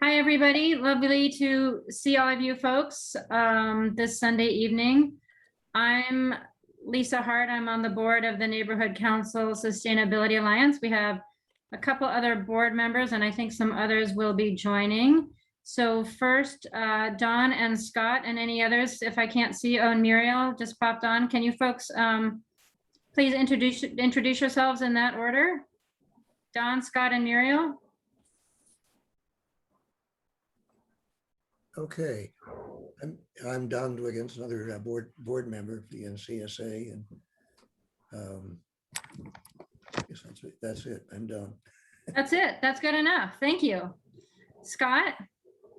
Hi, everybody. Lovely to see all of you folks this Sunday evening. I'm Lisa Hart. I'm on the board of the Neighborhood Council Sustainability Alliance. We have a couple other board members, and I think some others will be joining. So first, Dawn and Scott and any others, if I can't see, and Muriel just popped on. Can you folks please introduce yourselves in that order? Dawn, Scott, and Muriel. Okay, I'm Don Dwiggins, another board member of the NCSA, and I guess that's it. I'm done. That's it. That's good enough. Thank you. Scott?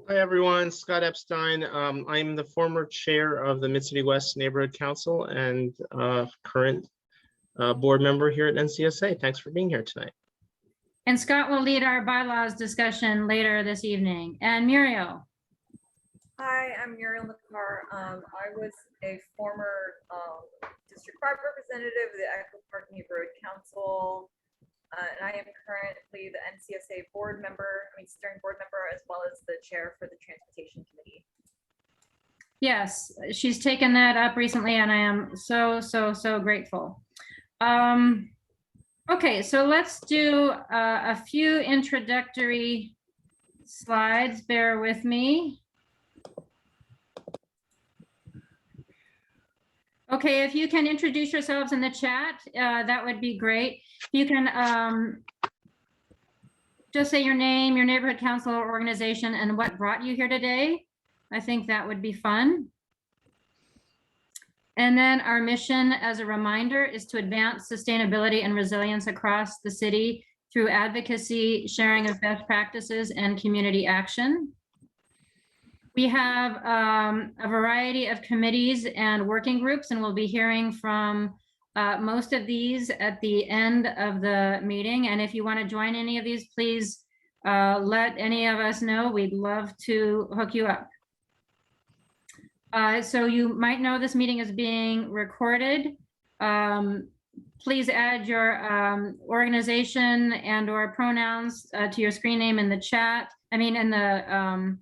Hi, everyone. Scott Epstein. I'm the former chair of the Mid-City West Neighborhood Council and current board member here at NCSA. Thanks for being here tonight. And Scott will lead our bylaws discussion later this evening. And Muriel? Hi, I'm Muriel McCarr. I was a former District 5 representative of the Echo Park Neighborhood Council, and I am currently the NCSA steering board member, as well as the chair for the Transportation Committee. Yes, she's taken that up recently, and I am so grateful. Okay, so let's do a few introductory slides. Bear with me. Okay, if you can introduce yourselves in the chat, that would be great. You can just say your name, your neighborhood council or organization, and what brought you here today. I think that would be fun. And then our mission, as a reminder, is to advance sustainability and resilience across the city through advocacy, sharing of best practices, and community action. We have a variety of committees and working groups, and we'll be hearing from most of these at the end of the meeting. And if you want to join any of these, please let any of us know. We'd love to hook you up. So you might know this meeting is being recorded. Please add your organization and or pronouns to your screen name in the chat. I mean, in the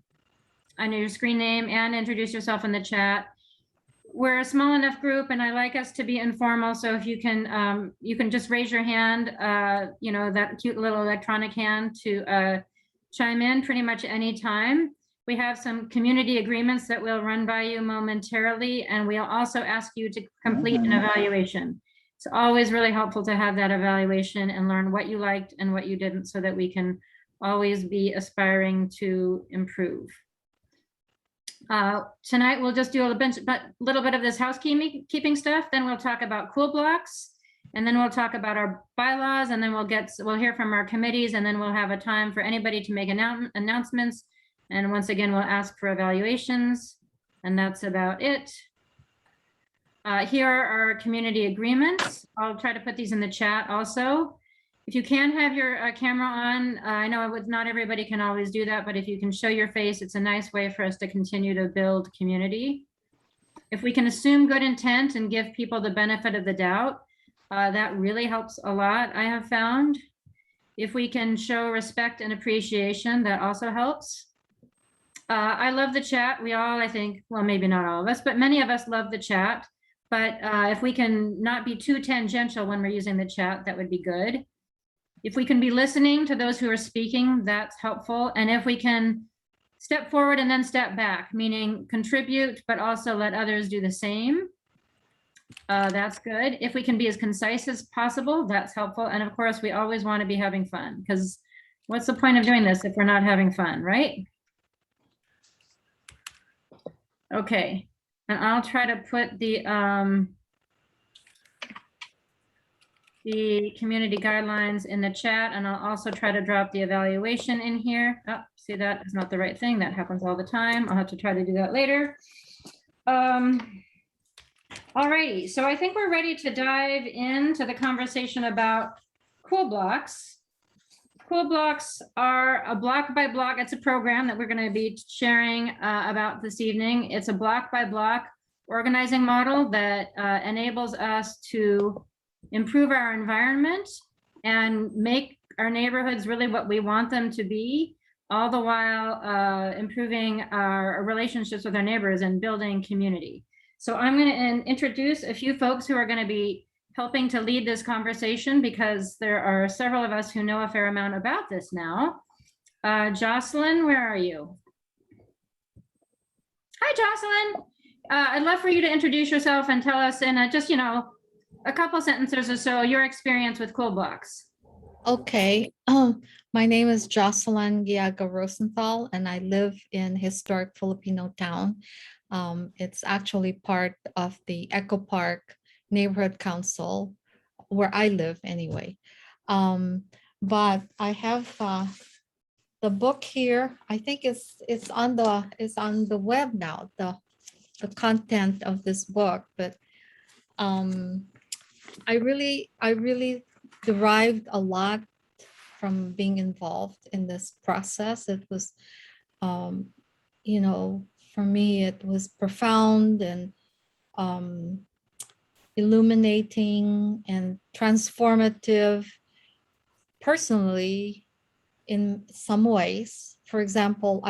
under your screen name, and introduce yourself in the chat. We're a small enough group, and I like us to be informal. So if you can just raise your hand, you know, that cute little electronic hand to chime in pretty much any time. We have some community agreements that we'll run by you momentarily, and we'll also ask you to complete an evaluation. It's always really helpful to have that evaluation and learn what you liked and what you didn't, so that we can always be aspiring to improve. Tonight we'll just do a little bit of this housekeeping stuff. Then we'll talk about cool blocks, and then we'll talk about our bylaws, and then we'll hear from our committees, and then we'll have a time for anybody to make announcements. And once again, we'll ask for evaluations, and that's about it. Here are our community agreements. I'll try to put these in the chat also. If you can have your camera on, I know not everybody can always do that, but if you can show your face, it's a nice way for us to continue to build community. If we can assume good intent and give people the benefit of the doubt, that really helps a lot, I have found. If we can show respect and appreciation, that also helps. I love the chat. We all, I think, well, maybe not all of us, but many of us love the chat. But if we can not be too tangential when we're using the chat, that would be good. If we can be listening to those who are speaking, that's helpful. And if we can step forward and then step back, meaning contribute, but also let others do the same, that's good. If we can be as concise as possible, that's helpful. And of course, we always want to be having fun, because what's the point of doing this if we're not having fun, right? Okay, and I'll try to put the community guidelines in the chat, and I'll also try to drop the evaluation in here. Oh, see, that is not the right thing. That happens all the time. I'll have to try to do that later. Alrighty, so I think we're ready to dive into the conversation about cool blocks. Cool blocks are a block by block. It's a program that we're going to be sharing about this evening. It's a block by block organizing model that enables us to improve our environment and make our neighborhoods really what we want them to be, all the while improving our relationships with our neighbors and building community. So I'm going to introduce a few folks who are going to be helping to lead this conversation, because there are several of us who know a fair amount about this now. Jocelyn, where are you? Hi, Jocelyn. I'd love for you to introduce yourself and tell us in just, a couple sentences or so your experience with Cool Blocks. Okay. My name is Jocelyn Rosenthal, and I live in historic Filipino town. It's actually part of the Echo Park Neighborhood Council, where I live anyway. But I have the book here. I think it's on the web now, the content of this book. But I really derived a lot from being involved in this process. It was, for me, it was profound and illuminating and transformative personally in some ways. For example,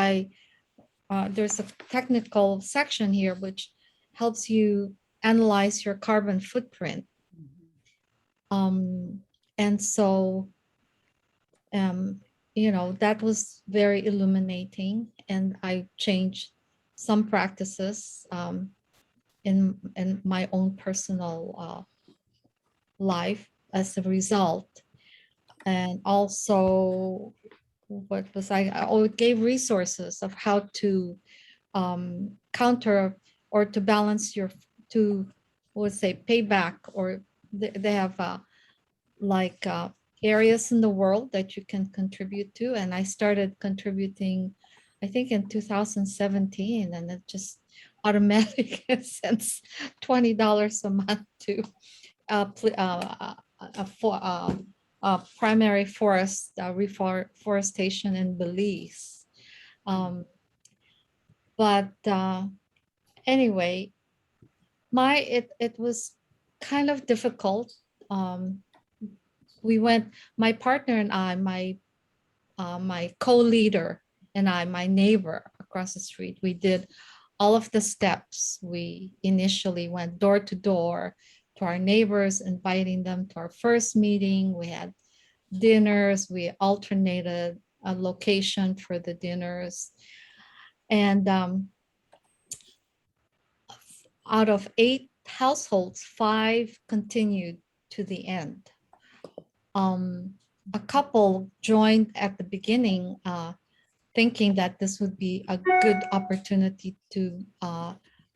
there's a technical section here which helps you analyze your carbon footprint. And so, that was very illuminating, and I changed some practices in my own personal life as a result. And also, it gave resources of how to counter or to balance payback, or they have areas in the world that you can contribute to. And I started contributing, I think in 2017, and it just automatically sends $20 a month to primary forest reforestation in Belize. But anyway, it was kind of difficult. My partner and I, my co-leader and I, my neighbor across the street, we did all of the steps. We initially went door to door to our neighbors, inviting them to our first meeting. We had dinners. We alternated a location for the dinners. And out of 8 households, 5 continued to the end. A couple joined at the beginning, thinking that this would be a good opportunity to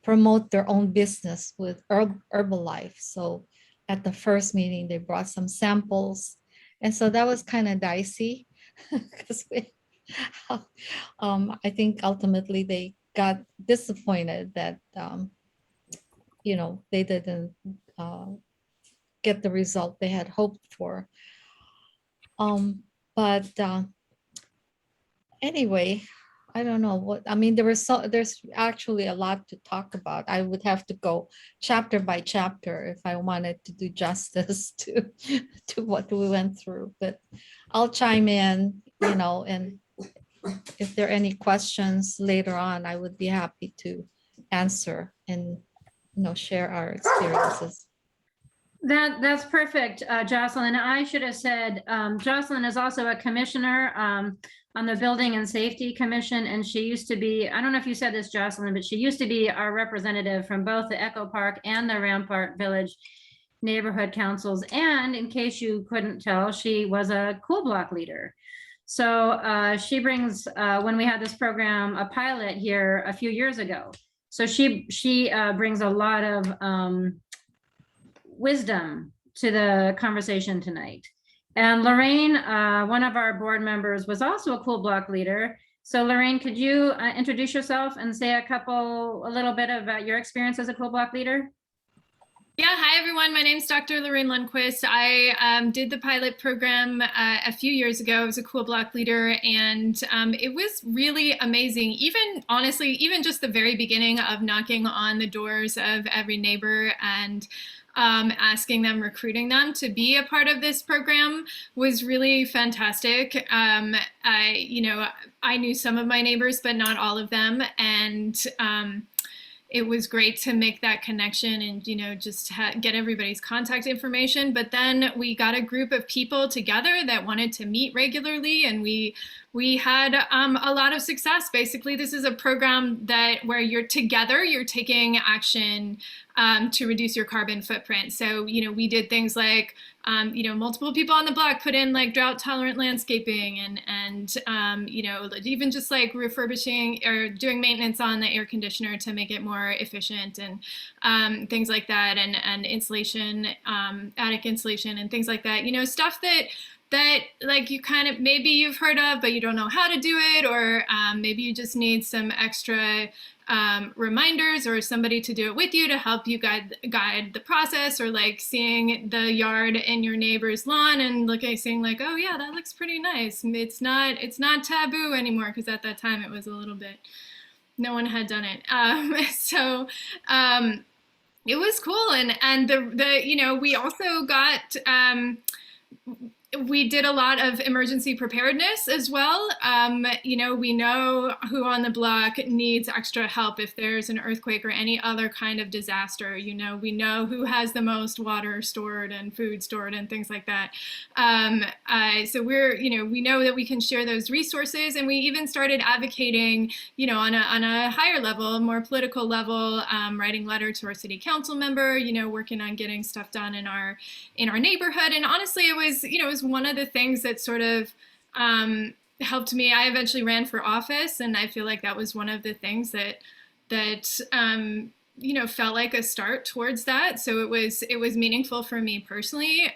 promote their own business with Herbalife. So at the first meeting, they brought some samples. And so that was kind of dicey, because I think ultimately they got disappointed that, they didn't get the result they had hoped for. But anyway, I don't know what, I mean, there's actually a lot to talk about. I would have to go chapter by chapter if I wanted to do justice to what we went through, but I'll chime in, and if there are any questions later on, I would be happy to answer and, share our experiences. That's perfect, Jocelyn. I should have said, Jocelyn is also a commissioner on the Building and Safety Commission, and she used to be, I don't know if you said this, Jocelyn, but she used to be our representative from both the Echo Park and the Rampart Village neighborhood councils. And in case you couldn't tell, she was a Cool Block leader. So she brings, when we had this program, a pilot here a few years ago. So she brings a lot of wisdom to the conversation tonight. And Lorraine, one of our board members, was also a Cool Block leader. So Lorraine, could you introduce yourself and say a little bit about your experience as a Cool Block leader? Yeah, hi everyone. My name is Dr. Lorraine Lundqvist. I did the pilot program a few years ago. I was a Cool Block leader, and it was really amazing. Even just the very beginning of knocking on the doors of every neighbor and asking them, recruiting them to be a part of this program was really fantastic. I knew some of my neighbors, but not all of them. And it was great to make that connection and, just get everybody's contact information. But then we got a group of people together that wanted to meet regularly, and we had a lot of success. Basically, this is a program where you're together, you're taking action to reduce your carbon footprint. So, we did things like, multiple people on the block put in like drought tolerant landscaping and even just like refurbishing or doing maintenance on the air conditioner to make it more efficient and things like that, and insulation, attic insulation and things like that, stuff that like you kind of, maybe you've heard of, but you don't know how to do it, or maybe you just need some extra reminders or somebody to do it with you to help you guide the process, or like seeing the yard in your neighbor's lawn and saying like, oh yeah, that looks pretty nice. It's not taboo anymore, because at that time it was a little bit, no one had done it. It was cool, and we also got we did a lot of emergency preparedness as well. We know who on the block needs extra help if there's an earthquake or any other kind of disaster. We know who has the most water stored and food stored and things like that. So we know that we can share those resources, and we even started advocating, on a higher level, more political level, writing letter to our city council member, working on getting stuff done in our neighborhood. And honestly, it was one of the things that sort of helped me. I eventually ran for office, and I feel like that was one of the things that felt like a start towards that. So it was meaningful for me personally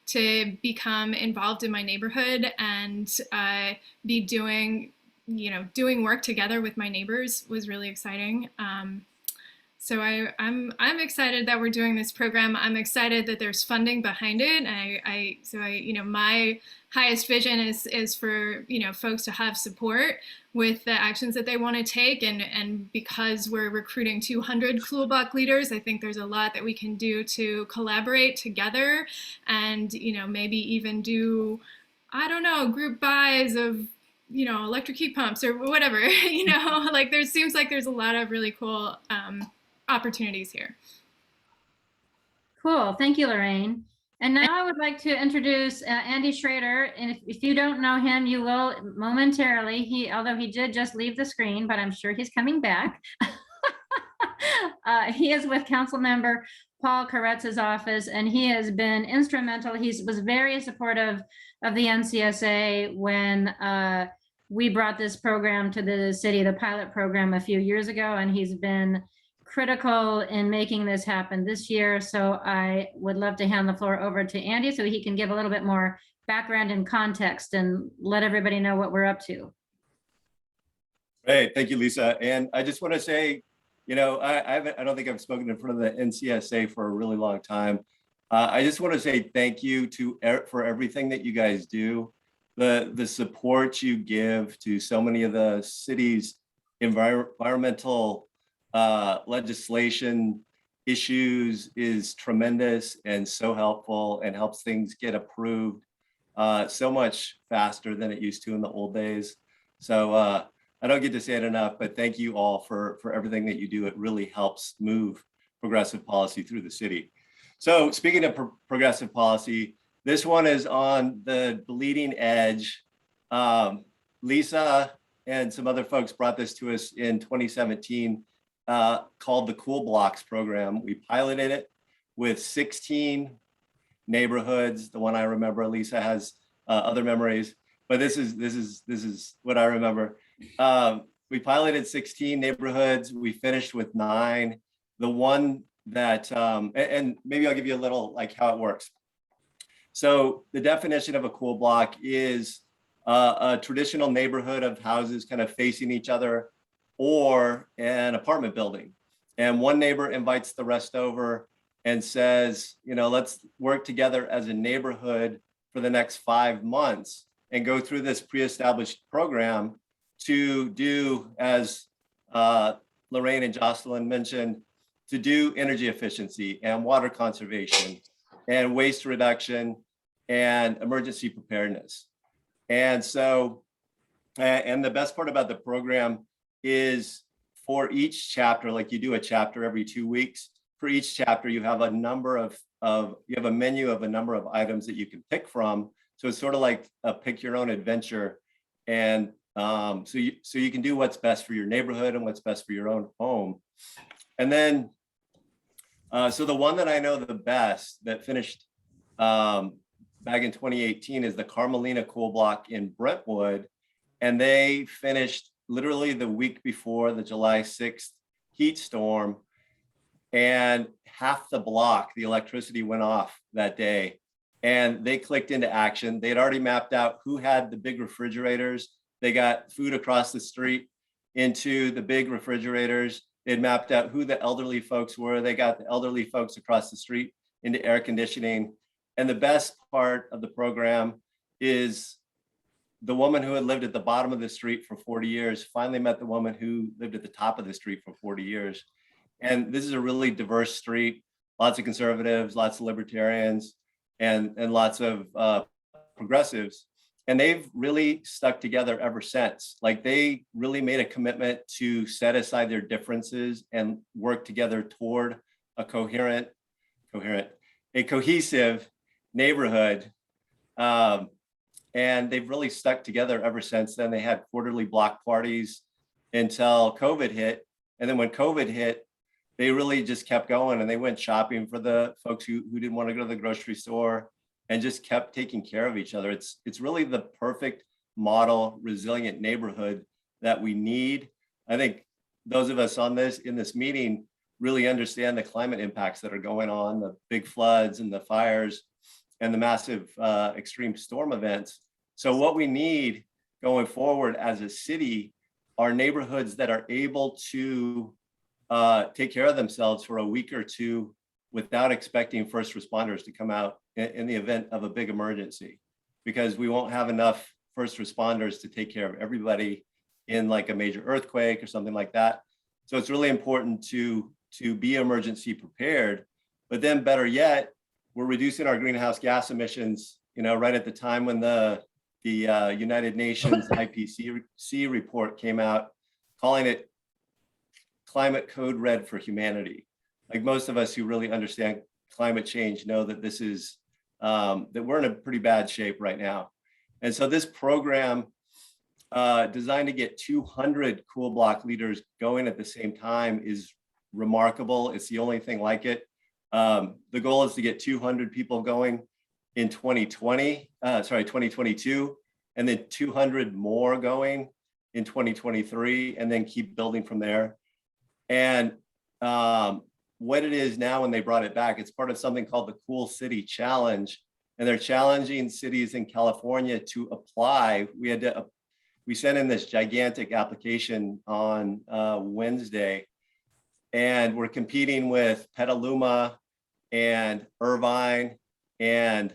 to become involved in my neighborhood and be doing work together with my neighbors was really exciting. So I'm excited that we're doing this program. I'm excited that there's funding behind it. My highest vision is for folks to have support with the actions that they want to take, and because we're recruiting 200 Cool Block leaders, I think there's a lot that we can do to collaborate together, and maybe even do, I don't know, group buys of electric heat pumps or whatever. There seems like there's a lot of really cool opportunities here. Cool. Thank you, Lorraine. And now I would like to introduce Andy Schrader. And if you don't know him, you will momentarily. Although he did just leave the screen, but I'm sure he's coming back. He is with Council Member Paul Koretz's office, and he has been instrumental. He was very supportive of the NCSA when we brought this program to the city, the pilot program, a few years ago, and he's been critical in making this happen this year. So I would love to hand the floor over to Andy so he can give a little bit more background and context and let everybody know what we're up to. Hey, thank you, Lisa. And I just want to say, I don't think I've spoken in front of the NCSA for a really long time. I just want to say thank you for everything that you guys do, the support you give to so many of the city's environmental legislation issues is tremendous and so helpful, and helps things get approved so much faster than it used to in the old days. So I don't get to say it enough, but thank you all for everything that you do. It really helps move progressive policy through the city. So speaking of progressive policy, this one is on the bleeding edge. Lisa and some other folks brought this to us in 2017. Called the Cool Blocks program. We piloted it with 16 neighborhoods. The one I remember, Lisa has other memories, but this is what I remember. We piloted 16 neighborhoods. We finished with 9. The one that, and maybe I'll give you a little like how it works. So the definition of a cool block is a traditional neighborhood of houses kind of facing each other, or an apartment building. And one neighbor invites the rest over and says, let's work together as a neighborhood for the next 5 months and go through this pre-established program to do, as Lorraine and Jocelyn mentioned, to do energy efficiency and water conservation and waste reduction and emergency preparedness. And so, and the best part about the program is for each chapter, like you do a chapter every 2 weeks, for each chapter, you have a number of you have a menu of a number of items that you can pick from. So it's sort of like a pick your own adventure. And so you can do what's best for your neighborhood and what's best for your own home. And then, so the one that I know the best that finished back in 2018 is the Carmelina Cool Block in Brentwood. And they finished literally the week before the July 6th heat storm. And half the block, the electricity went off that day. And they clicked into action. They had already mapped out who had the big refrigerators. They got food across the street into the big refrigerators. They'd mapped out who the elderly folks were. They got the elderly folks across the street into air conditioning. And the best part of the program is the woman who had lived at the bottom of the street for 40 years finally met the woman who lived at the top of the street for 40 years. And this is a really diverse street, lots of conservatives, lots of libertarians, and lots of progressives. And they've really stuck together ever since. Like they really made a commitment to set aside their differences and work together toward a cohesive neighborhood. And they've really stuck together ever since then. They had quarterly block parties until COVID hit. And then when COVID hit, they really just kept going and they went shopping for the folks who didn't want to go to the grocery store and just kept taking care of each other. It's really the perfect model, resilient neighborhood that we need. I think those of us in this meeting really understand the climate impacts that are going on, the big floods and the fires and the massive extreme storm events. So what we need going forward as a city are neighborhoods that are able to take care of themselves for a week or two without expecting first responders to come out in the event of a big emergency, because we won't have enough first responders to take care of everybody in like a major earthquake or something like that. So it's really important to be emergency prepared, but then better yet, we're reducing our greenhouse gas emissions, right at the time when the United Nations IPCC report came out, calling it climate code red for humanity. Like most of us who really understand climate change know that this is, that we're in a pretty bad shape right now. And so this program designed to get 200 cool block leaders going at the same time is remarkable. It's the only thing like it. The goal is to get 200 people going in 2022, and then 200 more going in 2023, and then keep building from there. And what it is now, when they brought it back, it's part of something called the Cool City Challenge, and they're challenging cities in California to apply. We sent in this gigantic application on Wednesday, and we're competing with Petaluma and Irvine and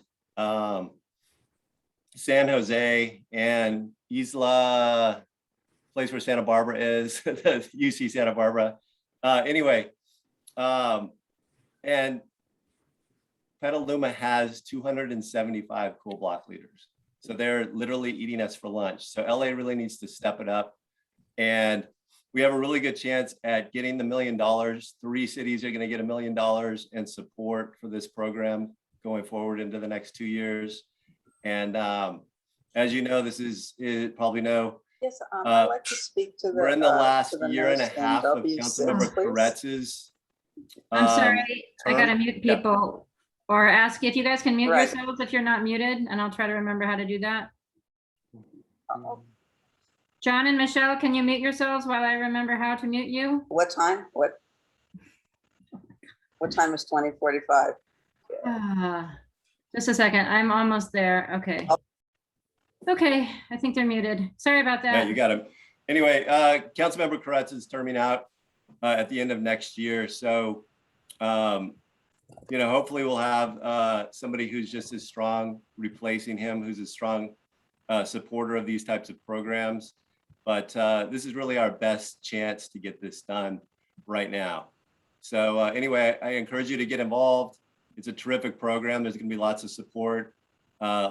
San Jose and Isla, place where Santa Barbara is, the UC Santa Barbara. And Petaluma has 275 cool block leaders. So they're literally eating us for lunch. So LA really needs to step it up. And we have a really good chance at getting the $1 million. 3 cities are going to get $1 million in support for this program going forward into the next 2 years. And as you know, this is probably know. Yes, I'd like to speak to the. We're in the last year and a nurse half of W6, Councilmember please. Koretz's. I'm sorry, I term. gotta mute people or ask if you guys can mute Right. yourselves if you're not muted, and I'll try to remember how to do that. Uh-oh. John and Michelle, can you mute yourselves while I remember how to mute you? What time? What time is 20:45? Just a second, I'm almost there, okay. Okay, I think they're muted. Sorry about that. Yeah, you got him. Anyway, Councilmember Koretz is terming out at the end of next year. So, hopefully we'll have somebody who's just as strong replacing him, who's a strong supporter of these types of programs. But this is really our best chance to get this done right now. So anyway, I encourage you to get involved. It's a terrific program. There's going to be lots of support.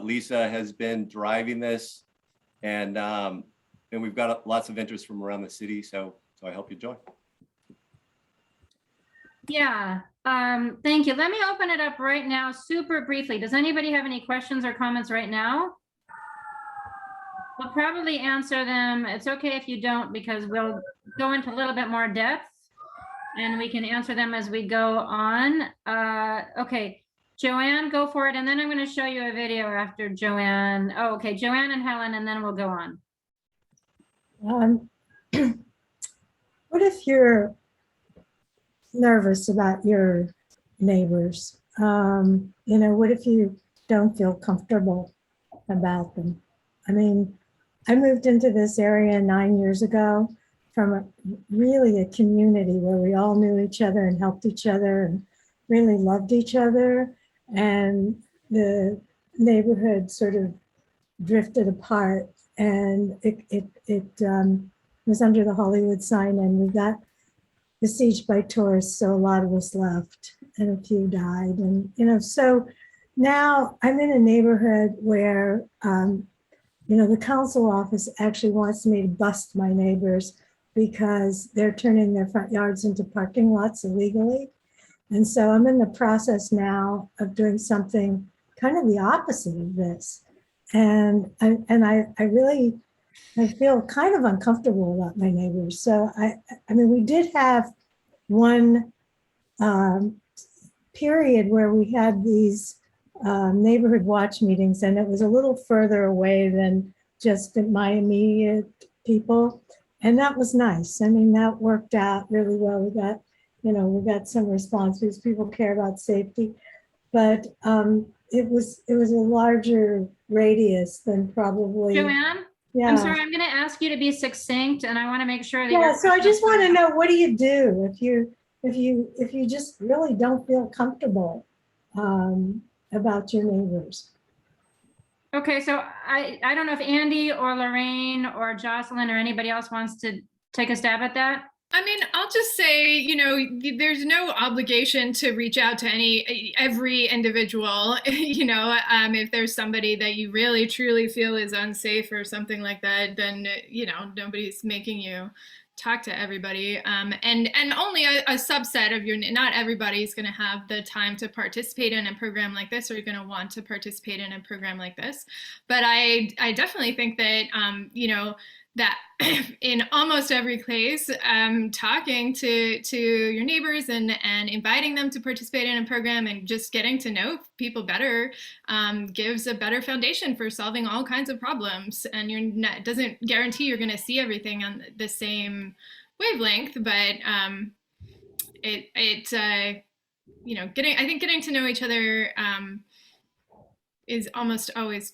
Lisa has been driving this, and we've got lots of interest from around the city. So I hope you join. Yeah, thank you. Let me open it up right now, super briefly. Does anybody have any questions or comments right now? We'll probably answer them. It's okay if you don't, because we'll go into a little bit more depth and we can answer them as we go on. Okay, Joanne, go for it. And then I'm going to show you a video after Joanne. Oh, okay, Joanne and Helen, and then we'll go on. What if you're nervous about your neighbors? What if you don't feel comfortable about them? I mean, I moved into this area 9 years ago from really a community where we all knew each other and helped each other and really loved each other. And the neighborhood sort of drifted apart, and it was under the Hollywood sign, and we got besieged by tourists, so a lot of us left and a few died. And so now I'm in a neighborhood where the council office actually wants me to bust my neighbors because they're turning their front yards into parking lots illegally. And so I'm in the process now of doing something kind of the opposite of this. And I really feel kind of uncomfortable about my neighbors. So I mean, we did have one period where we had these neighborhood watch meetings, and it was a little further away than just my immediate people. And that was nice. I mean, that worked out really well. We got some response because people care about safety, but it was a larger radius than probably. Joanne? Yeah. I'm sorry, I'm going to ask you to be succeint, and I want to make sure that. Yeah, so I just want to know, what do you do if you just really don't feel comfortable about your neighbors? Okay, so I don't know if Andy or Lorraine or Jocelyn or anybody else wants to take a stab at that. I mean, I'll just say, there's no obligation to reach out to every individual, if there's somebody that you really truly feel is unsafe or something like that, then, nobody's making you talk to everybody. And only a subset of not everybody's going to have the time to participate in a program like this, or you're going to want to participate in a program like this. But I definitely think that, that in almost every case, talking to your neighbors and inviting them to participate in a program and just getting to know people better gives a better foundation for solving all kinds of problems. And it doesn't guarantee you're going to see everything on the same wavelength, but I think getting to know each other is almost always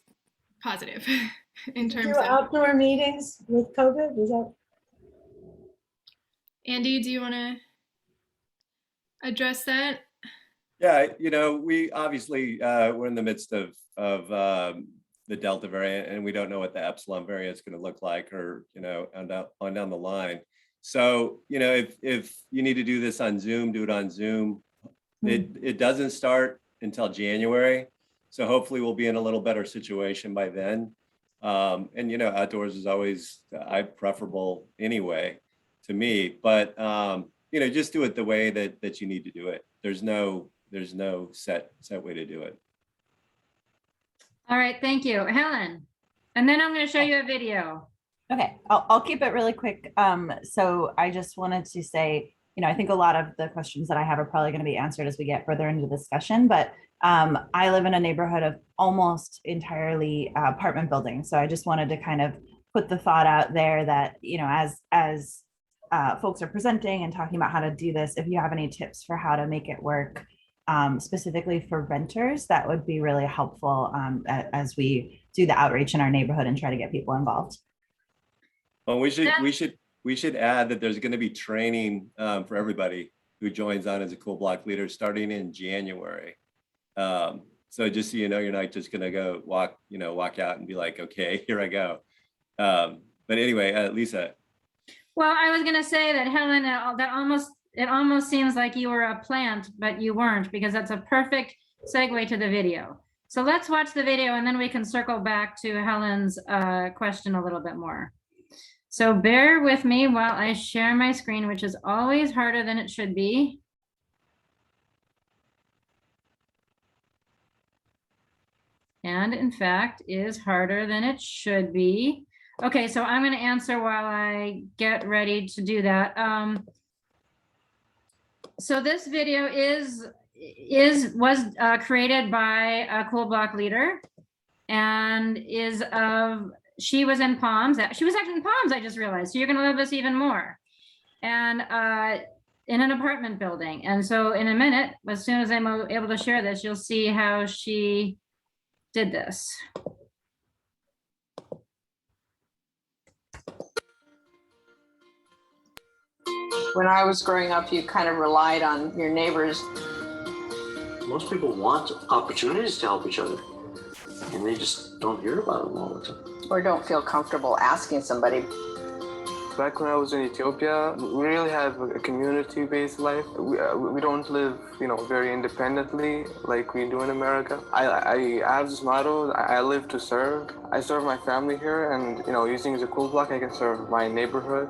positive. In terms of outdoor meetings with COVID, is that? Andy, do you want to address that? Yeah, we obviously we're in the midst of the Delta variant, and we don't know what the Epsilon variant is going to look like, or on down the line. So if you need to do this on Zoom, do it on Zoom. It doesn't start until January, so hopefully we'll be in a little better situation by then. And outdoors is always preferable anyway to me, but just do it the way that you need to do it. There's no set way to do it. All right, thank you, Helen. And then I'm going to show you a video. Okay, I'll keep it really quick. So I just wanted to say, I think a lot of the questions that I have are probably going to be answered as we get further into the discussion, but I live in a neighborhood of almost entirely apartment buildings. So I just wanted to kind of put the thought out there that, as folks are presenting and talking about how to do this, if you have any tips for how to make it work specifically for renters, that would be really helpful as we do the outreach in our neighborhood and try to get people involved. Well, we should add that there's going to be training for everybody who joins on as a cool block leader starting in January. So just so you know, you're not just going to go walk out and be like, okay, here I go. But anyway, Lisa. Well, I was going to say that Helen, that almost it almost seems like you were a plant, but you weren't, because that's a perfect segue to the video. So let's watch the video and then we can circle back to Helen's question a little bit more. So bear with me while I share my screen, which is always harder than it should be. And in fact, is harder than it should be. Okay, so I'm going to answer while I get ready to do that. So this video was created by a Cool Block leader, and is of, she was in Palms. She was actually in Palms, I just realized. So you're going to love this even more. And in an apartment building. And so in a minute, as soon as I'm able to share this, you'll see how she did this. When I was growing up, you kind of relied on your neighbors. Most people want opportunities to help each other, and they just don't hear about them all the time. Or don't feel comfortable asking somebody. Back when I was in Ethiopia, we really have a community-based life. We don't live, very independently like we do in America. I have this motto: I live to serve. I serve my family here, and using the Cool Block, I can serve my neighborhood.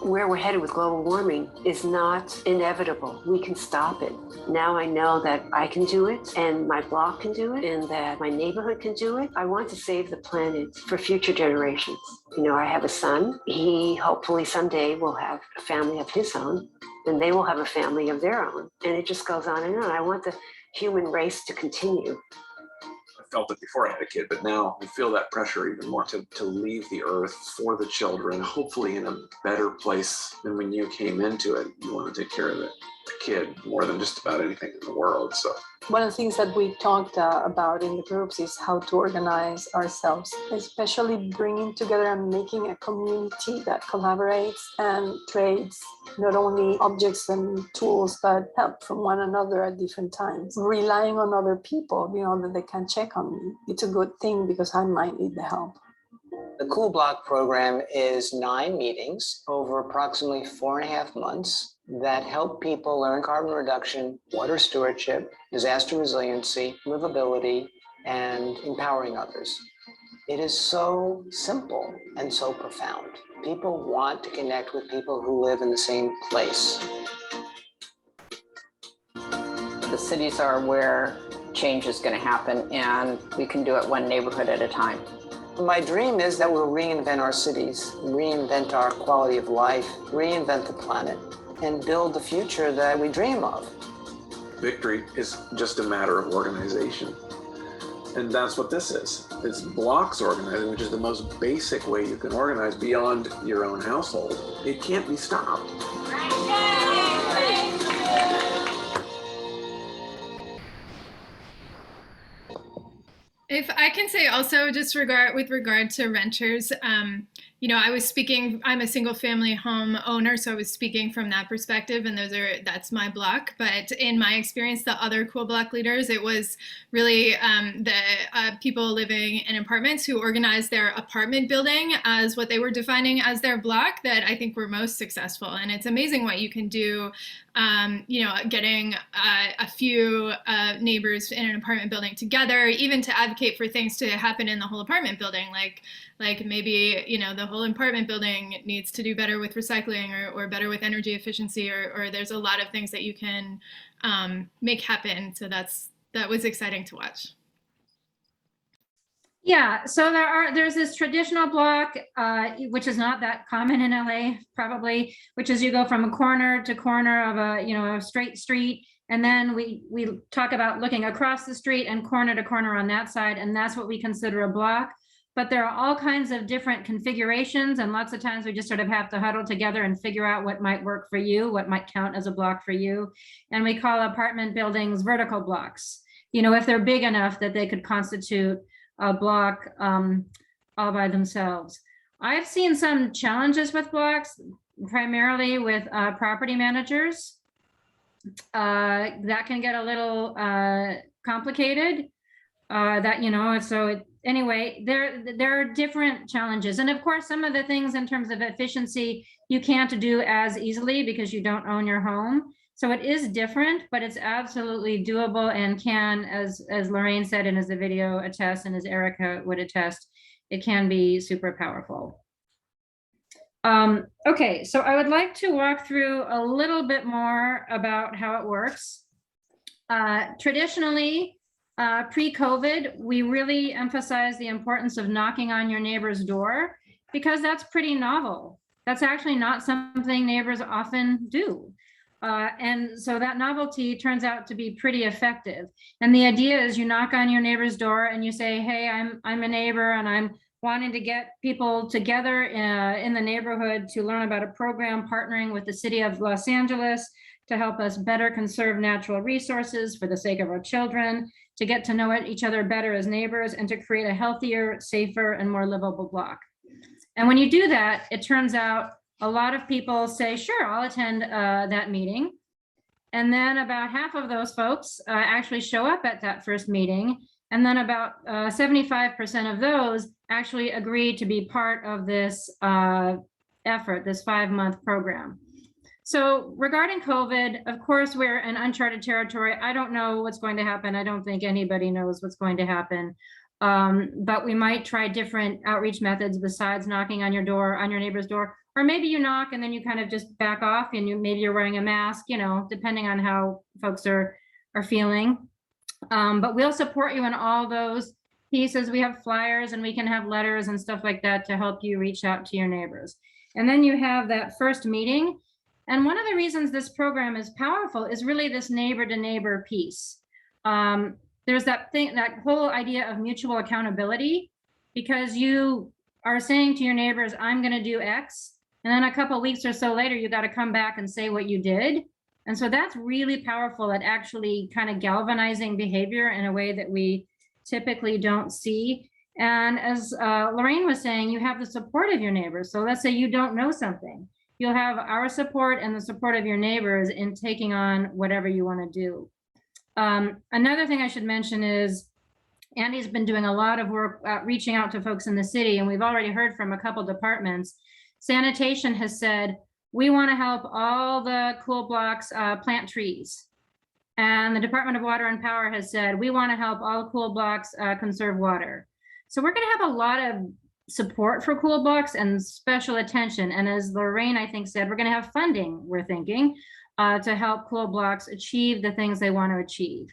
Where we're headed with global warming is not inevitable. We can stop it. Now I know that I can do it, and my block can do it, and that my neighborhood can do it. I want to save the planet for future generations. I have a son. He hopefully someday will have a family of his own, and they will have a family of their own. And it just goes on and on. I want the human race to continue. I felt it before I had a kid, but now I feel that pressure even more to leave the earth for the children, hopefully in a better place than when you came into it. You want to take care of the kid more than just about anything in the world. So one of the things that we talked about in the groups is how to organize ourselves, especially bringing together and making a community that collaborates and trades not only objects and tools, but help from one another at different times. Relying on other people, that they can check on me. It's a good thing because I might need the help. The Cool Block program is 9 meetings over approximately 4.5 months that help people learn carbon reduction, water stewardship, disaster resiliency, livability, and empowering others. It is so simple and so profound. People want to connect with people who live in the same place. The cities are where change is going to happen, and we can do it one neighborhood at a time. My dream is that we'll reinvent our cities, reinvent our quality of life, reinvent the planet, and build the future that we dream of. victory is just a matter of organization. And that's what this is. It's blocks organizing, which is the most basic way you can organize beyond your own household. It can't be stopped. If I can say also, just with regard to renters, I was speaking, I'm a single family home owner, so I was speaking from that perspective, and that's my block. But in my experience, the other Cool Block leaders, it was really the people living in apartments who organized their apartment building as what they were defining as their block that I think were most successful. And it's amazing what you can do, getting a few neighbors in an apartment building together, even to advocate for things to happen in the whole apartment building, like maybe, the whole apartment building needs to do better with recycling or better with energy efficiency, or there's a lot of things that you can make happen. So that was exciting to watch. Yeah, so there's this traditional block, which is not that common in LA, probably, which is you go from corner to corner of a straight street. And then we talk about looking across the street and corner to corner on that side. And that's what we consider a block. But there are all kinds of different configurations. And lots of times we just sort of have to huddle together and figure out what might work for you, what might count as a block for you. And we call apartment buildings vertical blocks, if they're big enough that they could constitute a block all by themselves. I've seen some challenges with blocks, primarily with property managers. That can get a little complicated. So anyway, there are different challenges. And of course, some of the things in terms of efficiency, you can't do as easily because you don't own your home. So it is different, but it's absolutely doable and can, as Lorraine said, and as the video attests, and as Erica would attest, it can be super powerful. Okay, so I would like to walk through a little bit more about how it works. Traditionally, pre-COVID, we really emphasize the importance of knocking on your neighbor's door because that's pretty novel. That's actually not something neighbors often do. And so that novelty turns out to be pretty effective. And the idea is you knock on your neighbor's door and you say, hey, I'm a neighbor and I'm wanting to get people together in the neighborhood to learn about a program partnering with the city of Los Angeles to help us better conserve natural resources for the sake of our children, to get to know each other better as neighbors, and to create a healthier, safer, and more livable block. And when you do that, it turns out a lot of people say, sure, I'll attend that meeting. And then about half of those folks actually show up at that first meeting. And then about 75% of those actually agree to be part of this effort, this 5-month program. So regarding COVID, of course, we're in uncharted territory. I don't know what's going to happen. I don't think anybody knows what's going to happen. But we might try different outreach methods besides knocking on your door, on your neighbor's door. Or maybe you knock and then you kind of just back off and maybe you're wearing a mask, you know, depending on how folks are feeling. But we'll support you in all those pieces. We have flyers and we can have letters and stuff like that to help you reach out to your neighbors. And then you have that first meeting. And one of the reasons this program is powerful is really this neighbor to neighbor piece. There's that whole idea of mutual accountability, because you are saying to your neighbors, I'm going to do X. And then a couple of weeks or so later, you got to come back and say what you did. And so that's really powerful at actually kind of galvanizing behavior in a way that we typically don't see. And as Lorraine was saying, you have the support of your neighbors. So let's say you don't know something. You'll have our support and the support of your neighbors in taking on whatever you want to do. Another thing I should mention is Andy's been doing a lot of work reaching out to folks in the city, and we've already heard from a couple departments. Sanitation has said, we want to help all the cool blocks plant trees. And the Department of Water and Power has said, we want to help all cool blocks conserve water. So we're going to have a lot of support for cool blocks and special attention. And as Lorraine, I think, said, we're going to have funding, we're thinking, to help cool blocks achieve the things they want to achieve.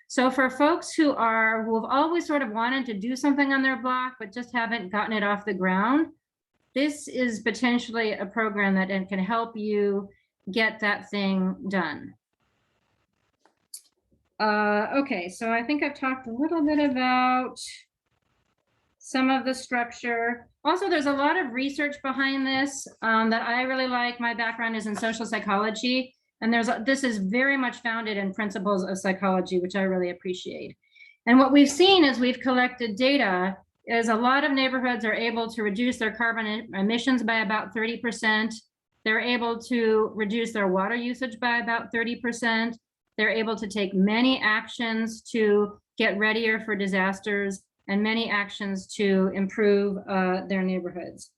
So for folks who have always sort of wanted to do something on their block, but just haven't gotten it off the ground, this is potentially a program that can help you get that thing done. Okay, so I think I've talked a little bit about some of the structure. Also, there's a lot of research behind this that I really like. My background is in social psychology, and this is very much founded in principles of psychology, which I really appreciate. And what we've seen as we've collected data is a lot of neighborhoods are able to reduce their carbon emissions by about 30%. They're able to reduce their water usage by about 30%. They're able to take many actions to get readier for disasters and many actions to improve their neighborhoods.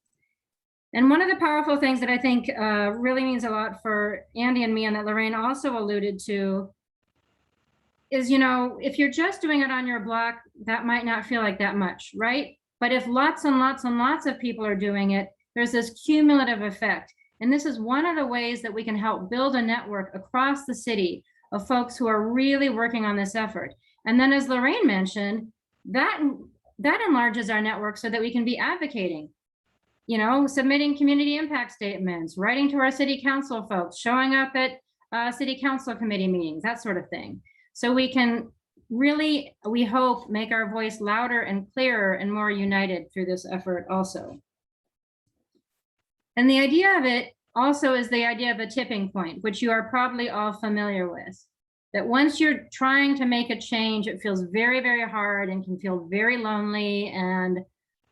And one of the powerful things that I think really means a lot for Andy and me, and that Lorraine also alluded to, is, you know, if you're just doing it on your block, that might not feel like that much, right? But if lots and lots and lots of people are doing it, there's this cumulative effect. And this is one of the ways that we can help build a network across the city of folks who are really working on this effort. And then, as Lorraine mentioned, that enlarges our network so that we can be advocating, you know, submitting community impact statements, writing to our city council folks, showing up at city council committee meetings, that sort of thing. So we can really, we hope, make our voice louder and clearer and more united through this effort also. And the idea of it also is the idea of a tipping point, which you are probably all familiar with. That once you're trying to make a change, it feels very, very hard and can feel very lonely and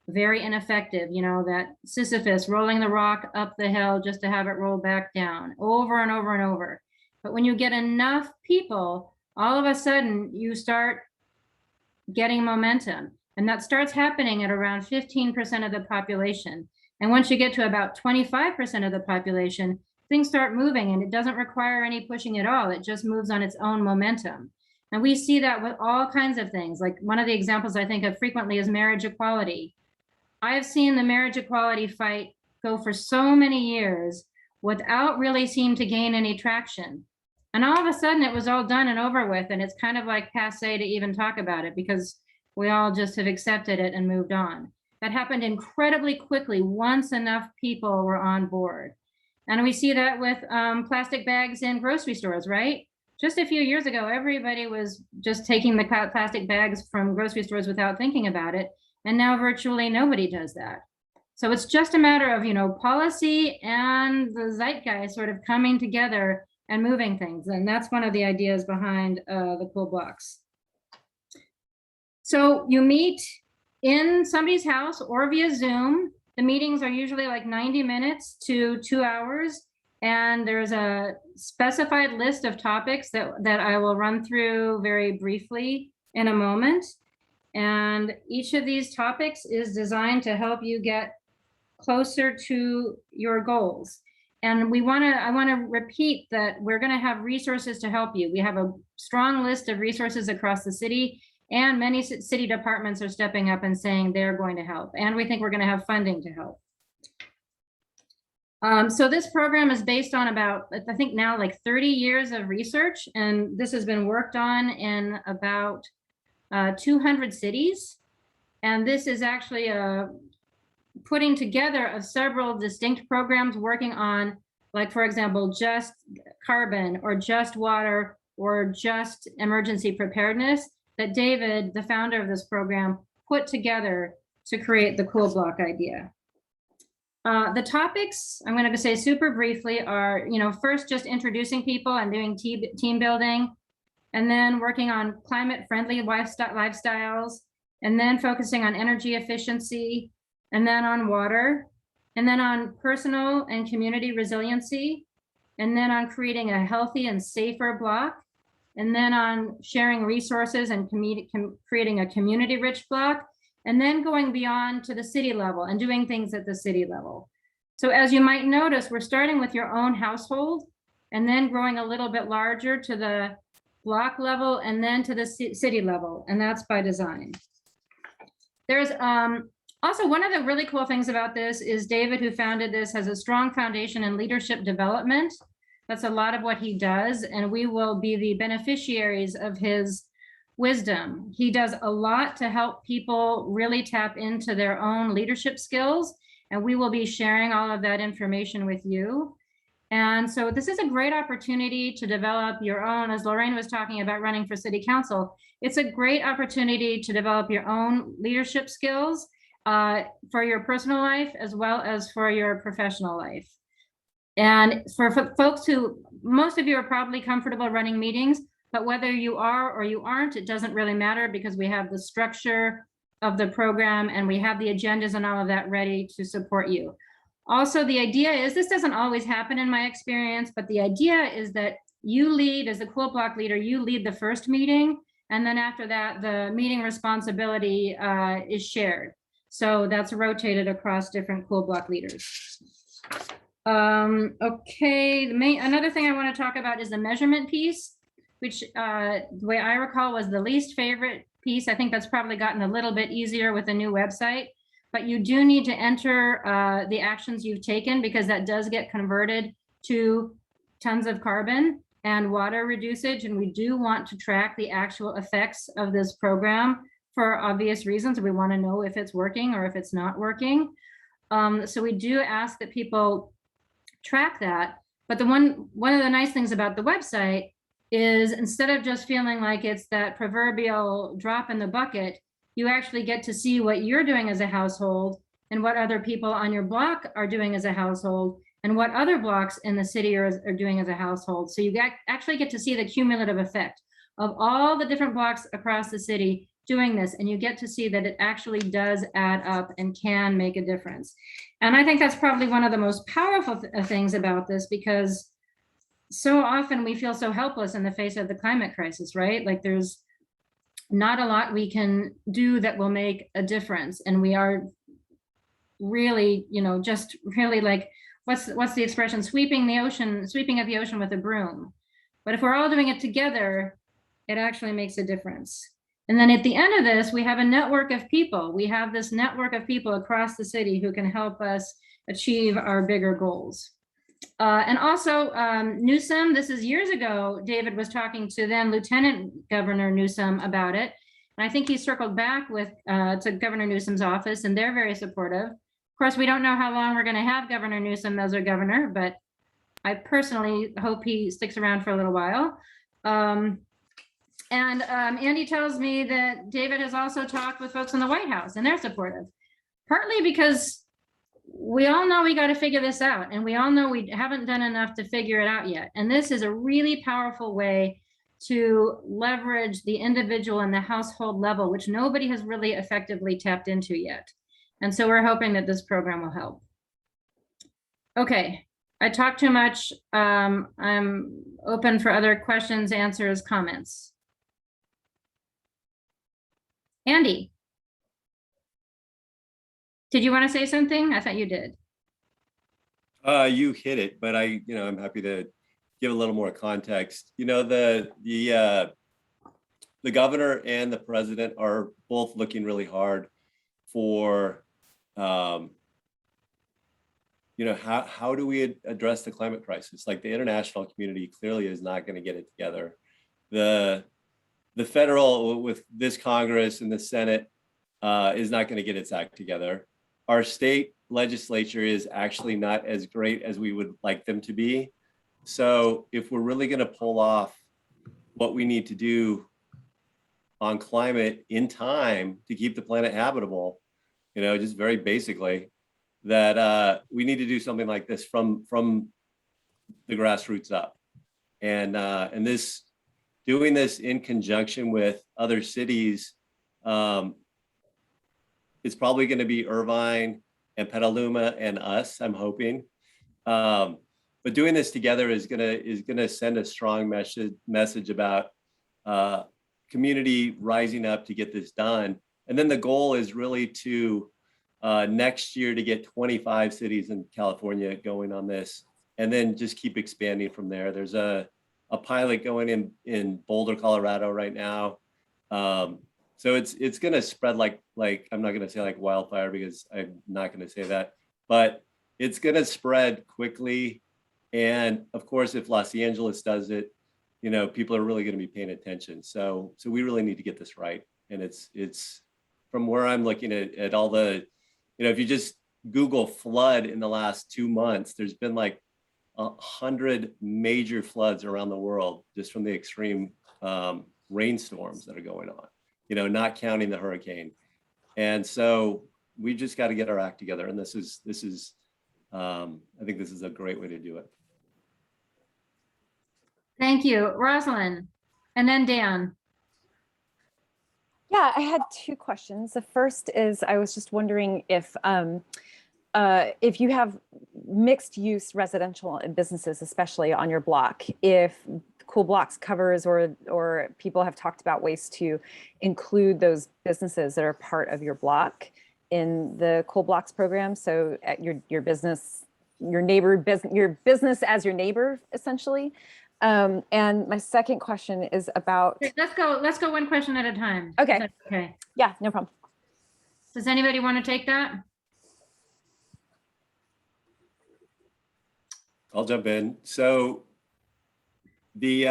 very ineffective. You know, that Sisyphus rolling the rock up the hill just to have it roll back down over and over and over. But when you get enough people, all of a sudden you start getting momentum. And that starts happening at around 15% of the population. And once you get to about 25% of the population, things start moving and it doesn't require any pushing at all. It just moves on its own momentum. And we see that with all kinds of things. Like one of the examples I think of frequently is marriage equality. I have seen the marriage equality fight go for so many years without really seeming to gain any traction. And all of a sudden it was all done and over with. And it's kind of like passé to even talk about it because we all just have accepted it and moved on. That happened incredibly quickly once enough people were on board. And we see that with plastic bags in grocery stores, right? Just a few years ago, everybody was just taking the plastic bags from grocery stores without thinking about it. And now virtually nobody does that. So it's just a matter of, you know, policy and the zeitgeist sort of coming together and moving things. And that's one of the ideas behind the cool blocks. So you meet in somebody's house or via Zoom. The meetings are usually like 90 minutes to 2 hours. And there's a specified list of topics that I will run through very briefly in a moment. And each of these topics is designed to help you get closer to your goals. And I want to repeat that we're going to have resources to help you. We have a strong list of resources across the city, and many city departments are stepping up and saying they're going to help. And we think we're going to have funding to help. So this program is based on about, I think now like 30 years of research, and this has been worked on in about 200 cities. And this is actually a putting together of several distinct programs working on, like, for example, just carbon or just water or just emergency preparedness that David, the founder of this program, put together to create the cool block idea. The topics, I'm going to say super briefly, are, you know, first just introducing people and doing team building, and then working on climate friendly lifestyles, and then focusing on energy efficiency, and then on water, and then on personal and community resiliency, and then on creating a healthy and safer block, and then on sharing resources and creating a community rich block, and then going beyond to the city level and doing things at the city level. So as you might notice, we're starting with your own household and then growing a little bit larger to the block level and then to the city level, and that's by design. There's also one of the really cool things about this is David, who founded this, has a strong foundation in leadership development. That's a lot of what he does, and we will be the beneficiaries of his wisdom. He does a lot to help people really tap into their own leadership skills, and we will be sharing all of that information with you. And so this is a great opportunity to develop your own, as Lorraine was talking about running for city council, it's a great opportunity to develop your own leadership skills for your personal life as well as for your professional life. And for folks who, most of you are probably comfortable running meetings, but whether you are or you aren't, it doesn't really matter because we have the structure of the program and we have the agendas and all of that ready to support you. Also, the idea is, this doesn't always happen in my experience, but the idea is that you lead, as the cool block leader, you lead the first meeting, and then after that, the meeting responsibility is shared. So that's rotated across different cool block leaders. Okay, another thing I want to talk about is the measurement piece, which the way I recall was the least favorite piece. I think that's probably gotten a little bit easier with the new website, but you do need to enter the actions you've taken, because that does get converted to tons of carbon and water reducage. And we do want to track the actual effects of this program for obvious reasons. We want to know if it's working or if it's not working. So we do ask that people track that. But one of the nice things about the website is, instead of just feeling like it's that proverbial drop in the bucket, you actually get to see what you're doing as a household and what other people on your block are doing as a household and what other blocks in the city are doing as a household. So you actually get to see the cumulative effect of all the different blocks across the city doing this, and you get to see that it actually does add up and can make a difference. And I think that's probably one of the most powerful things about this, because so often we feel so helpless in the face of the climate crisis, right? Like there's not a lot we can do that will make a difference. And we are really, just really like, what's the expression? Sweeping of the ocean with a broom. But if we're all doing it together, it actually makes a difference. And then at the end of this, we have a network of people. We have this network of people across the city who can help us achieve our bigger goals. And also Newsom, this is years ago, David was talking to then Lieutenant Governor Newsom about it. And I think he circled back to Governor Newsom's office, and they're very supportive. Of course, we don't know how long we're going to have Governor Newsom as our governor, but I personally hope he sticks around for a little while. Andy tells me that David has also talked with folks in the White House, and they're supportive, partly because we all know we got to figure this out, and we all know we haven't done enough to figure it out yet. And this is a really powerful way to leverage the individual and the household level, which nobody has really effectively tapped into yet. And so we're hoping that this program will help. Okay, I talked too much. I'm open for other questions, answers, comments. Andy, did you want to say something? I thought you did. You hit it, but I'm happy to give a little more context. The governor and the president are both looking really hard for, how do we address the climate crisis? Like, the international community clearly is not going to get it together. The federal, with this Congress and the Senate, is not going to get its act together. Our state legislature is actually not as great as we would like them to be. So if we're really going to pull off what we need to do on climate in time to keep the planet habitable, just very basically, that we need to do something like this from the grassroots up. And doing this in conjunction with other cities, it's probably going to be Irvine and Petaluma and us, I'm hoping. But doing this together is gonna send a strong message about community rising up to get this done. And then the goal is really to next year to get 25 cities in California going on this, and then just keep expanding from there. There's a pilot going in Boulder, Colorado right now. So it's going to spread like I'm not going to say like wildfire, because I'm not going to say that, but it's going to spread quickly. And of course, if Los Angeles does it, people are really going to be paying attention. So we really need to get this right. And it's from where I'm looking at all the, if you just Google flood in the last 2 months, there's been like 100 major floods around the world just from the extreme rainstorms that are going on. Not counting the hurricane. And so we just got to get our act together. And this is I think this is a great way to do it. Thank you, Rosalyn. And then Dan. Yeah, I had 2 questions. The first is, I was just wondering if you have mixed use residential and businesses, especially on your block, if Cool Blocks covers or people have talked about ways to include those businesses that are part of your block in the Cool Blocks program. So at your business, your business as your neighbor, essentially. And my second question is about. Okay, let's go one question at a time. Okay. Okay. Yeah, no problem. Does anybody want to take that? I'll jump in. So the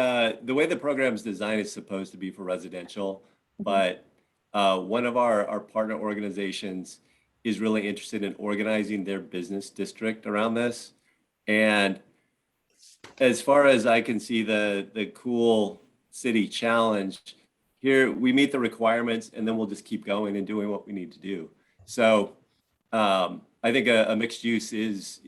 way the program is designed is supposed to be for residential, but one of our partner organizations is really interested in organizing their business district around this. And as far as I can see, the Cool City Challenge, here we meet the requirements, and then we'll just keep going and doing what we need to do. So I think a mixed use is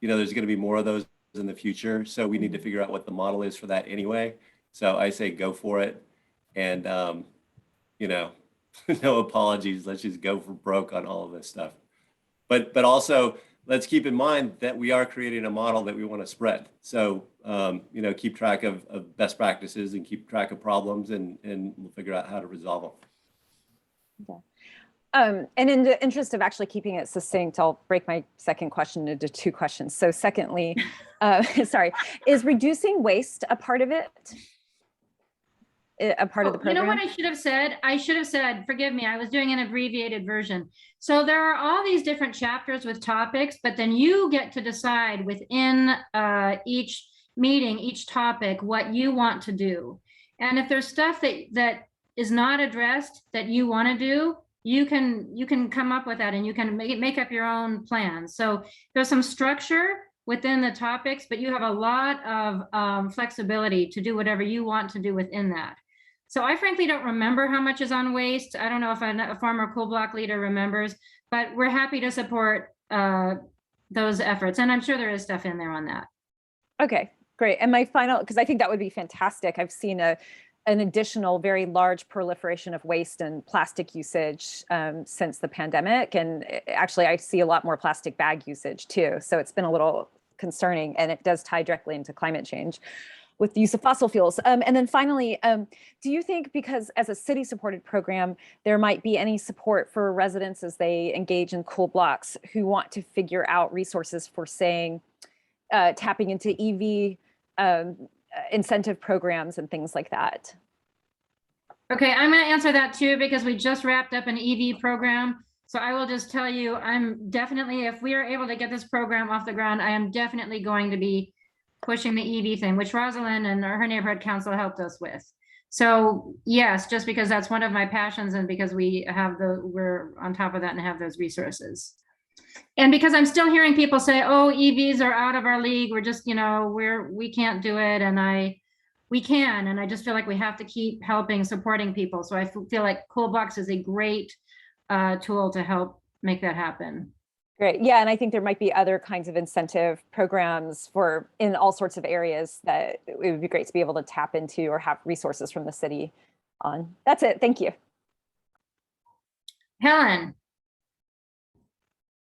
there's going to be more of those in the future. So we need to figure out what the model is for that anyway. So I say go for it, and no apologies. Let's just go for broke on all of this stuff. But also let's keep in mind that we are creating a model that we want to spread. So, keep track of best practices and keep track of problems, and we'll figure out how to resolve them. And in the interest of actually keeping it succinct, I'll break my second question into two questions. So secondly, sorry, is reducing waste a part of it? A part of the program? You know what I should have said? I should have said, forgive me, I was doing an abbreviated version. So there are all these different chapters with topics, but then you get to decide within each meeting, each topic, what you want to do. And if there's stuff that is not addressed that you want to do, you can come up with that, and you can make up your own plan. So there's some structure within the topics, but you have a lot of flexibility to do whatever you want to do within that. So I frankly don't remember how much is on waste. I don't know if a former Cool Block leader remembers, but we're happy to support those efforts. And I'm sure there is stuff in there on that. Okay, great. And my final, because I think that would be fantastic. I've seen an additional very large proliferation of waste and plastic usage since the pandemic. And actually, I see a lot more plastic bag usage too. So it's been a little concerning, and it does tie directly into climate change with the use of fossil fuels. And then finally, do you think, because as a city-supported program, there might be any support for residents as they engage in cool blocks who want to figure out resources for, saying, tapping into EV incentive programs and things like that? Okay, I'm going to answer that too, because we just wrapped up an EV program. So I will just tell you, I'm definitely, if we are able to get this program off the ground, I am definitely going to be pushing the EV thing, which Rosalind and her neighborhood council helped us with. So yes, just because that's one of my passions, and because we're on top of that and have those resources. And because I'm still hearing people say, oh, EVs are out of our league. We're just, we can't do it. And we can, and I just feel like we have to keep helping, supporting people. So I feel like Cool Blocks is a great tool to help make that happen. Great. Yeah, and I think there might be other kinds of incentive programs in all sorts of areas that it would be great to be able to tap into or have resources from the city on. That's it. Thank you. Helen.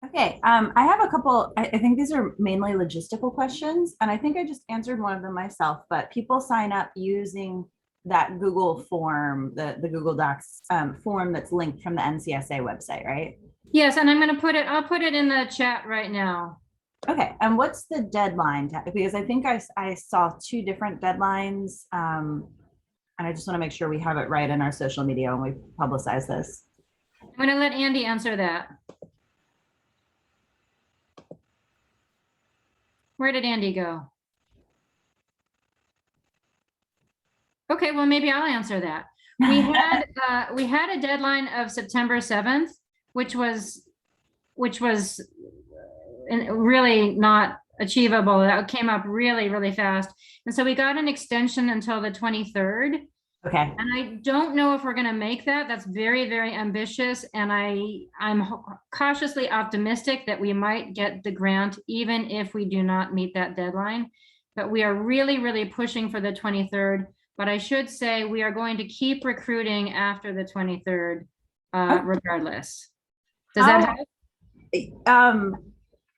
Okay, I have a couple, I think these are mainly logistical questions, and I think I just answered one of them myself, but people sign up using that Google form, the Google Docs form that's linked from the NCSA website, right? Yes, and I'll put it in the chat right now. Okay, and what's the deadline? Because I think I saw two different deadlines, and I just want to make sure we have it right in our social media when we publicize this. I'm going to let Andy answer that. Where did Andy go? Okay, well, maybe I'll answer that. We had a deadline of September 7th, which was really not achievable. That came up really, really fast. And so we got an extension until the 23rd. Okay. And I don't know if we're going to make that. That's very, very ambitious. And I'm cautiously optimistic that we might get the grant, even if we do not meet that deadline. But we are really, really pushing for the 23rd. But I should say we are going to keep recruiting after the 23rd, regardless. Does that help?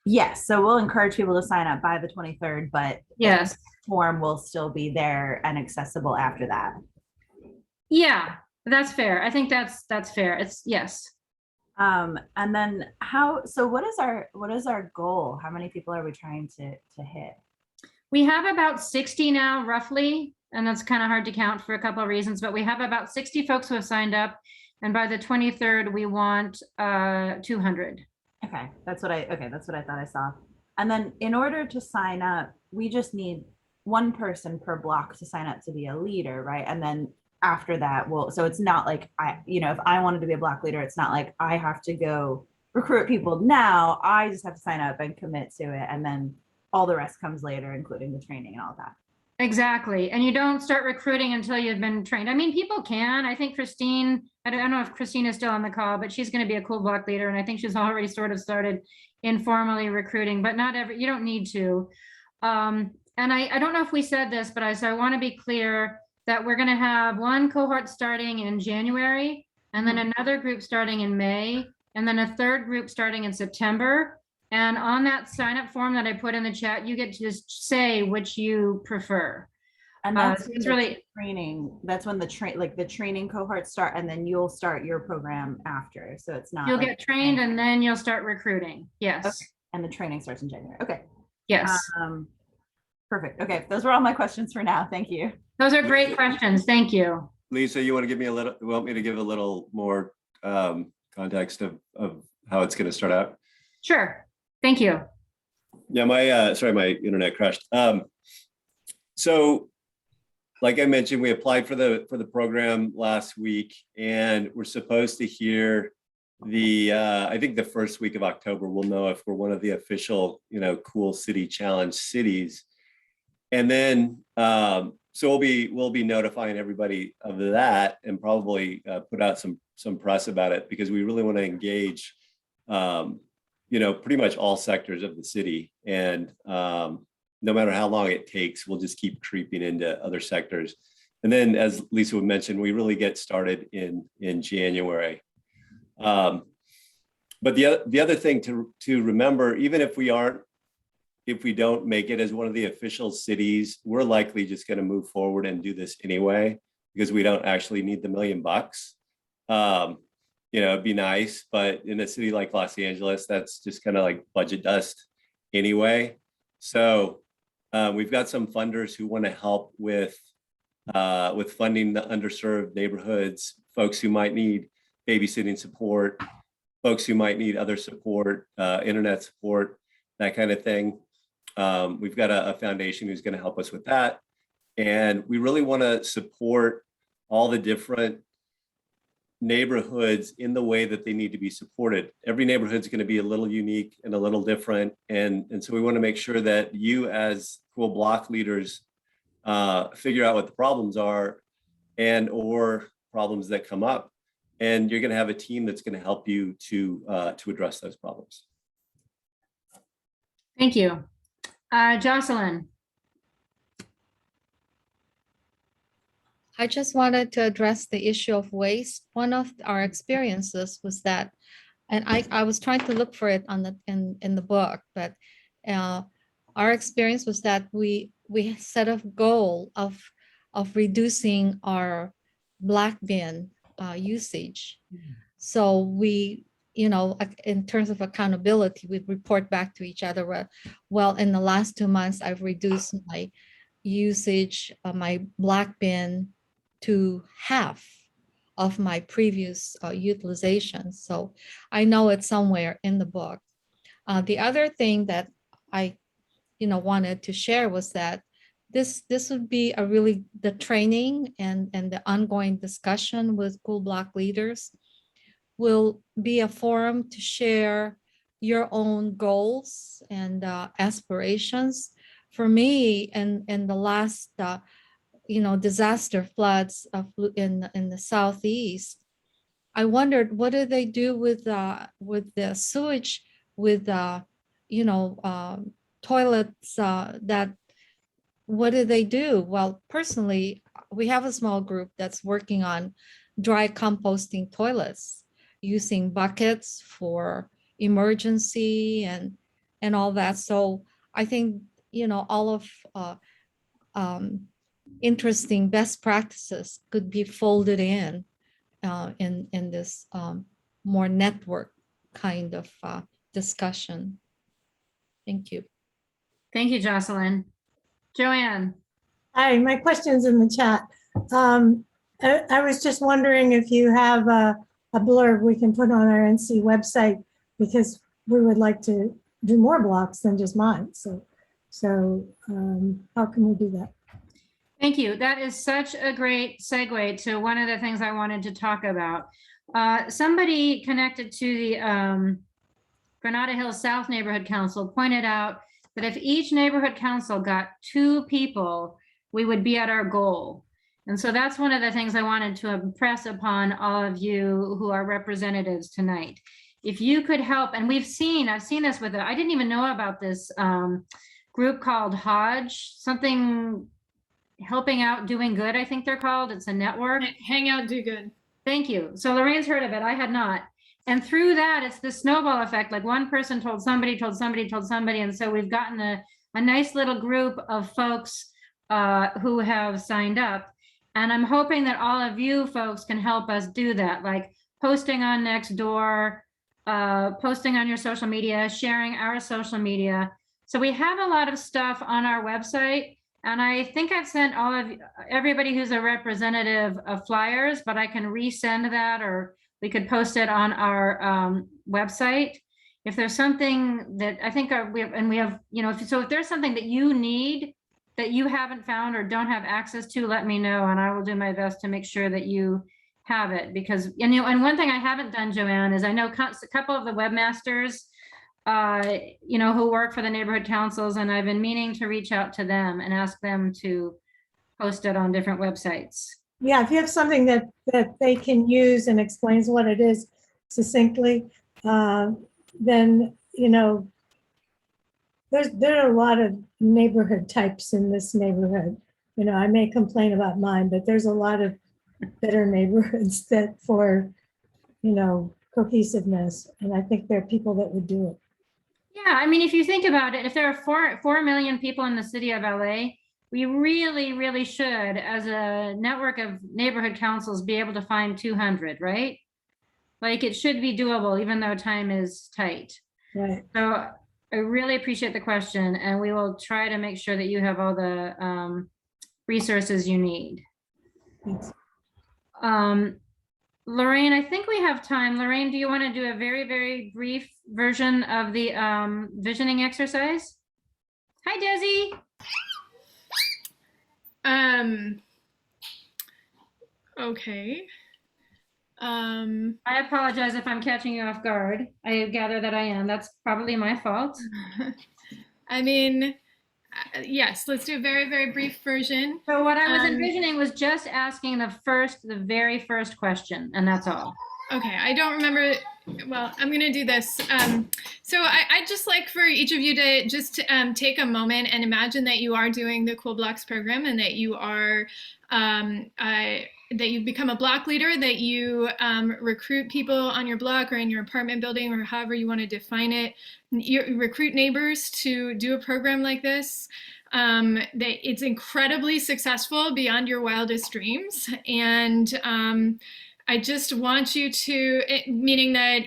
Yes. So we'll encourage people to sign up by the 23rd, but yes, the form will still be there and accessible after that. Yeah, that's fair. I think that's fair. It's yes. And then what is our goal? How many people are we trying to hit? We have about 60 now, roughly, and that's kind of hard to count for a couple of reasons, but we have about 60 folks who have signed up, and by the 23rd we want 200. Okay, that's what I thought I saw. And then in order to sign up, we just need one person per block to sign up to be a leader, right? And then after that, so it's not like if I wanted to be a block leader, it's not like I have to go recruit people now. I just have to sign up and commit to it. And then all the rest comes later, including the training and all that. Exactly. And you don't start recruiting until you've been trained. I mean, people can. I think Christine, I don't know if Christine is still on the call, but she's going to be a Cool Block leader. And I think she's already sort of started informally recruiting, but you don't need to. And I don't know if we said this, but I want to be clear that we're going to have one cohort starting in January, and then another group starting in May, and then a third group starting in September. And on that sign up form that I put in the chat, you get to just say which you prefer. And that's it's when the really training, that's when the training cohorts start, and then you'll start your program after. So it's not you'll like get trained and then you'll start recruiting. Yes. Okay. And the training starts in January. Okay. Yes. Perfect. Okay. Those were all my questions for now. Thank you. Those are great questions. Thank you. Lisa, you want to give me want me to give a little more context of how it's going to start out? Sure. Thank you. Yeah, sorry, my internet crashed. So like I mentioned, we applied for the program last week, and we're supposed to hear I think the first week of October, we'll know if we're one of the official, Cool City Challenge cities. And then, so we'll be notifying everybody of that, and probably put out some press about it, because we really want to engage, pretty much all sectors of the city. And no matter how long it takes, we'll just keep creeping into other sectors. And then, as Lisa would mention, we really get started in January. But the other thing to remember, even if we don't make it as one of the official cities, we're likely just going to move forward and do this anyway, because we don't actually need the $1 million. It'd be nice, but in a city like Los Angeles, that's just kind of like budget dust anyway. So we've got some funders who want to help with funding the underserved neighborhoods, folks who might need babysitting support, folks who might need other support, internet support, that kind of thing. We've got a foundation who's going to help us with that. And we really want to support all the different neighborhoods in the way that they need to be supported. Every neighborhood is going to be a little unique and a little different. And so we want to make sure that you, as Cool Block leaders, figure out what the problems are or problems that come up. And you're going to have a team that's going to help you to address those problems. Thank you. Jocelyn. I just wanted to address the issue of waste. One of our experiences was that, and I was trying to look for it in the book, but our experience was that we set a goal of reducing our black bin usage. So we, in terms of accountability, we report back to each other. Well, in the last 2 months, I've reduced my usage of my black bin to half of my previous utilization. So I know it's somewhere in the book. The other thing that I, wanted to share was that this would be the training and the ongoing discussion with Cool Block leaders will be a forum to share your own goals and aspirations. For me, in the last disaster floods in the Southeast, I wondered, what do they do with the sewage, with toilets what do they do? Well, personally, we have a small group that's working on dry composting toilets, using buckets for emergency and all that. So I think, all of interesting best practices could be folded in this more network kind of discussion. Thank you. Thank you, Jocelyn. Joanne. Hi, my question's in the chat. I was just wondering if you have a blurb we can put on our NC website, because we would like to do more blocks than just mine. So how can we do that? Thank you. That is such a great segue to one of the things I wanted to talk about. Somebody connected to the Granada Hills South Neighborhood Council pointed out that if each neighborhood council got 2 people, we would be at our goal. And so that's one of the things I wanted to impress upon all of you who are representatives tonight. If you could help, and I've seen this with I didn't even know about this group called Hodge, something helping out, doing good, I think they're called. It's a network. Hang out, do good. Thank you. So Lorraine's heard of it. I had not. And through that, it's the snowball effect. Like one person told somebody, told somebody, told somebody. And so we've gotten a nice little group of folks who have signed up. And I'm hoping that all of you folks can help us do that, like posting on Nextdoor, posting on your social media, sharing our social media. So we have a lot of stuff on our website. And I think I've sent everybody who's a representative of flyers, but I can resend that, or we could post it on our website. If there's something that I think we have, you know, if there's something that you need that you haven't found or don't have access to, let me know, and I will do my best to make sure that you have it. Because, and one thing I haven't done, Joanne, is I know a couple of the webmasters, who work for the neighborhood councils, and I've been meaning to reach out to them and ask them to post it on different websites. Yeah, if you have something that they can use and explains what it is succinctly, then, there are a lot of neighborhood types in this neighborhood. I may complain about mine, but there's a lot of better neighborhoods that for, cohesiveness. And I think there are people that would do it. Yeah, I mean, if you think about it, if there are 4 million people in the city of LA, we really, really should, as a network of neighborhood councils, be able to find 200, right? Like, it should be doable, even though time is tight. Right. So I really appreciate the question, and we will try to make sure that you have all the resources you need. Thanks. Lorraine, I think we have time. Lorraine, do you want to do a very, very brief version of the visioning exercise? Hi, Desi. Okay. I apologize if I'm catching you off guard. I gather that I am. That's probably my fault. I mean, yes, let's do a very, very brief version. So what I was envisioning was just asking the very first question, and that's all. Okay, I don't remember. Well, I'm going to do this. So I'd just like for each of you to just take a moment and imagine that you are doing the Cool Blocks program, and that you are that you've become a block leader, that you recruit people on your block or in your apartment building, or however you want to define it. You recruit neighbors to do a program like this. That it's incredibly successful beyond your wildest dreams. And I just want you to, meaning that,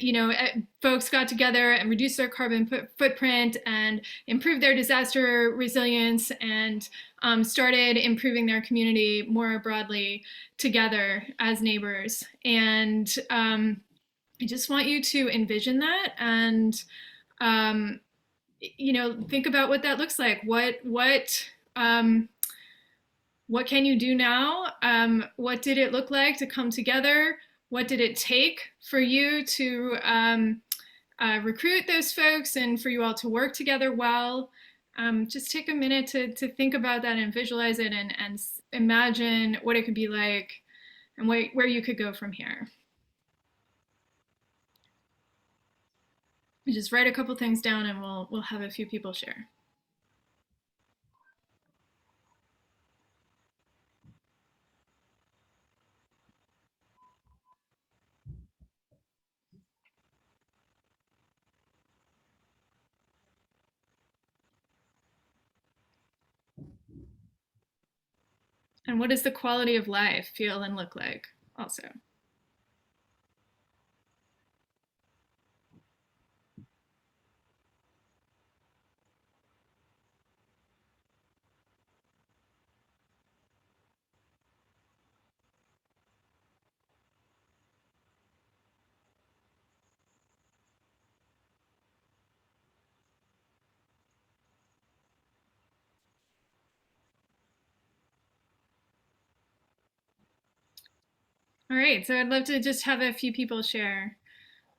folks got together and reduced their carbon footprint and improved their disaster resilience and started improving their community more broadly together as neighbors. And I just want you to envision that and, think about what that looks like. What can you do now? What did it look like to come together? What did it take for you to recruit those folks and for you all to work together well? Just take a minute to think about that and visualize it and imagine what it could be like and where you could go from here. Just write a couple things down and we'll have a few people share. And what does the quality of life feel and look like also? All right, so I'd love to just have a few people share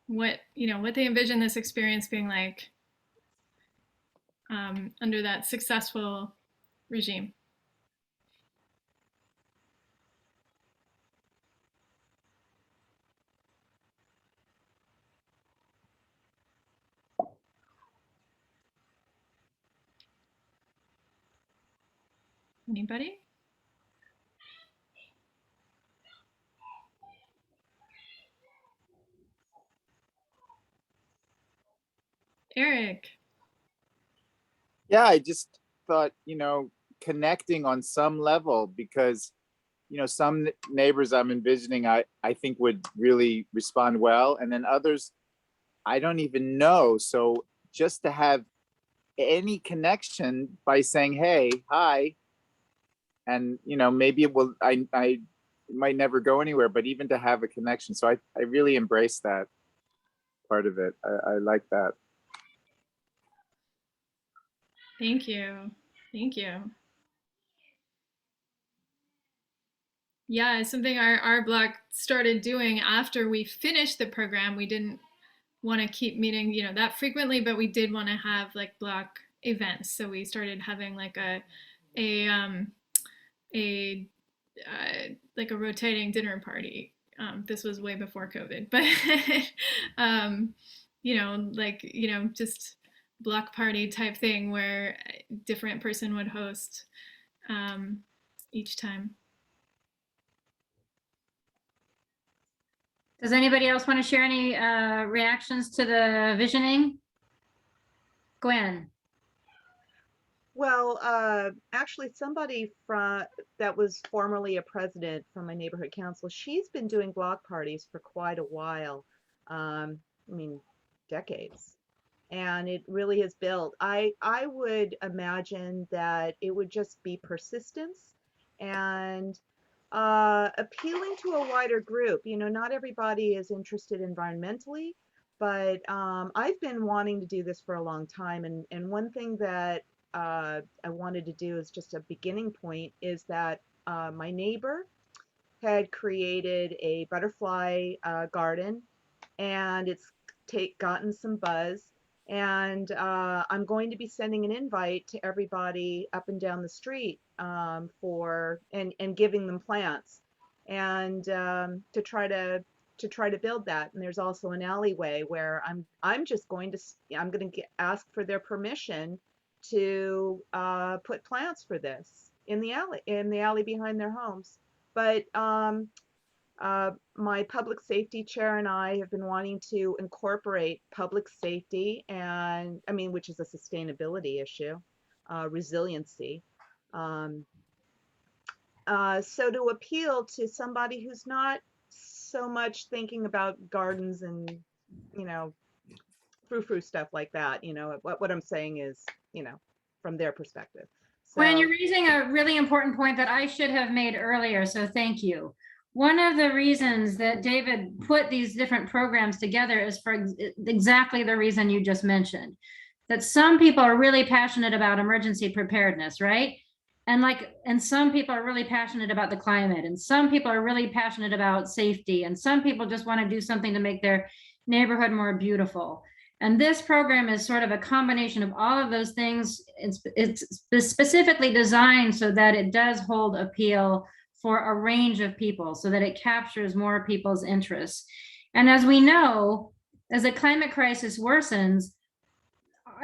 what they envision this experience being like under that successful regime. Anybody? Eric. Yeah, I just thought, connecting on some level, because, some neighbors I'm envisioning, I think would really respond well. And then others, I don't even know. So just to have any connection by saying, hey, hi, and, maybe it will, I might never go anywhere, but even to have a connection. So I really embrace that part of it. I like that. Thank you. Thank you. Yeah, it's something our block started doing after we finished the program. We didn't want to keep meeting, that frequently, but we did want to have like block events. So we started having like a like a rotating dinner party. This was way before COVID, but just block party type thing where a different person would host each time. Does anybody else want to share any reactions to the visioning? Gwen. Well, actually, somebody that was formerly a president from my neighborhood council, she's been doing block parties for quite a while. I mean, decades. And it really has built. I would imagine that it would just be persistence and appealing to a wider group. Not everybody is interested environmentally, but I've been wanting to do this for a long time. And one thing that I wanted to do as just a beginning point is that my neighbor had created a butterfly garden, and it's gotten some buzz. And I'm going to be sending an invite to everybody up and down the street for giving them plants and to try to build that. And there's also an alleyway where I'm going to ask for their permission to put plants for this in the alley behind their homes. But my public safety chair and I have been wanting to incorporate public safety which is a sustainability issue, resiliency. So to appeal to somebody who's not so much thinking about gardens and, frou-frou stuff like that, what I'm saying is, from their perspective. So, Gwen, you're raising a really important point that I should have made earlier, so thank you. One of the reasons that David put these different programs together is for exactly the reason you just mentioned, that some people are really passionate about emergency preparedness, right? And some people are really passionate about the climate, and some people are really passionate about safety, and some people just want to do something to make their neighborhood more beautiful. And this program is sort of a combination of all of those things. It's specifically designed so that it does hold appeal for a range of people, so that it captures more people's interests. And as we know, as the climate crisis worsens,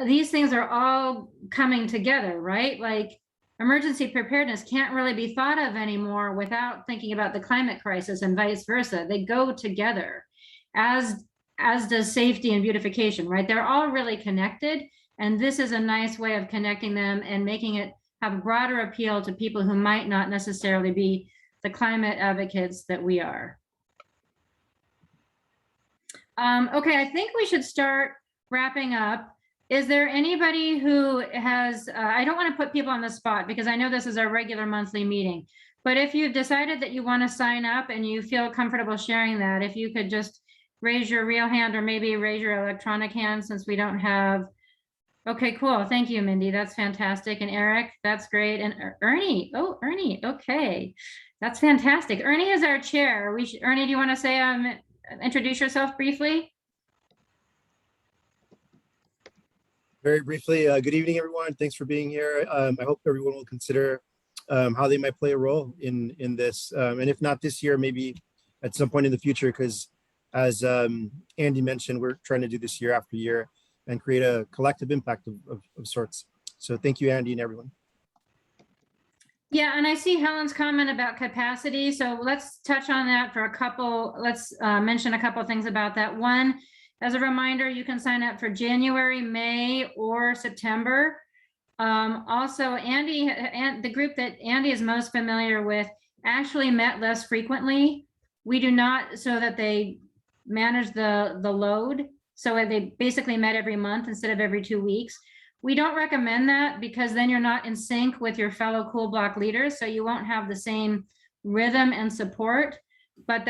these things are all coming together, right? Like emergency preparedness can't really be thought of anymore without thinking about the climate crisis, and vice versa. They go together, as does safety and beautification, right? They're all really connected. And this is a nice way of connecting them and making it have a broader appeal to people who might not necessarily be the climate advocates that we are. Okay, I think we should start wrapping up. Is there anybody who has, I don't want to put people on the spot because I know this is our regular monthly meeting, but if you've decided that you want to sign up and you feel comfortable sharing that, if you could just raise your real hand or maybe raise your electronic hand, since we don't have. Okay, cool. Thank you, Mindy. That's fantastic. And Eric, that's great. And Ernie, Ernie, okay. That's fantastic. Ernie is our chair. Ernie, do you want to say, introduce yourself briefly? Very briefly, good evening, everyone. Thanks for being here. I hope everyone will consider how they might play a role in this. And if not this year, maybe at some point in the future, because as Andy mentioned, we're trying to do this year after year and create a collective impact of sorts. So thank you, Andy, and everyone. Yeah, and I see Helen's comment about capacity. So let's touch on that for a couple, let's mention a couple of things about that. One, As a reminder, you can sign up for January, May, or September. Also, Andy and the group that Andy is most familiar with actually met less frequently. We do not, so that they manage the load. So they basically met every month instead of every 2 weeks. We don't recommend that because then you're not in sync with your fellow Cool Block leaders. So you won't have the same rhythm and support. But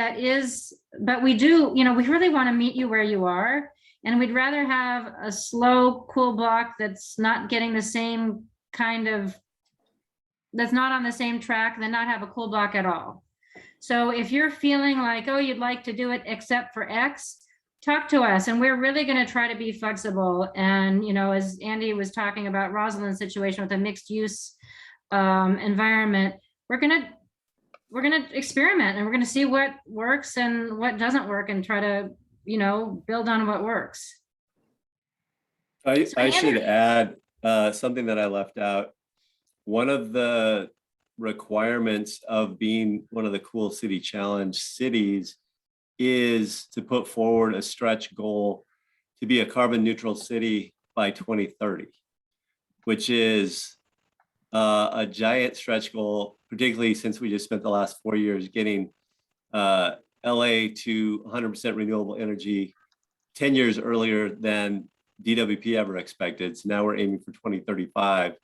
we do, we really want to meet you where you are. And we'd rather have a slow Cool Block that's not getting the same that's not on the same track than not have a Cool Block at all. So if you're feeling like, oh, you'd like to do it except for X, talk to us. And we're really going to try to be flexible. And, as Andy was talking about Rosalind's situation with a mixed use environment, we're going to experiment and we're going to see what works and what doesn't work and try to, build on what works. I should add something that I left out. One of the requirements of being one of the Cool City Challenge cities is to put forward a stretch goal to be a carbon neutral city by 2030, which is a giant stretch goal, particularly since we just spent the last 4 years getting LA to 100% renewable energy 10 years earlier than DWP ever expected. So now we're aiming for 2035,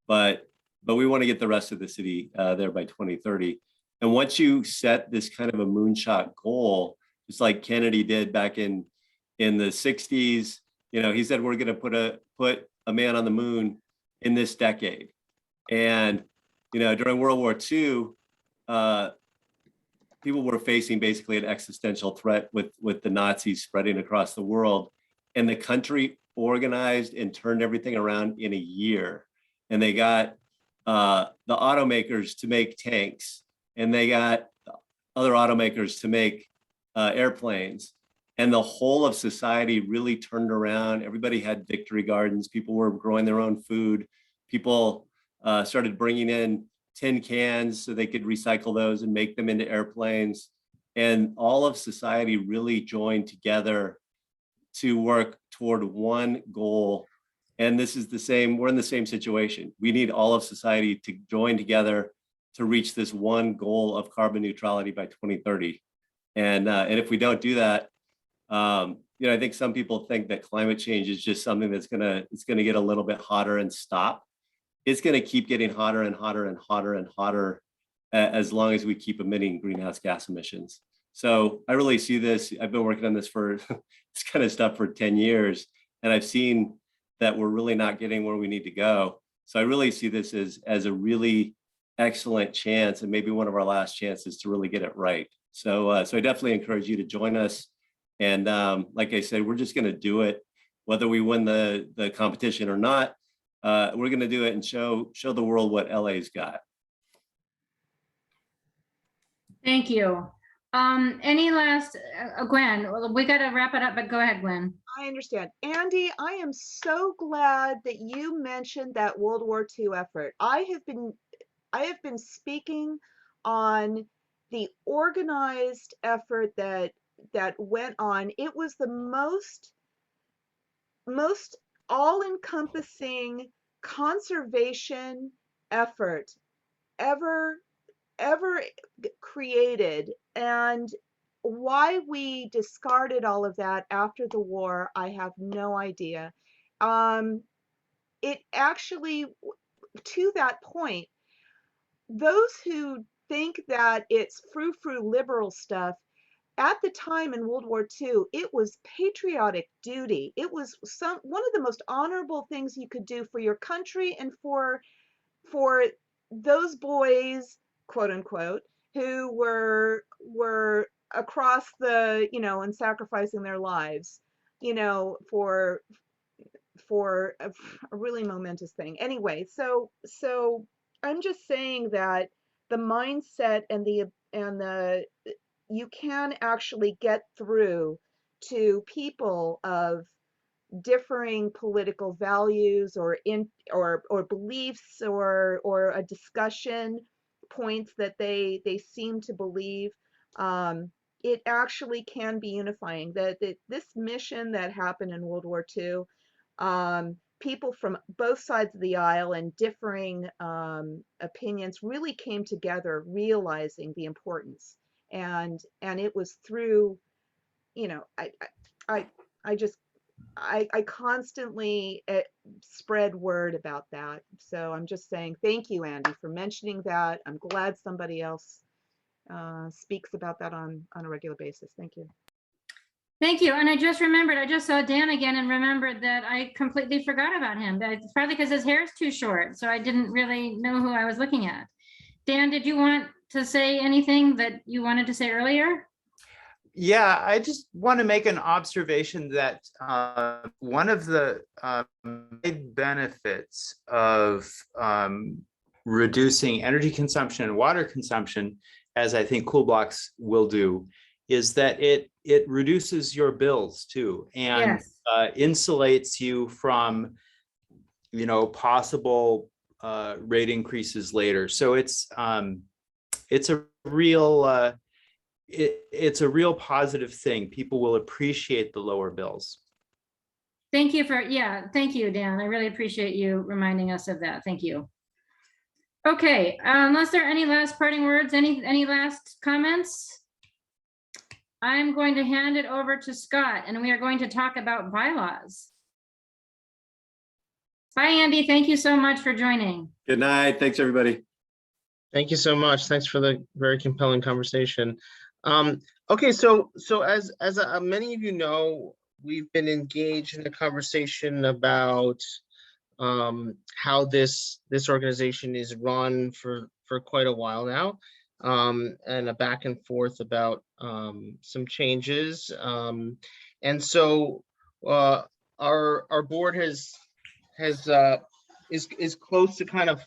but we want to get the rest of the city there by 2030. And once you set this kind of a moonshot goal, just like Kennedy did back in the 60s, he said, we're going to put a man on the moon in this decade. And, during World War II, people were facing basically an existential threat with the Nazis spreading across the world. And the country organized and turned everything around in a year. And they got the automakers to make tanks, and they got other automakers to make airplanes. And the whole of society really turned around. Everybody had victory gardens. People were growing their own food. People started bringing in tin cans so they could recycle those and make them into airplanes. And all of society really joined together to work toward one goal. And this is we're in the same situation. We need all of society to join together to reach this one goal of carbon neutrality by 2030. And if we don't do that, I think some people think that climate change is just something that's gonna get a little bit hotter and stop. It's gonna keep getting hotter and hotter and hotter and hotter as long as we keep emitting greenhouse gas emissions. So I really see this. I've been working on this for this kind of stuff for 10 years, and I've seen that we're really not getting where we need to go. So I really see this as a really excellent chance, and maybe one of our last chances to really get it right. So I definitely encourage you to join us. And like I said, we're just going to do it, whether we win the competition or not. We're going to do it and show the world what LA's got. Thank you. Any last, Gwen, we got to wrap it up, but go ahead, Gwen. I understand. Andy, I am so glad that you mentioned that World War II effort. I have been speaking on the organized effort that went on. It was the most all-encompassing conservation effort ever created. And why we discarded all of that after the war, I have no idea. It actually, to that point, those who think that it's frou-frou liberal stuff, at the time in World War II, it was patriotic duty. It was one of the most honorable things you could do for your country and for those boys, quote unquote, who were across the, and sacrificing their lives, for a really momentous thing. Anyway, so I'm just saying that the mindset and the you can actually get through to people of differing political values or beliefs or a discussion points that they seem to believe. it actually can be unifying. That this mission that happened in World War II, people from both sides of the aisle and differing opinions really came together, realizing the importance. And it was through, you know, I constantly spread word about that. So I'm just saying thank you, Andy, for mentioning that. I'm glad somebody else speaks about that on a regular basis. Thank you. Thank you. And I just remembered, I just saw Dan again and remembered that I completely forgot about him. It's probably because his hair is too short, so I didn't really know who I was looking at. Dan, did you want to say anything that you wanted to say earlier? Yeah, I just want to make an observation that one of the big benefits of reducing energy consumption and water consumption, as I think cool blocks will do, is that it reduces your bills too, and Yes. Insulates you from, you know, possible rate increases later. So it's a real it's a real positive thing. People will appreciate the lower bills. Thank you for, yeah, thank you, Dan. I really appreciate you reminding us of that. Thank you. Okay, unless there are any last parting words, any last comments? I'm going to hand it over to Scott, and we are going to talk about bylaws. Bye, Andy. Thank you so much for joining. Good night. Thanks, everybody. Thank you so much. Thanks for the very compelling conversation. Okay, so as many of you know, we've been engaged in a conversation about how this organization is run for quite a while now, and a back and forth about some changes. And so our board is close to kind of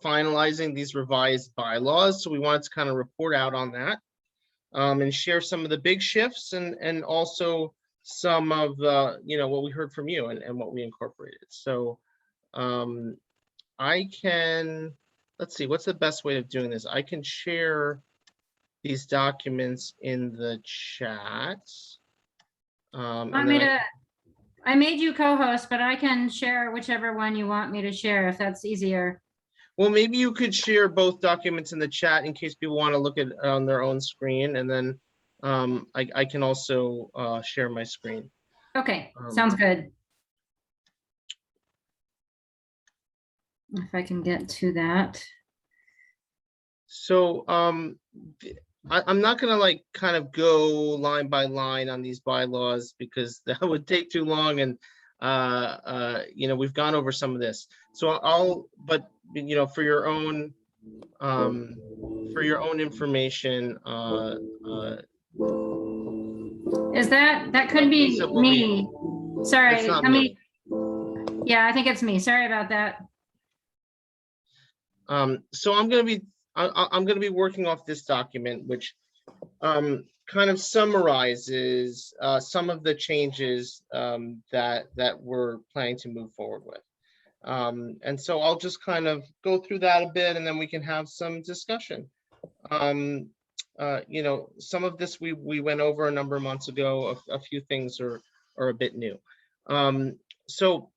finalizing these revised bylaws. So we wanted to kind of report out on that, and share some of the big shifts and also some of the, you know, what we heard from you and what we incorporated. So I can, let's see, what's the best way of doing this? I can share these documents in the chat. I made you co-host, but I can share whichever one you want me to share if that's easier. Well, maybe you could share both documents in the chat in case people want to look at it on their own screen, and then I can also share my screen. Okay, sounds good. If I can get to that. So I'm not going to like kind of go line by line on these bylaws because that would take too long, and you know, we've gone over some of this. So but you know, for your own information, is that could be me? Sorry, let me. Yeah, I think it's me. Sorry about that. So I'm going to be working off this document, which kind of summarizes some of the changes that we're planning to move forward with. And so I'll just kind of go through that a bit, and then we can have some discussion. You know, some of this we went over a number of months ago. A few things are a bit new. So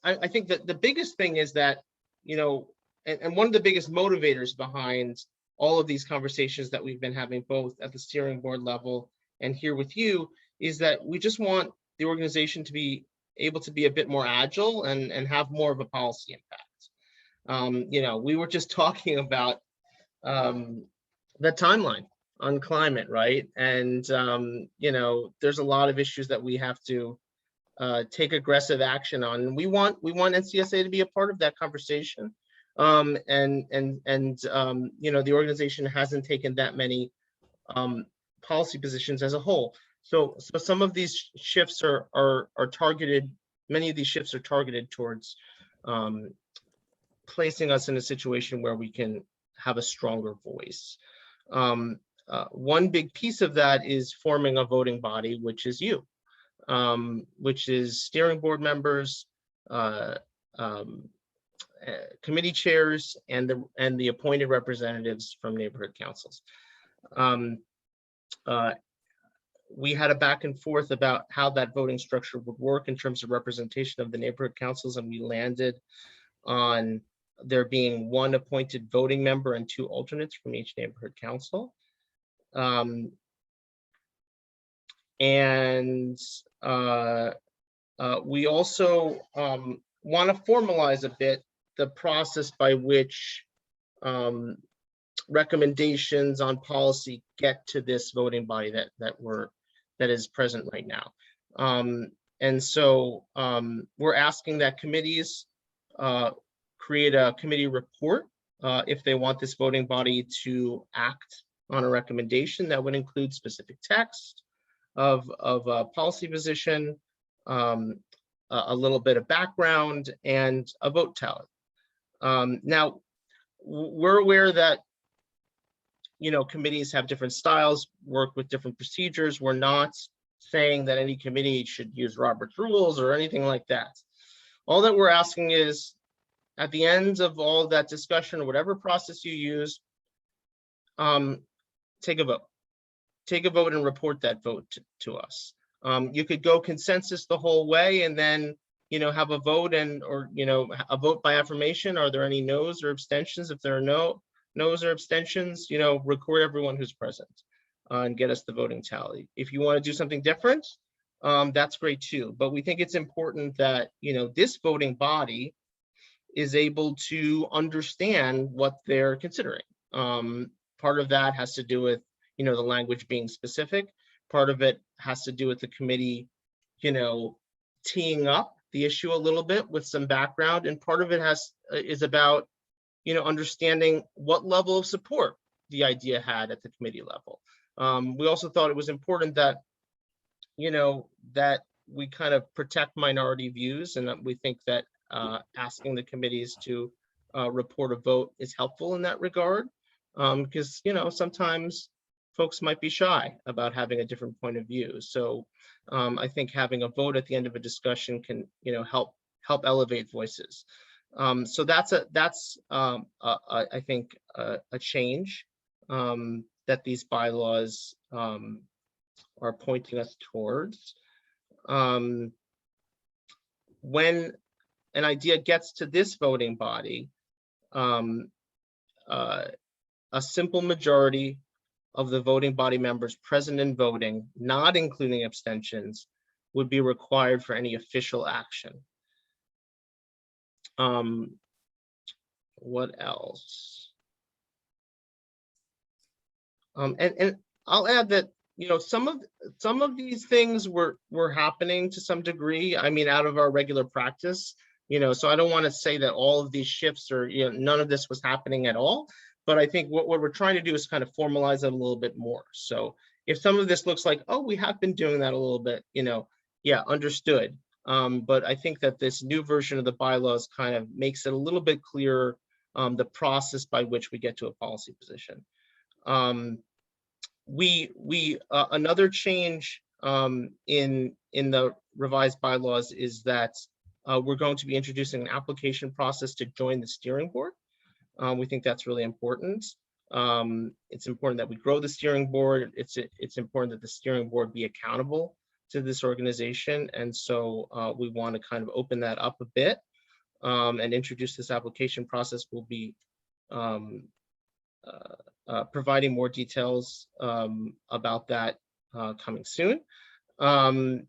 I think that the biggest thing is that, you know, and one of the biggest motivators behind all of these conversations that we've been having, both at the steering board level and here with you, is that we just want the organization to be able to be a bit more agile and have more of a policy impact. You know, we were just talking about the timeline on climate, right? And you know, there's a lot of issues that we have to take aggressive action on, and we want NCSA to be a part of that conversation. You know, the organization hasn't taken that many policy positions as a whole. So some of these shifts are targeted. Many of these shifts are targeted towards placing us in a situation where we can have a stronger voice. One big piece of that is forming a voting body, which is you, which is steering board members, committee chairs, and the appointed representatives from neighborhood councils. we had a back and forth about how that voting structure would work in terms of representation of the neighborhood councils, and we landed on there being one appointed voting member and 2 alternates from each neighborhood council. We also want to formalize a bit the process by which recommendations on policy get to this voting body that is present right now. And so we're asking that committees create a committee report if they want this voting body to act on a recommendation that would include specific text of a policy position, a little bit of background, and a vote tally. Now, we're aware that committees have different styles, work with different procedures. We're not saying that any committee should use Robert's rules or anything like that. All that we're asking is, at the end of all of that discussion, or whatever process you use, take a vote. Take a vote and report that vote to us. You could go consensus the whole way and then have a vote or a vote by affirmation. Are there any no's or abstentions? If there are no's or abstentions, record everyone who's present and get us the voting tally. If you want to do something different, that's great too. But we think it's important that this voting body is able to understand what they're considering. Part of that has to do with the language being specific. Part of it has to do with the committee teeing up the issue a little bit with some background, and part of it is about understanding what level of support the idea had at the committee level. We also thought it was important that that we kind of protect minority views, and we think that asking the committees to report a vote is helpful in that regard, because sometimes folks might be shy about having a different point of view. So I think having a vote at the end of a discussion can help elevate voices. So that's I think a change that these bylaws are pointing us towards. When an idea gets to this voting body, a simple majority of the voting body members present and voting, not including abstentions, would be required for any official action. What else? And I'll add that some of these things were happening to some degree. I mean, out of our regular practice. So I don't want to say that all of these shifts or none of this was happening at all. But I think what we're trying to do is kind of formalize it a little bit more. So if some of this looks like, oh, we have been doing that a little bit, yeah, understood. But I think that this new version of the bylaws kind of makes it a little bit clearer, the process by which we get to a policy position. Another change in the revised bylaws is that we're going to be introducing an application process to join the steering board. We think that's really important. It's important that we grow the steering board. It's important that the steering board be accountable to this organization. And so we want to kind of open that up a bit and introduce this application process. We'll be providing more details about that coming soon. And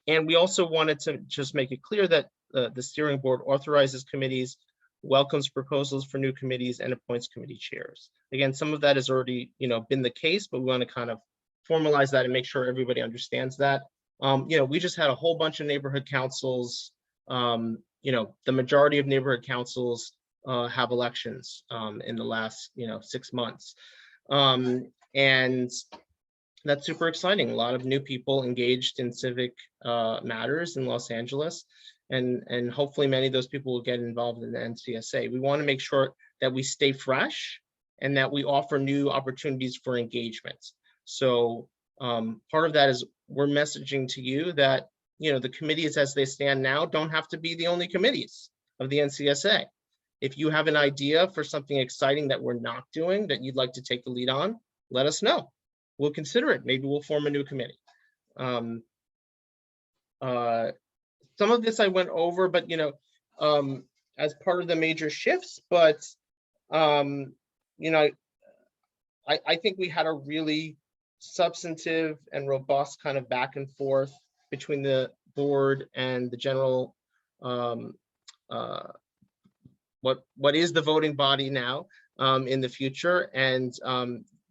we also wanted to just make it clear that the steering board authorizes committees, welcomes proposals for new committees, and appoints committee chairs. Again, some of that has already been the case, but we want to kind of formalize that and make sure everybody understands that. We just had a whole bunch of neighborhood councils. The majority of neighborhood councils have elections in the last 6 months, and that's super exciting. A lot of new people engaged in civic matters in Los Angeles. And hopefully many of those people will get involved in the NCSA. We want to make sure that we stay fresh and that we offer new opportunities for engagement. So part of that is we're messaging to you that the committees as they stand now don't have to be the only committees of the NCSA. If you have an idea for something exciting that we're not doing that you'd like to take the lead on, let us know. we'll consider it. Maybe we'll form a new committee. Some of this I went over, but as part of the major shifts, but I think we had a really substantive and robust kind of back and forth between the board and the general, what is the voting body now in the future. And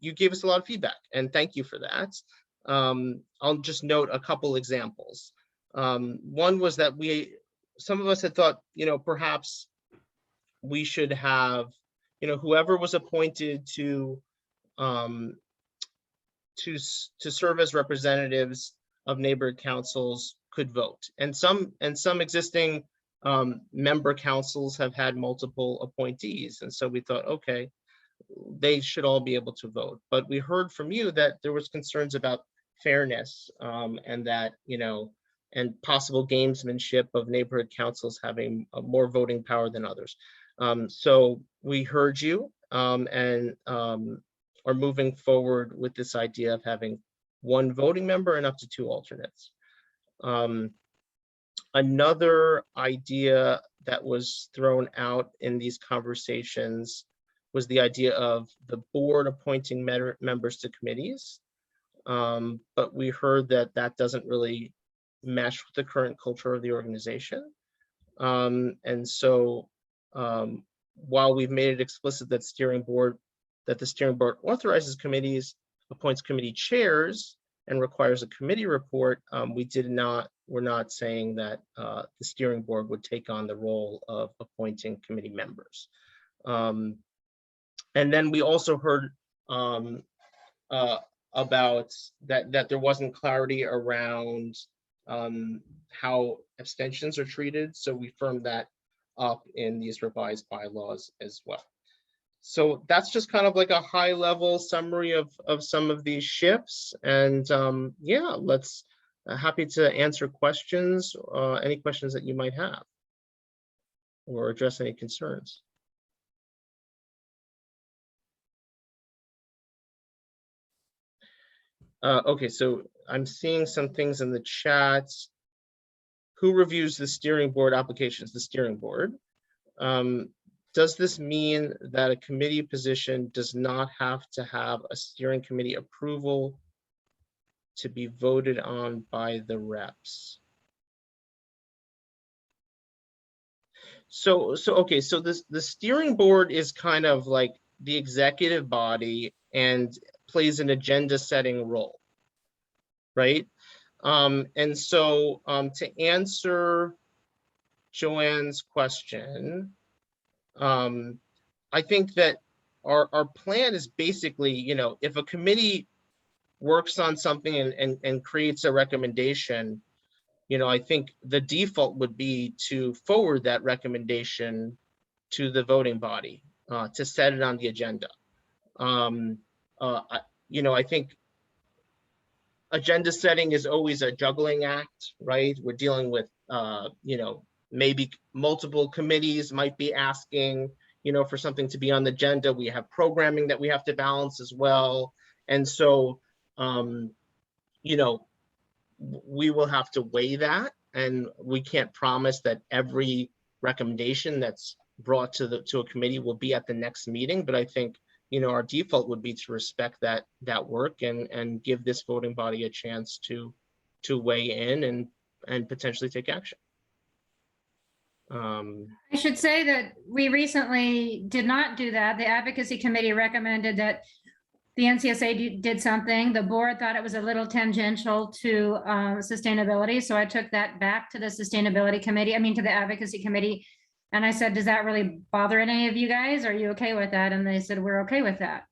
you gave us a lot of feedback, and thank you for that. I'll just note a couple examples. One was that some of us had thought, perhaps we should have, whoever was appointed to serve as representatives of neighborhood councils could vote. And some existing member councils have had multiple appointees. And so we thought, okay, they should all be able to vote. But we heard from you that there was concerns about fairness and that, and possible gamesmanship of neighborhood councils having more voting power than others. So we heard you and are moving forward with this idea of having one voting member and up to 2 alternates. Another idea that was thrown out in these conversations was the idea of the board appointing members to committees. But we heard that doesn't really mesh with the current culture of the organization. And so while we've made it explicit that the steering board authorizes committees, appoints committee chairs, and requires a committee report, we're not saying that the steering board would take on the role of appointing committee members. And then we also heard about that there wasn't clarity around how abstentions are treated. So we firmed that up in these revised bylaws as well. So that's just kind of like a high level summary of some of these shifts. And yeah, happy to answer questions, any questions that you might have, or address any concerns. Okay, so I'm seeing some things in the chat. Who reviews the steering board applications? The steering board. Does this mean that a committee position does not have to have a steering committee approval to be voted on by the reps? So okay, so the steering board is kind of like the executive body and plays an agenda setting role, right? And so to answer Joanne's question, I think that our plan is basically, if a committee works on something and creates a recommendation, I think the default would be to forward that recommendation to the voting body to set it on the agenda. I think agenda setting is always a juggling act, right? We're dealing with, maybe multiple committees might be asking, for something to be on the agenda. We have programming that we have to balance as well. And so, we will have to weigh that, and we can't promise that every recommendation that's brought to a committee will be at the next meeting. But I think, our default would be to respect that work and give this voting body a chance to weigh in and potentially take action. I should say that we recently did not do that. The advocacy committee recommended that the NCSA did something. The board thought it was a little tangential to sustainability. So I took that back to the sustainability committee, to the advocacy committee. And I said, does that really bother any of you guys? Are you okay with that? And they said, we're okay with that.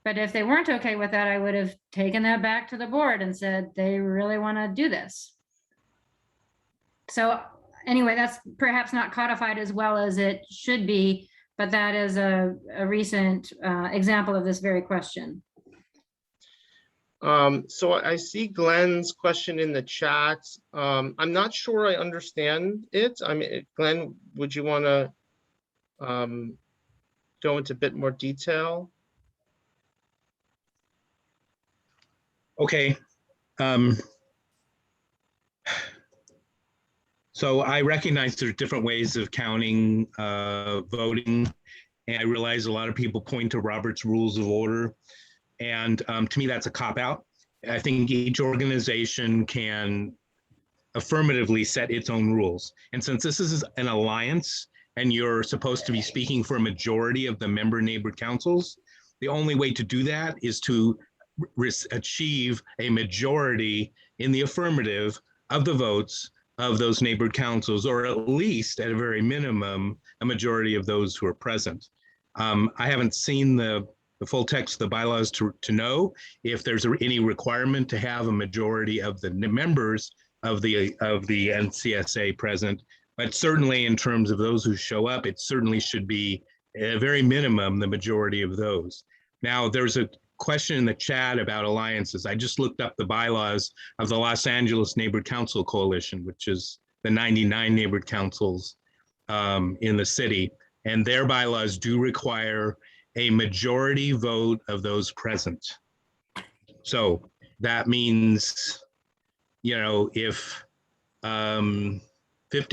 But if they weren't okay with that, I would have taken that back to the board and said, they really want to do this. So anyway, that's perhaps not codified as well as it should be, but that is a recent example of this very question. So I see Glenn's question in the chat. I'm not sure I understand it. Glenn, would you want to go into a bit more detail? Okay. So I recognize there's different ways of counting voting. And I realize a lot of people point to Robert's Rules of Order. And to me, that's a cop-out. I think each organization can affirmatively set its own rules. And since this is an alliance and you're supposed to be speaking for a majority of the member neighborhood councils, the only way to do that is to achieve a majority in the affirmative of the votes of those neighborhood councils, or at least at a very minimum, a majority of those who are present. I haven't seen the full text of the bylaws to know if there's any requirement to have a majority of the members of the NCSA present, but certainly in terms of those who show up, it certainly should be at a very minimum the majority of those. Now, there's a question in the chat about alliances. I just looked up the bylaws of the Los Angeles Neighborhood Council Coalition, which is the 99 neighborhood councils in the city, and their bylaws do require a majority vote of those present. So that means, you know, if 50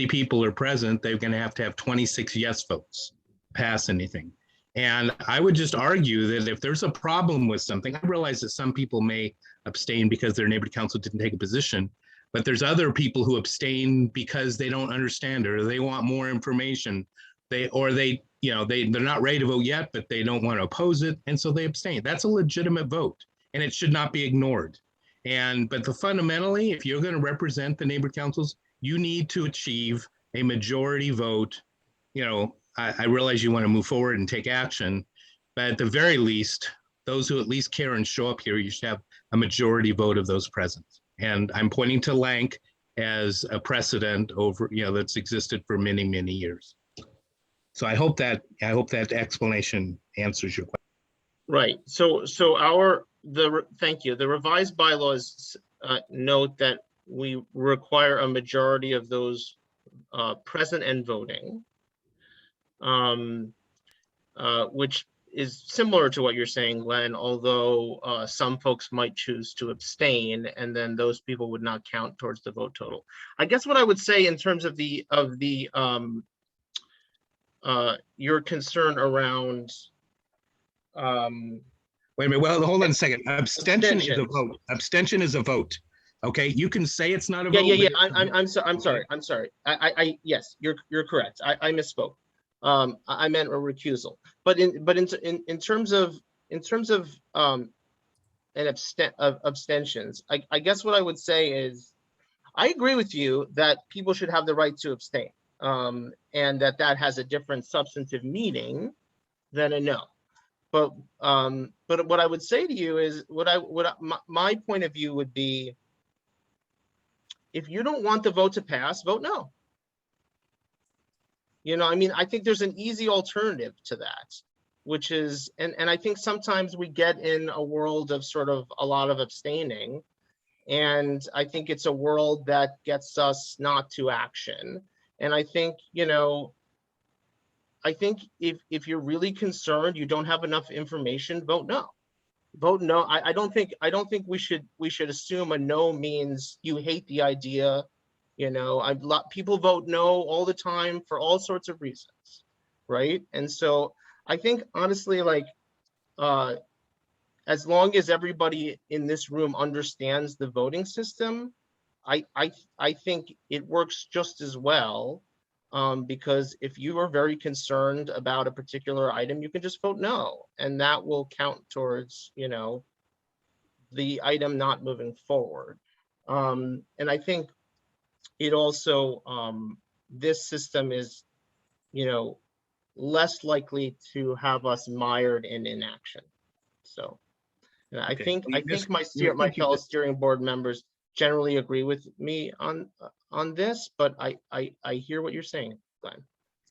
people are present, they're going to have 26 yes votes pass anything. And I would just argue that if there's a problem with something, I realize that some people may abstain because their neighborhood council didn't take a position, but there's other people who abstain because they don't understand it or they want more information. They're not ready to vote yet, but they don't want to oppose it, and so they abstain. That's a legitimate vote, and it should not be ignored. But fundamentally, if you're going to represent the neighborhood councils, you need to achieve a majority vote. You know, I realize you want to move forward and take action, but at the very least, those who at least care and show up here, you should have a majority vote of those present. And I'm pointing to Lank as a precedent over, you know, that's existed for many, many years. So I hope that explanation answers your question. Right. So thank you. The revised bylaws note that we require a majority of those present and voting, which is similar to what you're saying, Glenn, although some folks might choose to abstain, and then those people would not count towards the vote total. I guess what I would say in terms of your concern around wait a minute, well, hold on a second. Abstention is a vote. Abstention is a vote. Okay, you can say it's not a vote. Yeah. I'm sorry. Yes, you're correct. I misspoke. I meant a recusal. But in terms of abstentions, I guess what I would say is I agree with you that people should have the right to abstain, and that has a different substantive meaning than a no. But what I would say to you is my point of view would be, if you don't want the vote to pass, vote no. You know, I mean, I think there's an easy alternative to that, which is, and I think sometimes we get in a world of sort of a lot of abstaining, and I think it's a world that gets us not to action. And I think, you know, if you're really concerned, you don't have enough information, vote no. Vote no. I don't think we should assume a no means you hate the idea. You know, people vote no all the time for all sorts of reasons, right? And so I think honestly, like, as long as everybody in this room understands the voting system, I think it works just as well. Because if you are very concerned about a particular item, you can just vote no, and that will count towards, you know, the item not moving forward. And I think it also, this system is, you know, less likely to have us mired in inaction. So I think my fellow steering board members generally agree with me on this, but I hear what you're saying, Glenn.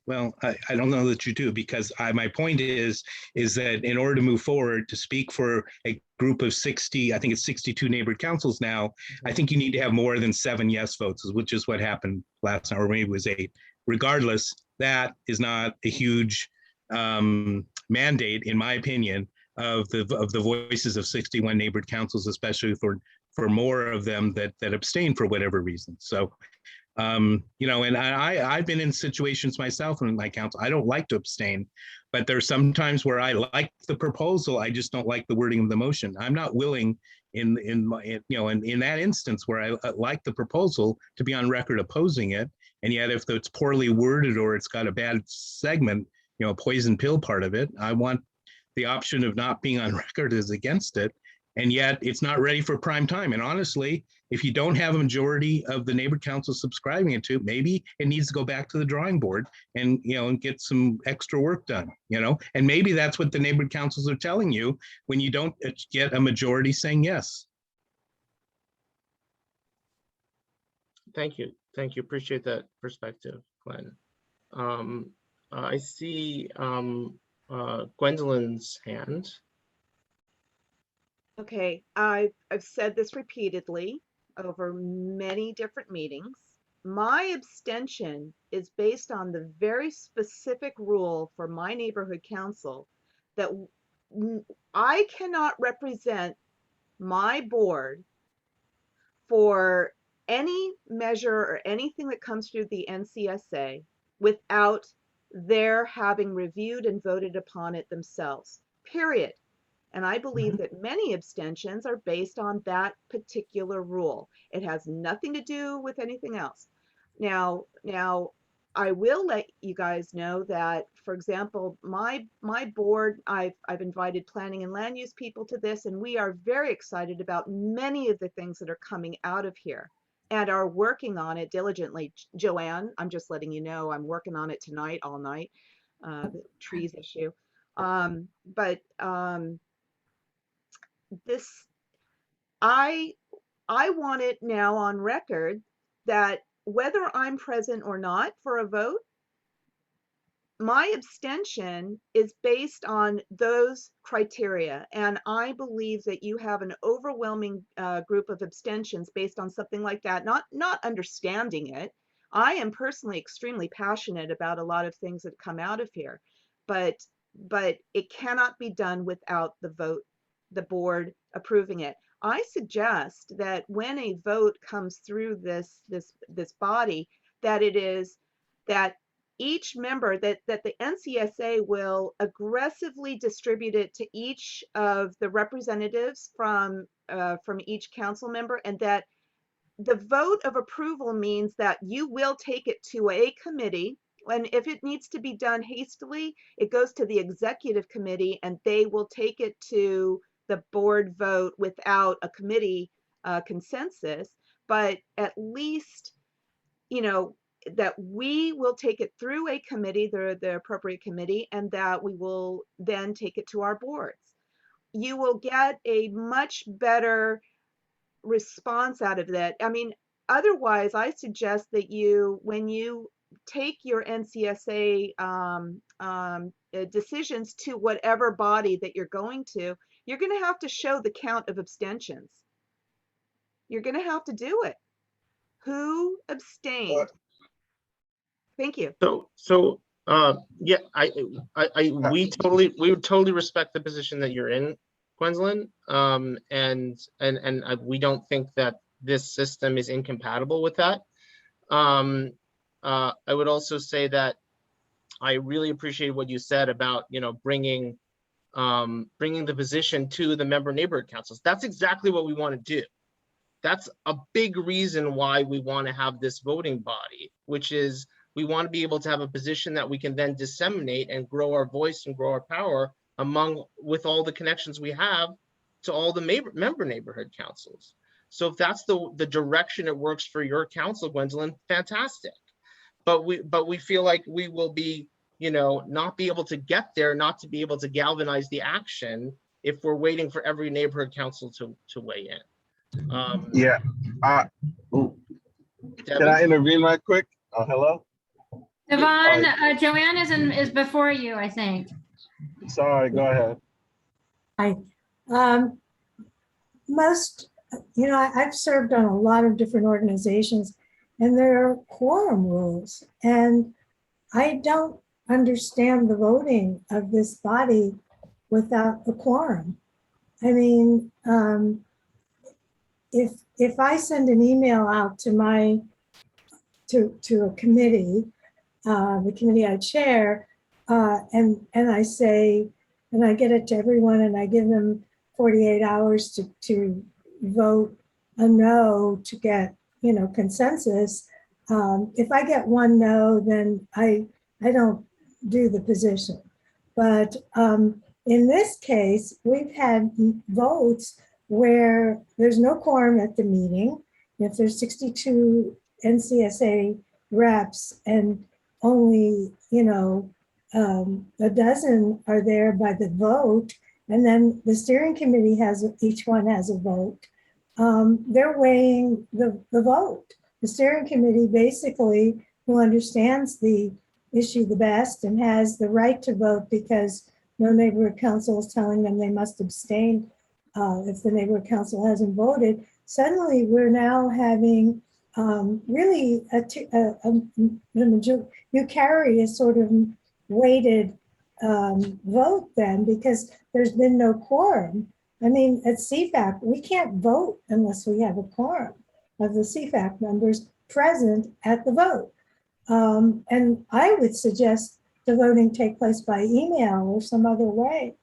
Well, I don't know that you do, because my point is that in order to move forward, to speak for a group of 60, I think it's 62 neighborhood councils now, I think you need to have more than 7 yes votes, which is what happened last night, or maybe it was 8. Regardless, that is not a huge mandate, in my opinion. of the voices of 61 neighborhood councils, especially for more of them that abstain for whatever reason. So, you know, and I've been in situations myself in my council. I don't like to abstain, but there's some times where I like the proposal. I just don't like the wording of the motion. I'm not willing in that instance where I like the proposal to be on record opposing it. And yet if it's poorly worded or it's got a bad segment, you know, poison pill part of it, I want the option of not being on record as against it. And yet it's not ready for prime time. And honestly, if you don't have a majority of the neighborhood council subscribing it to, maybe it needs to go back to the drawing board and, you know, and get some extra work done, you know, and maybe that's what the neighborhood councils are telling you when you don't get a majority saying yes. Thank you. Thank you. Appreciate that perspective, Glenn. I see Gwendolyn's hand. Okay, I've said this repeatedly over many different meetings. My abstention is based on the very specific rule for my neighborhood council that I cannot represent my board for any measure or anything that comes through the NCSA without their having reviewed and voted upon it themselves, period. And I believe that many abstentions are based on that particular rule. It has nothing to do with anything else. Now I will let you guys know that, for example, my board, I've invited planning and land use people to this, and we are very excited about many of the things that are coming out of here and are working on it diligently. Joanne, I'm just letting you know, I'm working on it tonight, all night, the trees issue. This, I want it now on record that whether I'm present or not for a vote, my abstention is based on those criteria. And I believe that you have an overwhelming group of abstentions based on something like that, not understanding it. I am personally extremely passionate about a lot of things that come out of here, but it cannot be done without the vote, the board approving it. I suggest that when a vote comes through this body, that it is that each member, that the NCSA will aggressively distribute it to each of the representatives from each council member, and that the vote of approval means that you will take it to a committee. And if it needs to be done hastily, it goes to the executive committee and they will take it to the board vote without a committee consensus. But at least, you know, that we will take it through a committee, the appropriate committee, and that we will then take it to our boards. You will get a much better response out of that. I mean, otherwise, I suggest that when you take your NCSA decisions to whatever body that you're going to have to show the count of abstentions. You're going to have to do it. Who abstained? Thank you. So yeah, we would totally respect the position that you're in, Gwendolyn. And we don't think that this system is incompatible with that. I would also say that I really appreciate what you said about, you know, bringing the position to the member neighborhood councils. That's exactly what we want to do. That's a big reason why we want to have this voting body, which is we want to be able to have a position that we can then disseminate and grow our voice and grow our power with all the connections we have to all the member neighborhood councils. So if that's the direction it works for your council, Gwendolyn, fantastic. But we feel like we will be, you know, not be able to get there, not to be able to galvanize the action if we're waiting for every neighborhood council to weigh in. Yeah. Can I intervene right quick? Hello? Devon, Joanne is before you, I think. Sorry, go ahead. Hi. You know, I've served on a lot of different organizations, and there are quorum rules, and I don't understand the voting of this body without a quorum. I mean, if I send an email out to a committee, the committee I chair, and I say, and I get it to everyone, and I give them 48 hours to vote a no to get, consensus. If I get one no, then I don't do the position. But in this case, we've had votes where there's no quorum at the meeting. If there's 62 NCSA reps and only, a dozen are there by the vote, and then the steering committee each one has a vote. They're weighing the vote. The steering committee basically, who understands the issue the best and has the right to vote because no neighborhood council is telling them they must abstain if the neighborhood council hasn't voted. Suddenly we're now having really you carry a sort of weighted vote then, because there's been no quorum. I mean, at CFAC, we can't vote unless we have a quorum of the CFAC members present at the vote. And I would suggest the voting take place by email or some other way,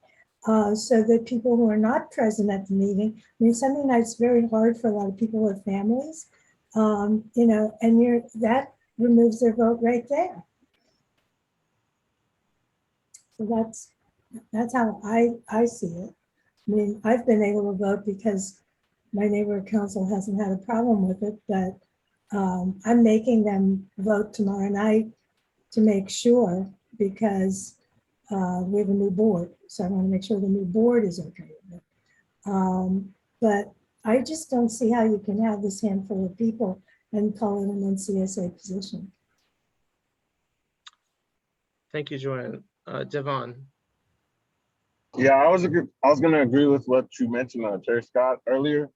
so that people who are not present at the meeting, I mean, Sunday night's very hard for a lot of people with families, and that removes their vote right there. So that's how I see it. I mean, I've been able to vote because my neighborhood council hasn't had a problem with it, but I'm making them vote tomorrow night to make sure, because we have a new board. So I want to make sure the new board is okay with it. But I just don't see how you can have this handful of people and call it an NCSA position. Thank you, Joanne. Devon. Yeah, I was going to agree with what you mentioned, Terry Scott, earlier.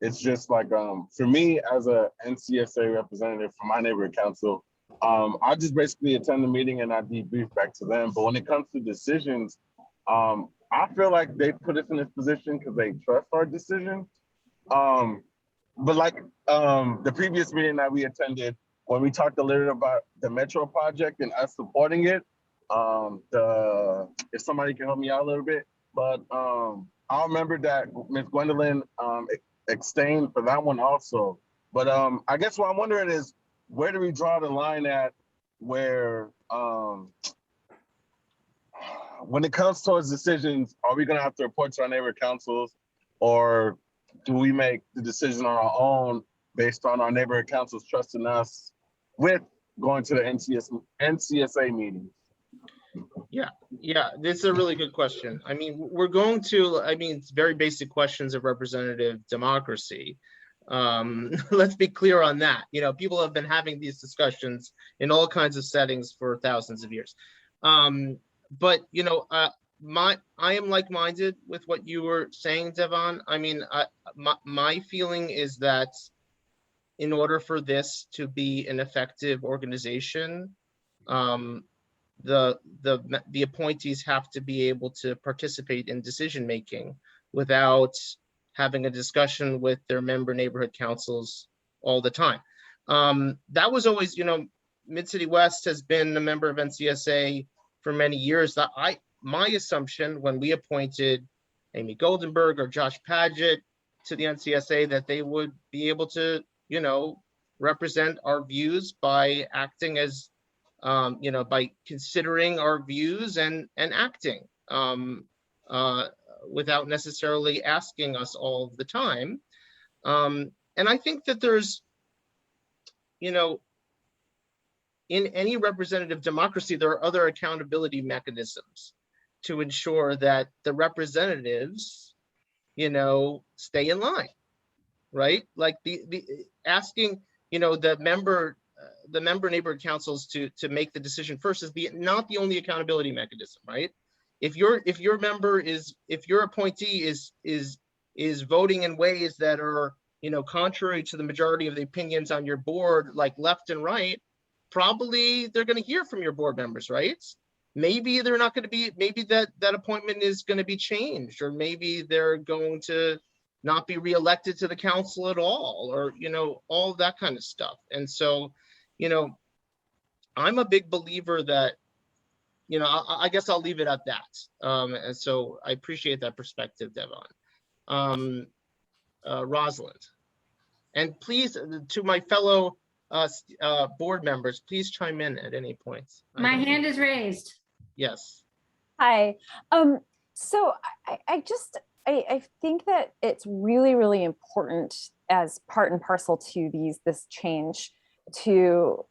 It's just like, for me as a NCSA representative for my neighborhood council, I just basically attend the meeting and I debrief back to them. But when it comes to decisions, I feel like they put us in this position because they trust our decision. But like the previous meeting that we attended, when we talked a little about the Metro project and us supporting it, if somebody can help me out a little bit, but I remember that Ms. Gwendolyn abstained for that one also. But I guess what I'm wondering is, where do we draw the line at where when it comes towards decisions, are we gonna have to report to our neighborhood councils, or do we make the decision on our own based on our neighborhood councils trusting us with going to the NCSA meetings? Yeah, this is a really good question. I mean, it's very basic questions of representative democracy. Let's be clear on that. People have been having these discussions in all kinds of settings for thousands of years. But I am like-minded with what you were saying, Devon. I mean, my feeling is that in order for this to be an effective organization, the appointees have to be able to participate in decision making without having a discussion with their member neighborhood councils all the time. That was always, Mid-City West has been a member of NCSA for many years. That my assumption when we appointed Amy Goldenberg or Josh Padgett to the NCSA, that they would be able to, represent our views by acting as, by considering our views and acting without necessarily asking us all the time. And I think that there's, in any representative democracy, there are other accountability mechanisms to ensure that the representatives, stay in line, right? Like the asking, the member neighborhood councils to make the decision first is not the only accountability mechanism, right? If your appointee is voting in ways that are, contrary to the majority of the opinions on your board, like left and right, probably they're going to hear from your board members, right? maybe they're not going to be, maybe that appointment is going to be changed, or maybe they're going to not be reelected to the council at all, or, you know, all that kind of stuff. And so, you know, I'm a big believer that, you know, I guess I'll leave it at that. And so I appreciate that perspective, Devon. Rosalind, and please, to my fellow board members, please chime in at any point. My hand is raised. Yes. Hi. So I think that it's really, really important as part and parcel to this change to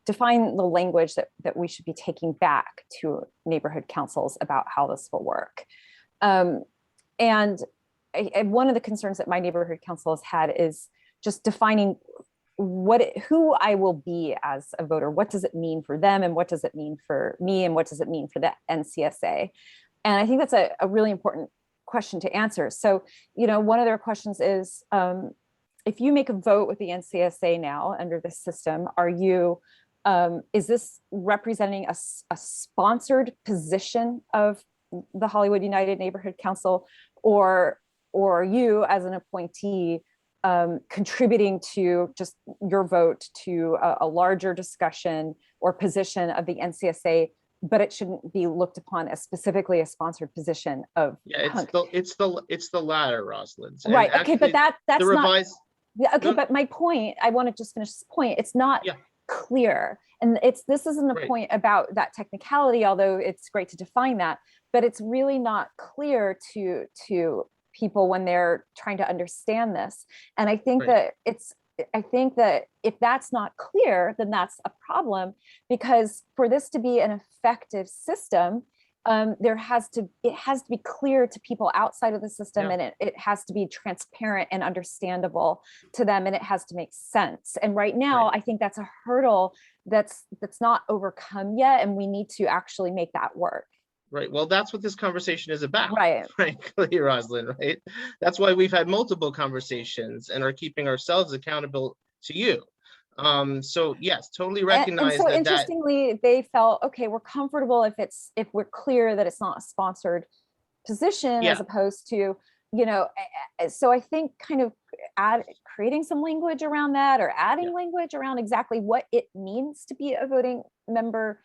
define the language that we should be taking back to neighborhood councils about how this will work. And one of the concerns that my neighborhood council has had is just defining who I will be as a voter. What does it mean for them, and what does it mean for me, and what does it mean for the NCSA? And I think that's a really important question to answer. So, you know, one of their questions is, if you make a vote with the NCSA now under this system, is this representing a sponsored position of the Hollywood United Neighborhood Council, or are you as an appointee contributing to just your vote to a larger discussion or position of the NCSA, but it shouldn't be looked upon as specifically a sponsored position of? Yeah, it's the latter, Rosalind. And right. Okay, but that's the revised. Yeah. Okay, but my point, I want to just finish this point. It's not clear, and this isn't a point about that technicality, although it's great to define that. But it's really not clear to people when they're trying to understand this. And I think that if that's not clear, then that's a problem, because for this to be an effective system, it has to be clear to people outside of the system, and it has to be transparent and understandable to them, and it has to make sense. And right now, I think that's a hurdle that's not overcome yet, and we need to actually make that work. Right. Well, that's what this conversation is about. Right. Frankly, Rosalind, right? That's why we've had multiple converstions and are keeping ourselves accountable to you. So yes, totally recognize and so that. Interestingly, they felt, okay, we're comfortable if we're clear that it's not a sponsored position, as opposed to, you know, so I think kind of creating some language around that, or adding language around exactly what it means to be a voting member.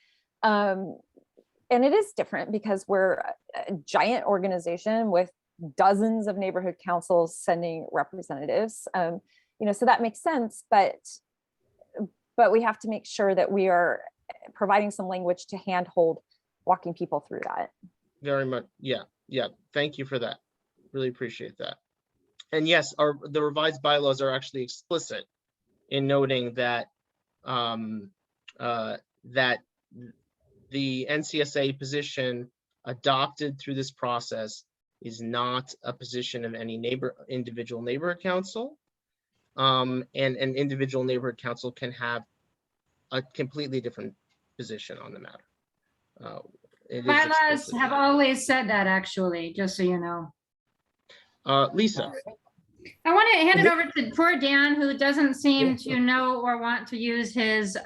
And it is different because we're a giant organization with dozens of neighborhood councils sending representatives, you know, so that makes sense, but we have to make sure that we are providing some language to handhold walking people through that. Very much. Yeah. Thank you for that. Really appreciate that. And yes, the revised bylaws are actually explicit in noting that that the NCSA position adopted through this process is not a position of any individual neighborhood council. And an individual neighborhood council can have a completely different position on the matter. Bylaws have always said that, actually, just so you know. Lisa. I want to hand it over to poor Dan, who doesn't seem to know or want to use his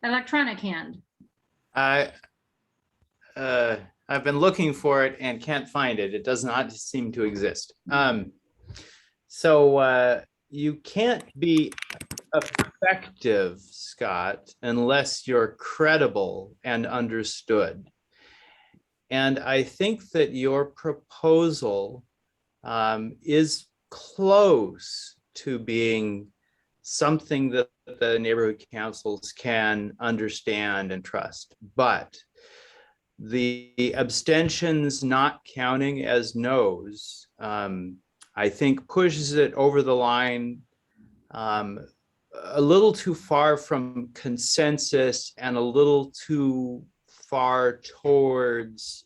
electronic hand. I've been looking for it and can't find it. It does not seem to exist. So you can't be effective, Scott, unless you're credible and understood. And I think that your proposal is close to being something that the neighborhood councils can understand and trust, but the abstentions not counting as no's, I think pushes it over the line a little too far from consensus and a little too far towards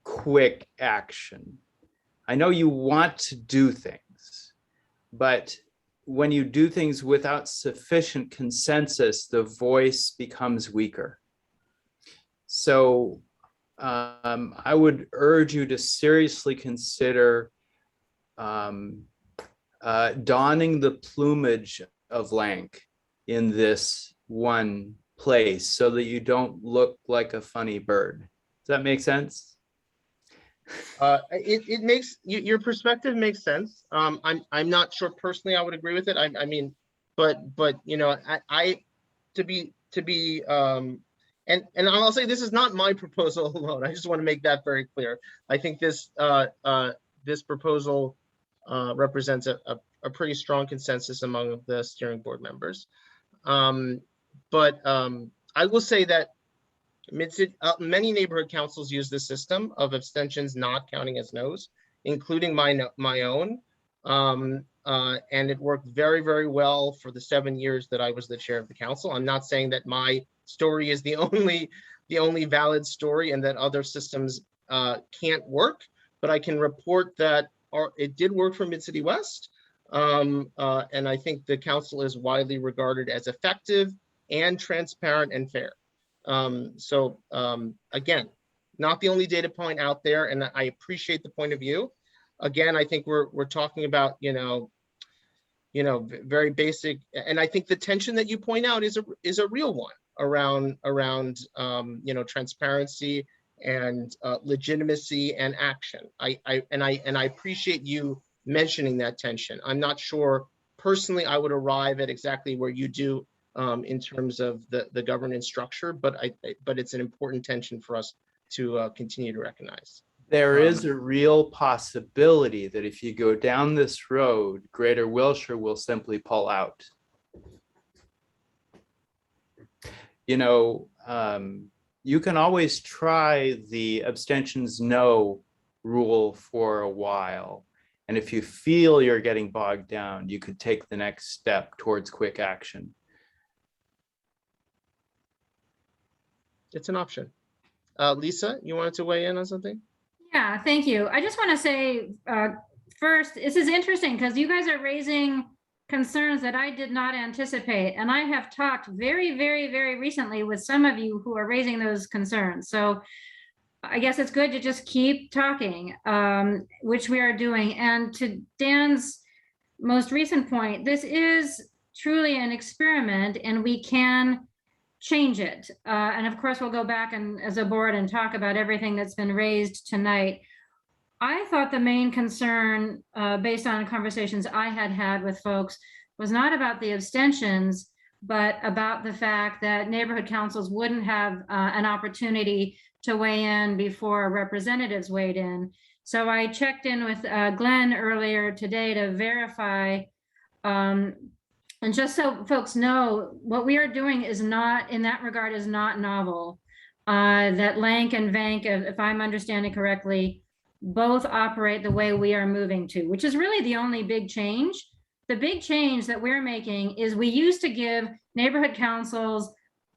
quick action. I know you want to do things, but when you do things without sufficient consensus, the voice becomes weaker. So I would urge you to seriously consider donning the plumage of Lank in this one place so that you don't look like a funny bird. Does that make sense? It makes your perspective makes sense. I'm not sure personally I would agree with it. I mean, but you know, I to be and I'll say this is not my proposal alone. I just want to make that very clear. I think this this proposal represents a pretty strong consensus among the steering board members. But I will say that many neighborhood councils use this system of abstentions not counting as no's, including my own. And it worked very, very well for the 7 years that I was the chair of the council. I'm not saying that my story is the only valid story and that other systems can't work, but I can report that it did work for Mid-City West. And I think the council is widely regarded as effective and transparent and fair. Again, not the only data point out there, and I appreciate the point of view. Again, I think we're talking about, you know, very basic, and I think the tension that you point out is a real one around you know, transparency and legitimacy and action. I appreciate you mentioning that tension. I'm not sure personally I would arrive at exactly where you do in terms of the governance structure, but it's an important tension for us to continue to recognize. There is a real possibility that if you go down this road, Greater Wilshire will simply pull out. You know, you can always try the abstentions no rule for a while. And if you feel you're getting bogged down, you could take the next step towards quick action. It's an option. Lisa, you wanted to weigh in on something? Yeah, thank you. I just want to say first, this is interesting because you guys are raising concerns that I did not anticipate. And I have talked very, very, very recently with some of you who are raising those concerns. So I guess it's good to just keep talking, which we are doing. And to Dan's most recent point, this is truly an experiment and we can change it. And of course, we'll go back and as a board and talk about everything that's been raised tonight. I thought the main concern, based on conversations I had with folks, was not about the abstentions, but about the fact that neighborhood councils wouldn't have an opportunity to weigh in before representatives weighed in. So I checked in with Glenn earlier today to verify. And just so folks know, what we are doing is not, in that regard, is not novel. That Lank and Vank, if I'm understanding correctly, both operate the way we are moving to, which is really the only big change. The big change that we're making is we used to give neighborhood councils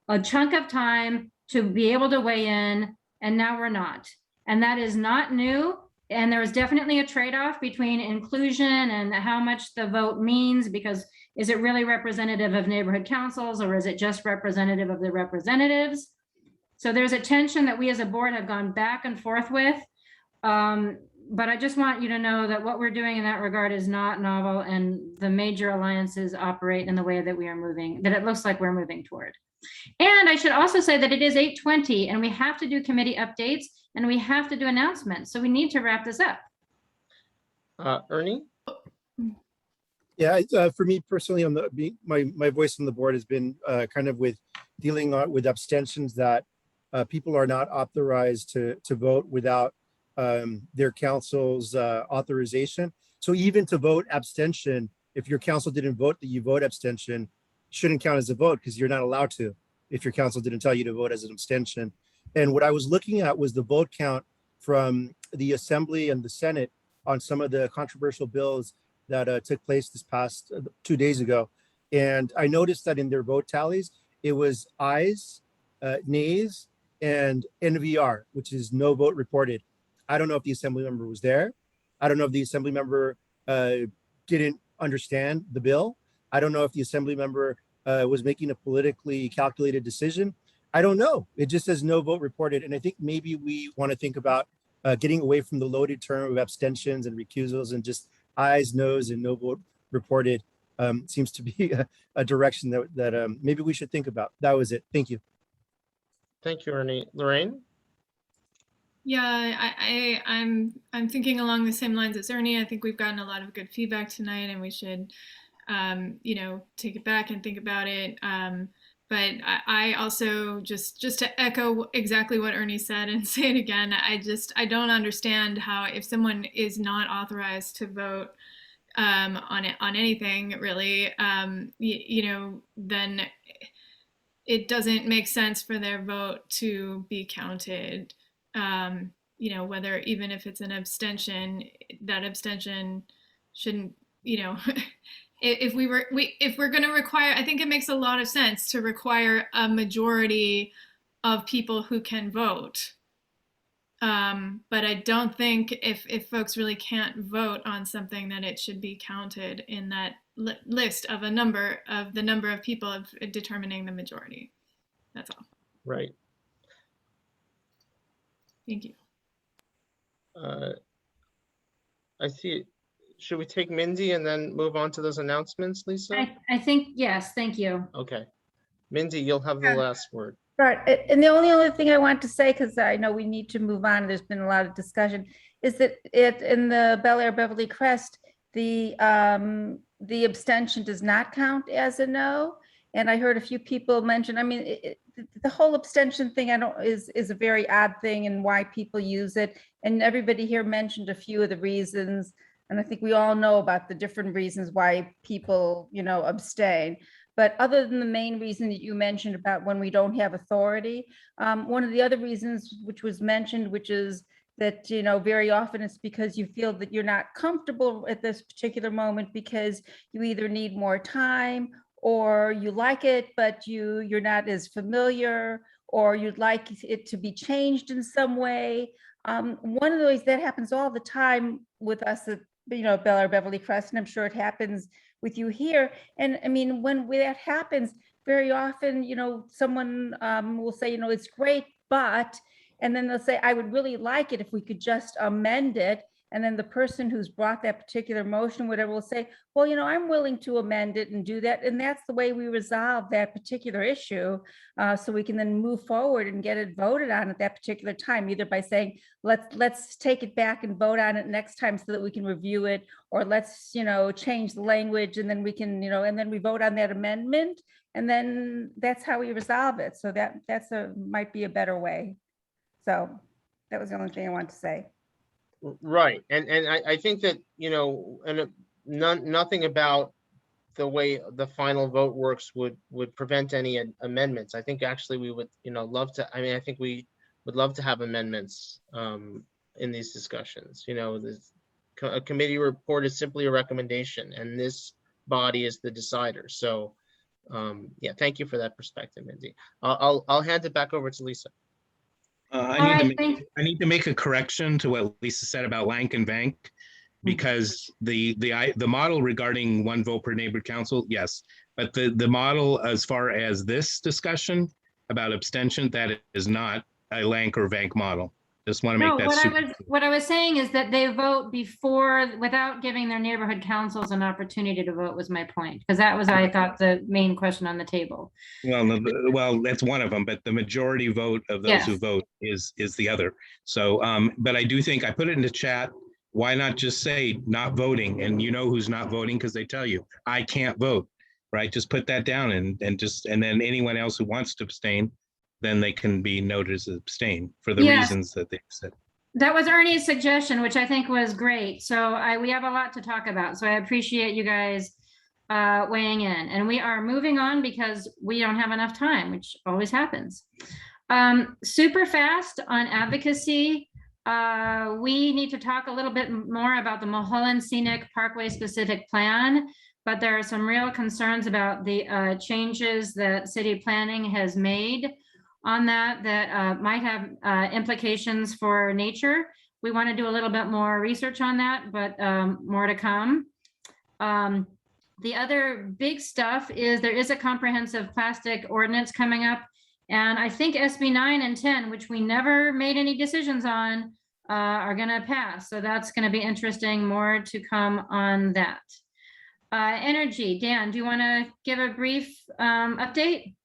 a chunk of time to be able to weigh in, and now we're not. And that is not new. And there is definitely a trade-off between inclusion and how much the vote means, because is it really representative of neighborhood councils or is it just representative of the representatives? So there's a tension that we as a board have gone back and forth with. But I just want you to know that what we're doing in that regard is not novel, and the major alliances operate in the way that we are moving, that it looks like we're moving toward. And I should also say that it is 8:20 and we have to do committee updates and we have to do announcements. So we need to wrap this up. Ernie? Yeah, for me personally, on my voice on the board has been kind of with dealing with abstentions that people are not authorized to vote without their council's authorization. So even to vote abstention, if your council didn't vote that you vote abstention, shouldn't count as a vote because you're not allowed to if your council didn't tell you to vote as an abstention. And what I was looking at was the vote count from the Assembly and the Senate on some of the controversial bills that took place this past 2 days ago. And I noticed that in their vote tallies, it was ayes, nays, and NVR, which is no vote reported. I don't know if the Assembly member was there. I don't know if the Assembly member didn't understand the bill. I don't know if the Assembly member was making a politically calculated decision. I don't know. It just says no vote reported. And I think maybe we want to think about getting away from the loaded term of abstentions and recusals and just ayes, noes, and no vote reported. seems to be a direction that maybe we should think about. That was it. Thank you. Thank you, Ernie. Lorraine? Yeah, I'm thinking along the same lines as Ernie. I think we've gotten a lot of good feedback tonight, and we should, take it back and think about it. But I also just to echo exactly what Ernie said and say it again. I don't understand how, if someone is not authorized to vote on anything really, then it doesn't make sense for their vote to be counted. Whether, even if it's an abstention, that abstention shouldn't, if we're going to require, I think it makes a lot of sense to require a majority of people who can vote. But I don't think if folks really can't vote on something, that it should be counted in that list of the number of people of determining the majority. That's all. Right. Thank you. I see. Should we take Mindy and then move on to those announcements, Lisa? I think, yes, thank you. Okay. Mindy, you'll have the last word. Right. And the only other thing I want to say, because I know we need to move on, there's been a lot of discussion, is that in the Bel Air Beverly Crest, the abstention does not count as a no. And I heard a few people mention, the whole abstention thing is a very odd thing, and why people use it. And everybody here mentioned a few of the reasons. And I think we all know about the different reasons why people, abstain. But other than the main reason that you mentioned about when we don't have authority, one of the other reasons which was mentioned, which is that, very often it's because you feel that you're not comfortable at this particular moment because you either need more time, or you like it, but you're not as familiar, or you'd like it to be changed in some way. One of the ways that happens all the time with us at Bel Air Beverly Crest, and I'm sure it happens with you here. And when that happens, very often, someone will say, it's great, but, and then they'll say, I would really like it if we could just amend it. And then the person who's brought that particular motion, whatever, will say, well, I'm willing to amend it and do that. And that's the way we resolve that particular issue. So we can then move forward and get it voted on at that particular time, either by saying, let's take it back and vote on it next time so that we can review it, or let's, change the language, and then we can, and then we vote on that amendment. And then that's how we resolve it. So might be a better way. So that was the only thing I wanted to say. Right. And I think that, nothing about the way the final vote works would prevent any amendments. I think actually we would, love to, I think we would love to have amendments in these discussions. A committee report is simply a recommendation, and this body is the decider. So yeah, thank you for that perspective, Mindy. I'll hand it back over to Lisa. I need to make a correction to what Lisa said about Lank and Vank, because the model regarding one vote per neighborhood council, yes, but the model as far as this discussion about abstention, that is not a Lank or Vank model. Just want to make that what I was saying is that they vote before, without giving their neighborhood councils an opportunity to vote, was my point, because that was, I thought, the main question on the table. Well, that's one of them, but the majority vote of those who vote is the other. So, but I do think I put it in the chat. Why not just say not voting, and who's not voting because they tell you I can't vote, right? Just put that down and then anyone else who wants to abstain, then they can be noted as abstain for the reasons that they've said. That was Ernie's suggestion, which I think was great. So we have a lot to talk about. So I appreciate you guys weighing in, and we are moving on because we don't have enough time, which always happens. Super fast on advocacy. We need to talk a little bit more about the Mulholland Scenic Parkway specific plan, but there are some real concerns about the changes that city planning has made on that might have implications for nature. We want to do a little bit more research on that, but more to come. The other big stuff is there is a comprehensive plastic ordinance coming up, and I think SB 9 and 10, which we never made any decisions on, are going to pass. So that's going to be interesting. More to come on that. Energy, Dan, do you want to give a brief update?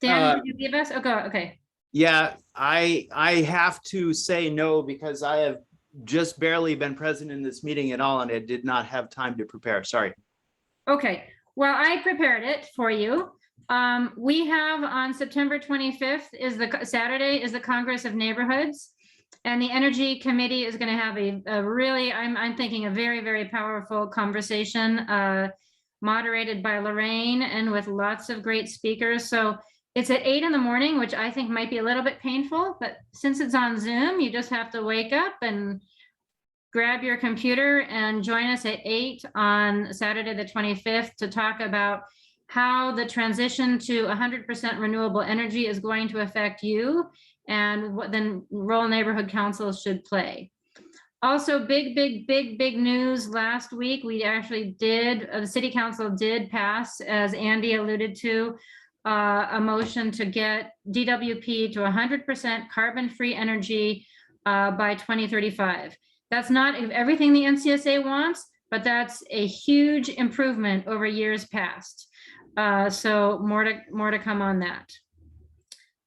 Dan, did you give us? Oh, go, okay. Yeah, I have to say no because I have just barely been present in this meeting at all and I did not have time to prepare. Sorry. Okay, well, I prepared it for you. We have on September 25th Saturday is the Congress of Neighborhoods. And the Energy Committee is going to have a really, I'm thinking a very, very powerful conversation moderated by Lorraine and with lots of great speakers. So it's at 8 in the morning, which I think might be a little bit painful, but since it's on Zoom, you just have to wake up and grab your computer and join us at 8 on Saturday, the 25th, to talk about how the transition to 100% renewable energy is going to affect you and what then role neighborhood councils should play. Also, big news last week. We actually the city council did pass, as Andy alluded to, a motion to get DWP to 100% carbon-free energy by 2035. That's not everything the NCSA wants, but that's a huge improvement over years past. So more to come on that.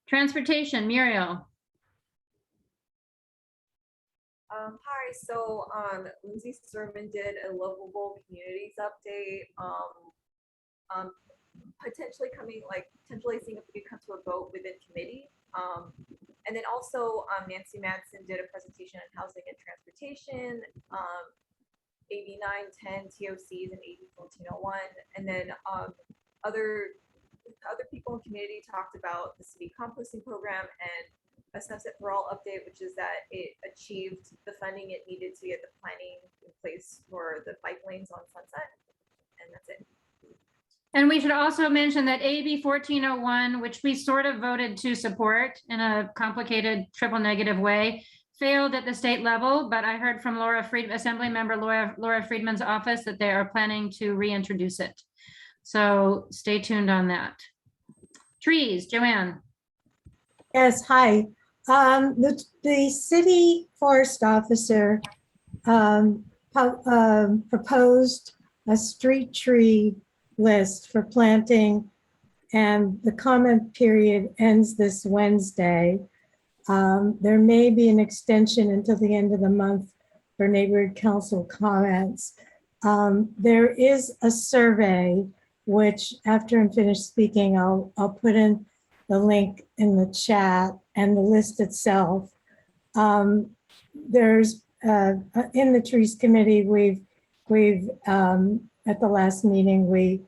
Transportation, Muriel. Hi, so Lindsay Sermon did a livable communities update. Potentially seeing if we could come to a vote within committee. And then also Nancy Madsen did a presentation on housing and transportation, AB 910 TOCs and AB 1401. And then other people in community talked about the city composting program and a Sunset for All update, which is that it achieved the funding it needed to get the planning in place for the bike lanes on Sunset. And that's it. And we should also mention that AB 1401, which we sort of voted to support in a complicated triple negative way, failed at the state level, but I heard from Assembly Member Laura Friedman's office that they are planning to reintroduce it. So stay tuned on that. Trees, Joanne. Yes, hi. The city forest officer proposed a street tree list for planting, and the comment period ends this Wednesday. There may be an extension until the end of the month for neighborhood council comments. There is a survey, which after I'm finished speaking, I'll put in the link in the chat and the list itself. There's in the trees committee, we've at the last meeting, we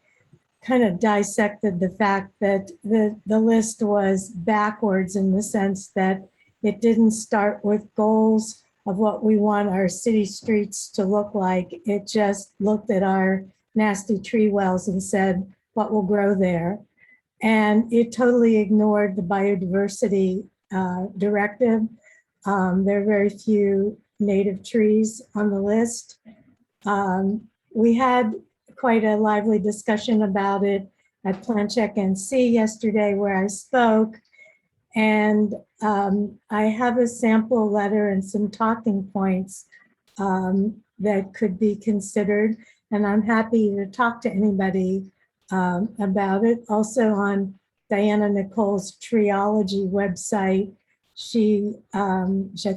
kind of dissected the fact that the list was backwards in the sense that it didn't start with goals of what we want our city streets to look like. It just looked at our nasty tree wells and said, what will grow there? And it totally ignored the biodiversity directive. There are very few native trees on the list. We had quite a lively discussion about it at Plan Check NC yesterday where I spoke. And I have a sample letter and some talking points that could be considered. And I'm happy to talk to anybody about it. Also on Diana Nicole's Treology website, she I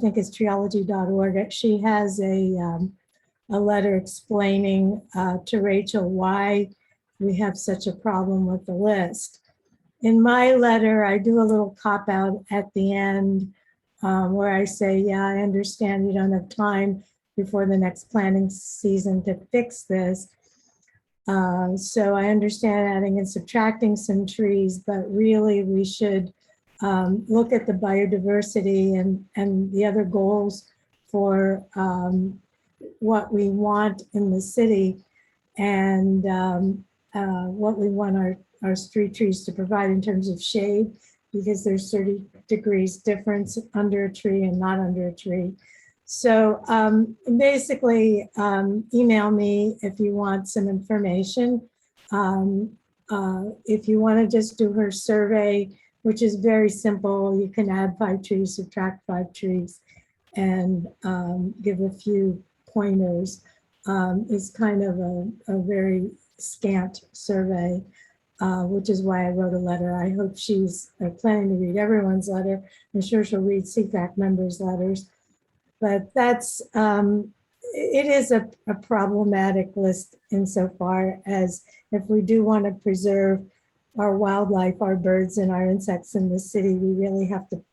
think is treology.org. She has a letter explaining to Rachel why we have such a problem with the list. In my letter, I do a little cop out at the end where I say, yeah, I understand you don't have time before the next planting season to fix this. So I understand adding and subtracting some trees, but really we should look at the biodiversity and the other goals for what we want in the city and what we want our street trees to provide in terms of shade, because there's 30 degrees difference under a tree and not under a tree. So basically email me if you want some information. If you want to just do her survey, which is very simple, you can add 5 trees, subtract 5 trees, and give a few pointers. is kind of a very scant survey, which is why I wrote a letter. I hope she's planning to read everyone's letter. I'm sure she'll read CFAC members' letters. But that's, it is a problematic list insofar as if we do want to preserve our wildlife, our birds and our insects in the city, we really have to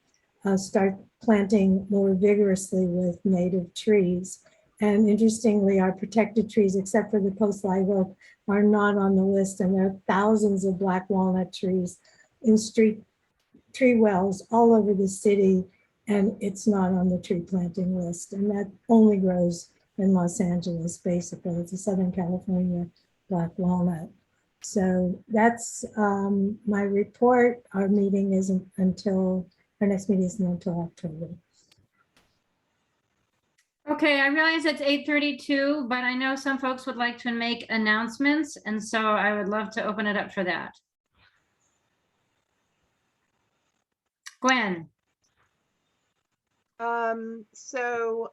start planting more vigorously with native trees. And interestingly, our protected trees, except for the post live oak, are not on the list. And there are thousands of black walnut trees in street tree wells all over the city, and it's not on the tree planting list. And that only grows in Los Angeles, basically. It's a Southern California black walnut. So that's my report. Our meeting isn't until, our next meeting isn't until October. Okay, I realize it's 8:32, but I know some folks would like to make announcements, and so I would love to open it up for that. Gwen. So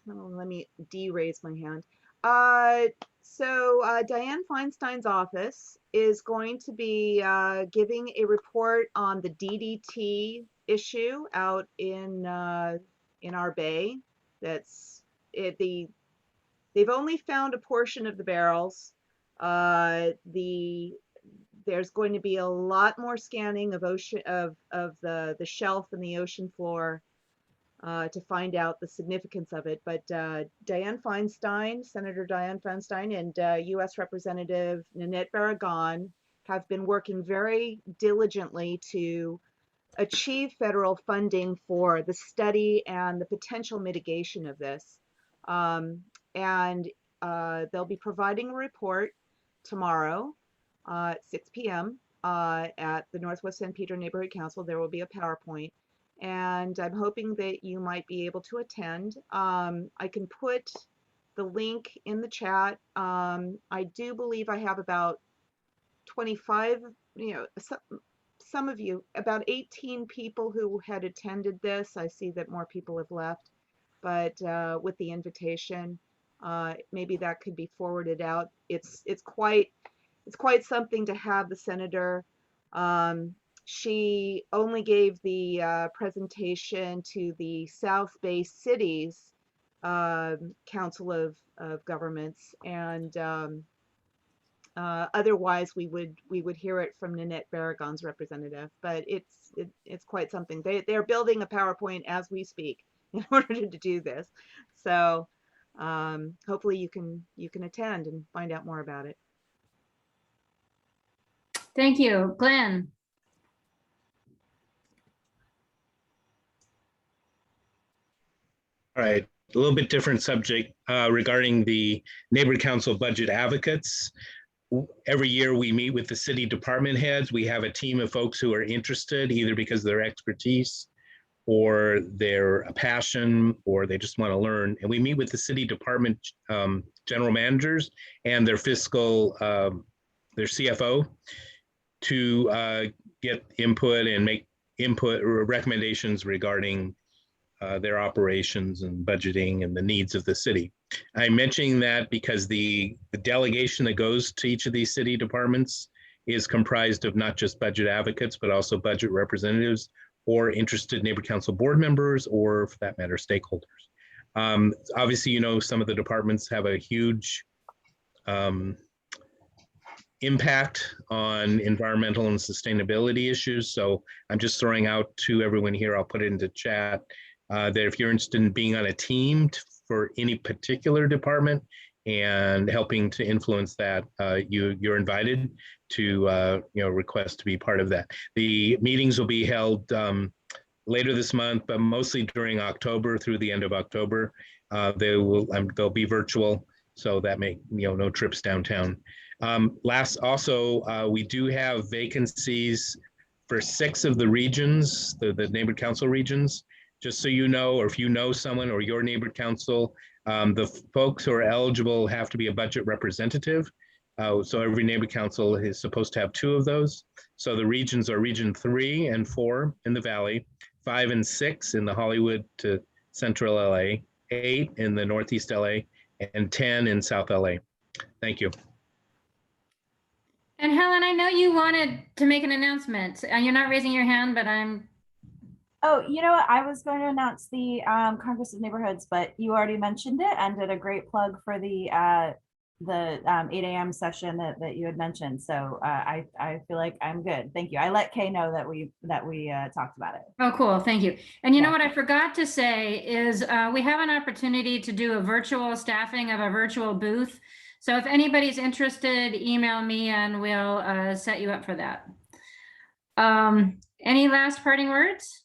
let me de-raise my hand. Dianne Feinstein's office is going to be giving a report on the DDT issue out in our bay. That's it. They've only found a portion of the barrels. There's going to be a lot more scanning of the shelf and the ocean floor to find out the significance of it. But Dianne Feinstein, Senator Dianne Feinstein, and U.S. Representative Nanette Barragan have been working very diligently to achieve federal funding for the study and the potential mitigation of this. They'll be providing a report tomorrow at 6 p.m. At the Northwest San Pedro Neighborhood Council. There will be a PowerPoint, and I'm hoping that you might be able to attend. I can put the link in the chat. I do believe I have about 25, some of you, about 18 people who had attended this. I see that more people have left, but with the invitation, maybe that could be forwarded out. It's quite something to have the senator. She only gave the presentation to the South Bay Cities Council of Governments, and otherwise we would hear it from Nanette Barragan's representative. But it's quite something. They're building a PowerPoint as we speak in order to do this. So hopefully you can attend and find out more about it. Thank you. Glenn. All right, a little bit different subject regarding the Neighborhood Council budget advocates. Every year we meet with the city department heads. We have a team of folks who are interested, either because of their expertise or their passion, or they just want to learn. And we meet with the city department general managers and their fiscal, their CFO, to get input and make input or recommendations regarding their operations and budgeting and the needs of the city. I'm mentioning that because the delegation that goes to each of these city departments is comprised of not just budget advocates, but also budget representatives or interested neighbor council board members, or for that matter, stakeholders. Obviously, some of the departments have a huge impact on environmental and sustainability issues. So I'm just throwing out to everyone here, I'll put it into chat, that if you're interested in being on a team for any particular department and helping to influence that, you're invited to request to be part of that. The meetings will be held later this month, but mostly during October through the end of October. They'll be virtual, so that may no trips downtown. We do have vacancies for 6 of the regions, the neighborhood council regions. Just so you know, or if you know someone or your neighborhood council, the folks who are eligible have to be a budget representative. So every neighborhood council is supposed to have 2 of those. So the regions are region 3 and 4 in the Valley, 5 and 6 in the Hollywood to Central LA, 8 in the Northeast LA, and 10 in South LA. Thank you. And Helen, I know you wanted to make an announcement. You're not raising your hand, but I'm. Oh, you know what? I was going to announce the Congress of Neighborhoods, but you already mentioned it and did a great plug for the 8 a.m. session that you had mentioned. So I feel like I'm good. Thank you. I let Kay know that we talked about it. Oh, cool. Thank you. And you know what I forgot to say is we have an opportunity to do a virtual staffing of a virtual booth. So if anybody's interested, email me and we'll set you up for that. Any last parting words?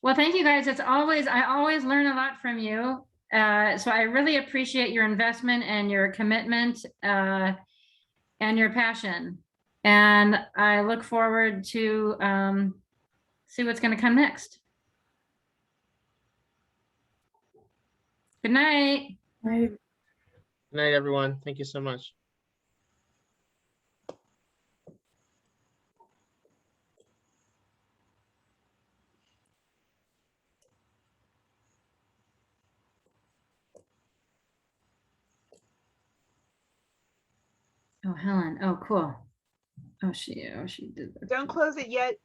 Well, thank you guys. I always learn a lot from you. So I really appreciate your investment and your commitment and your passion. And I look forward to see what's going to come next. Good night. Good night, everyone. Thank you so much. Oh, Helen. Oh, cool. Oh, she did that. Don't close it yet,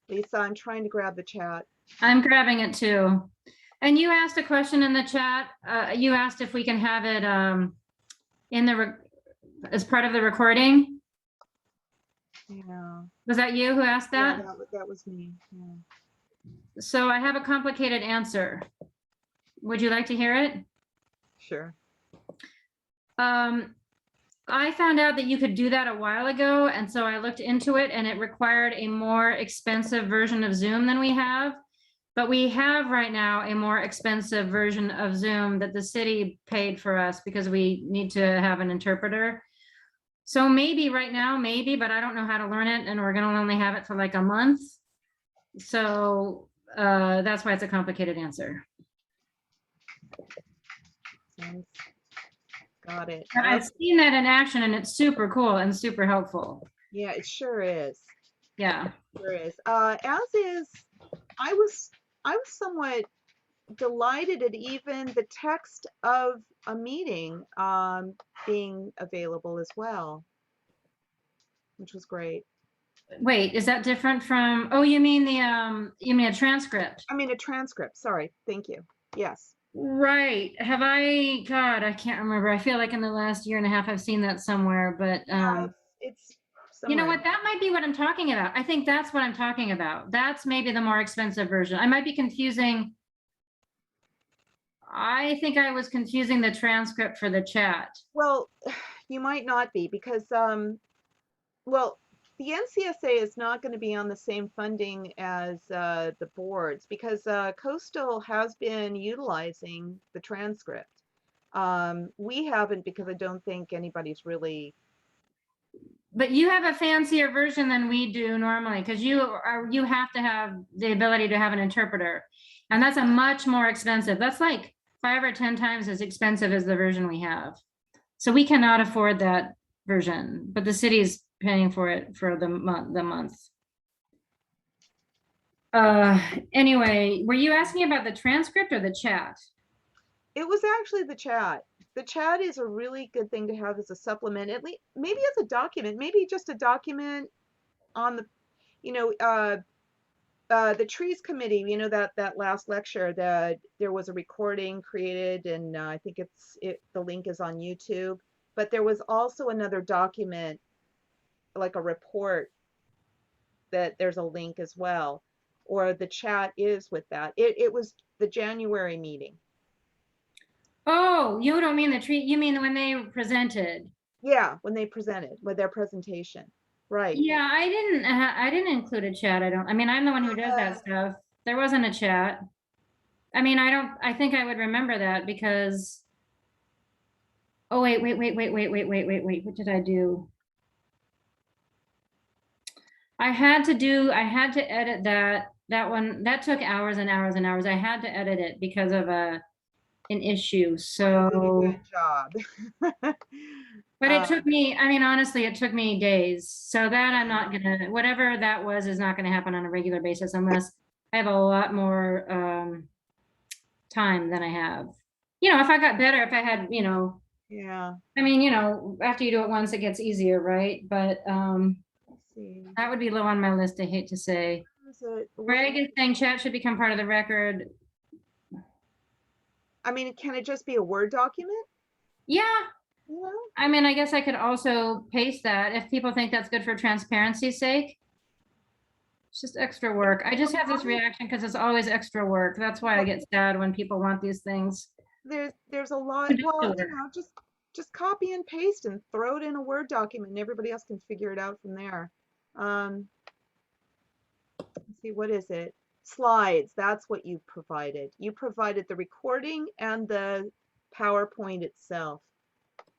Lisa. I'm trying to grab the chat. I'm grabbing it too. And you asked a question in the chat. You asked if we can have it as part of the recording. Yeah. Was that you who asked that? Yeah, that was me. Yeah. So I have a complicated answer. Would you like to hear it? Sure. I found out that you could do that a while ago, and so I looked into it, and it required a more expensive version of Zoom than we have. But we have right now a more expensive version of Zoom that the city paid for us because we need to have an interpreter. So maybe right now, maybe, but I don't know how to learn it, and we're gonna only have it for like a month. So that's why it's a complicated answer. Got it. But I've seen that in action, and it's super cool and super helpful. Yeah, it sure is. Yeah. Sure is. As is, I was somewhat delighted at even the text of a meeting being available as well, which was great. Wait, is that different from, oh, you mean a transcript? I mean a transcript, sorry, thank you. Yes. Right. Have I, God, I can't remember. I feel like in the last year and a half I've seen that somewhere, but it's you know somewhere. what, that might be what I'm talking about. I think that's what I'm talking about. That's maybe the more expensive version. I might be confusing. I think I was confusing the transcript for the chat. Well, you might not be because well, the NCSA is not going to be on the same funding as the boards because Coastal has been utilizing the transcript. We haven't because I don't think anybody's really. But you have a fancier version than we do normally because you have to have the ability to have an interpreter, and that's a much more expensive. That's like 5 or 10 times as expensive as the version we have. So we cannot afford that version, but the city's paying for it for the month. Anyway, were you asking about the transcript or the chat? It was actually the chat. The chat is a really good thing to have as a supplement, at least maybe as a document, maybe just a document on the, you know, the trees committee, you know, that last lecture that there was a recording created, and I think the link is on YouTube, but there was also another document, like a report, that there's a link as well, or the chat is with that. It was the January meeting. Oh, you don't mean the tree, you mean when they presented? Yeah, when they presented with their presentation. Right. Yeah, I didn't include a chat. I mean, I'm the one who does that stuff. There wasn't a chat. I mean, I think I would remember that because, oh, wait. What did I do? I had to edit that one. That took hours and hours and hours. I had to edit it because of an issue. So good job. But it took me, I mean, honestly, it took me days. So that I'm not gonna, whatever that was is not gonna happen on a regular basis unless I have a lot more time than I have. You know, if I got better, if I had, you know, Yeah. I mean, you know, after you do it once, it gets easier, right? But Let's see. that would be low on my list, I hate to say. Is it- Greg is saying chat should become part of the record. I mean, can it just be a Word document? Yeah. Yeah. I mean, I guess I could also paste that if people think that's good for transparency's sake. It's just extra work. I just have this reaction because it's always extra work. That's why I get sad when people want these things. There's a lot. Well, you know, just copy and paste and throw it in a Word document, and everybody else can figure it out from there. Let's see, what is it? Slides. That's what you provided. You provided the recording and the PowerPoint itself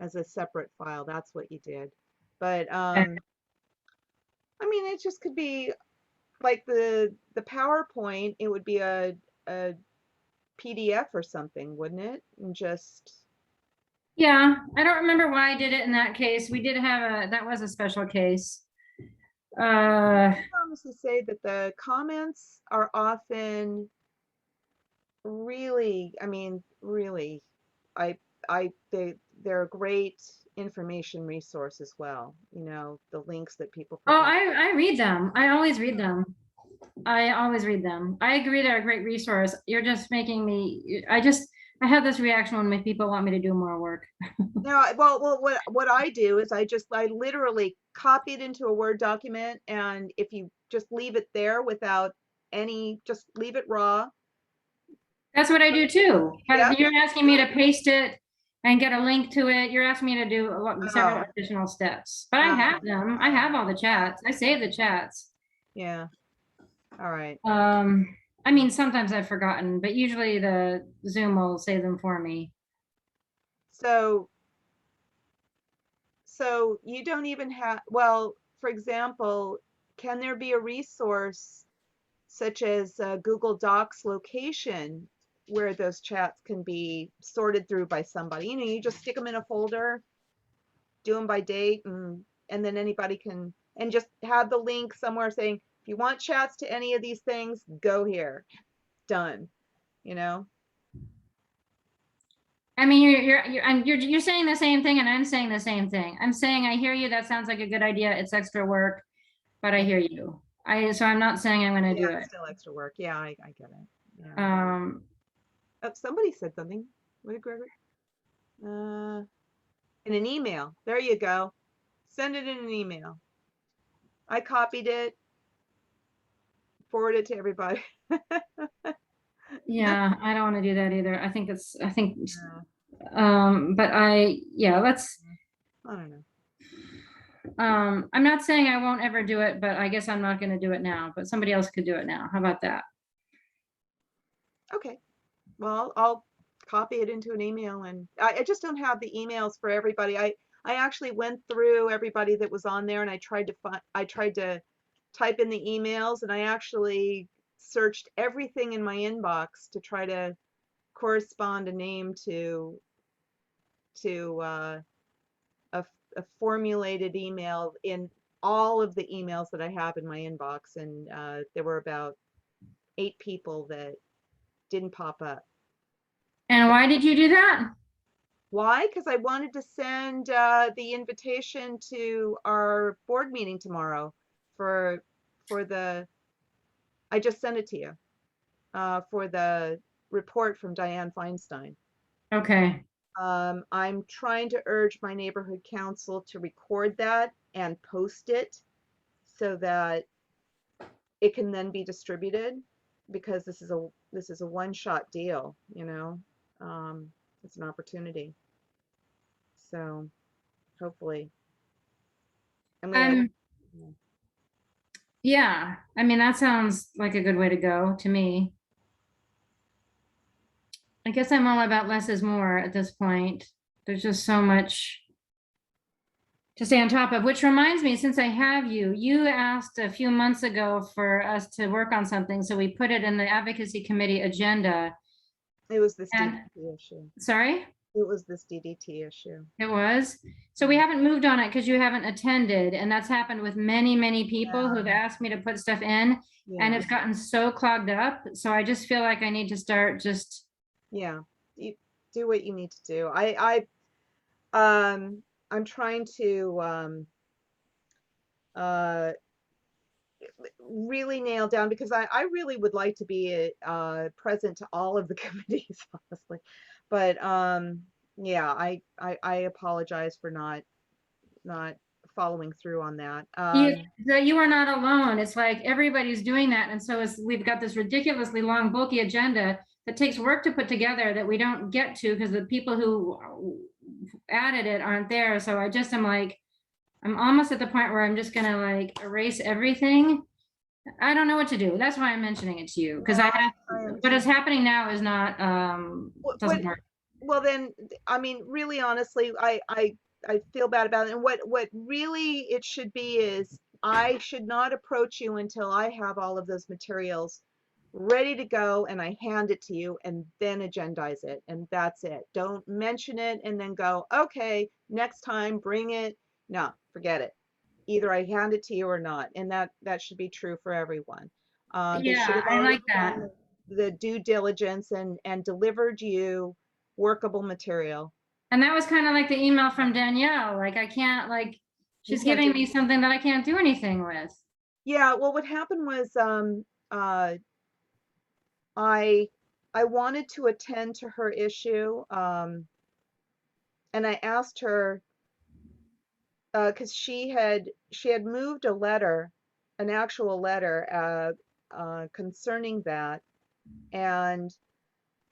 as a separate file. That's what you did. But I mean, it just could be like the PowerPoint. It would be a PDF or something, wouldn't it? And just Yeah, I don't remember why I did it in that case. We did have that was a special case. I honestly say that the comments are often really, I mean, really, they're a great information resource as well. You know, the links that people Oh, provide. I read them. I always read them. I always read them. I agree they're a great resource. You're just making me, I have this reaction when my people want me to do more work. No, well, what I do is I literally copy it into a Word document, and if you just leave it there without any, just leave it raw. That's what I do too. But Yeah. you're asking me to paste it and get a link to it. You're asking me to do several Oh. additional steps. But I have them. I have all the chats. I save the chats. Yeah. All right. I mean, sometimes I've forgotten, but usually the Zoom will save them for me. So you don't even have, well, for example, can there be a resource such as Google Docs location where those chats can be sorted through by somebody? You know, you just stick them in a folder, do them by date, and then anybody can, and just have the link somewhere saying, if you want chats to any of these things, go here. Done. You know? I mean, you're saying the same thing, and I'm saying the same thing. I'm saying I hear you. That sounds like a good idea. It's extra work, but I hear you. So I'm not saying I'm going to do it. It's still extra work. Yeah, I get it. Yeah. Oh, somebody said something. What did Gregory? In an email. There you go. Send it in an email. I copied it. Forward it to everybody. Yeah, I don't want to do that either. I think let's, Yeah. but let's, I don't know. I'm not saying I won't ever do it, but I guess I'm not going to do it now, but somebody else could do it now. How about that? Okay. Well, I'll copy it into an email, and I just don't have the emails for everybody. I actually went through everybody that was on there, and I tried to type in the emails, and I actually searched everything in my inbox to try to correspond a name to a formulated email in all of the emails that I have in my inbox, and there were about 8 people that didn't pop up. And why did you do that? Why? Because I wanted to send the invitation to our board meeting tomorrow for the, I just sent it to you, for the report from Diane Feinstein. Okay. I'm trying to urge my neighborhood council to record that and post it so that it can then be distributed, because this is a one-shot deal, you know. It's an opportunity. So hopefully I'm gonna yeah, I mean, that sounds like a good way to go to me. I guess I'm all about less is more at this point. There's just so much to stay on top of, which reminds me, since I have you, you asked a few months ago for us to work on something. So we put it in the advocacy committee agenda. It was this DDT issue. Sorry? It was this DDT issue. It was? So we haven't moved on it because you haven't attended. And that's happened with many, many people who've asked me to put stuff in, and it's gotten so clogged up. So I just feel like I need to start just Yeah, you do what you need to do. I'm trying to uh really nail down, because I really would like to be present to all of the committees, honestly. But yeah, I apologize for not following through on that. You are not alone. It's like everybody's doing that. And so we've got this ridiculously long, bulky agenda that takes work to put together that we don't get to because the people who added it aren't there. So I just am like, I'm almost at the point where I'm just gonna like erase everything. I don't know what to do. That's why I'm mentioning it to you, because what is happening now is not doesn't work. Well, then, I mean, really, honestly, I feel bad about it. And what really it should be is I should not approach you until I have all of those materials ready to go and I hand it to you and then agendize it. And that's it. Don't mention it and then go, okay, next time, bring it. No, forget it. Either I hand it to you or not. And that should be true for everyone. They should Yeah, have I already like that. done the due diligence and delivered you workable material. And that was kind of like the email from Danielle. Like, I can't, like, she's can't giving do me something that I can't do anything with. Yeah, well, what happened was I wanted to attend to her issue, and I asked her because she had moved a letter, an actual letter concerning that, and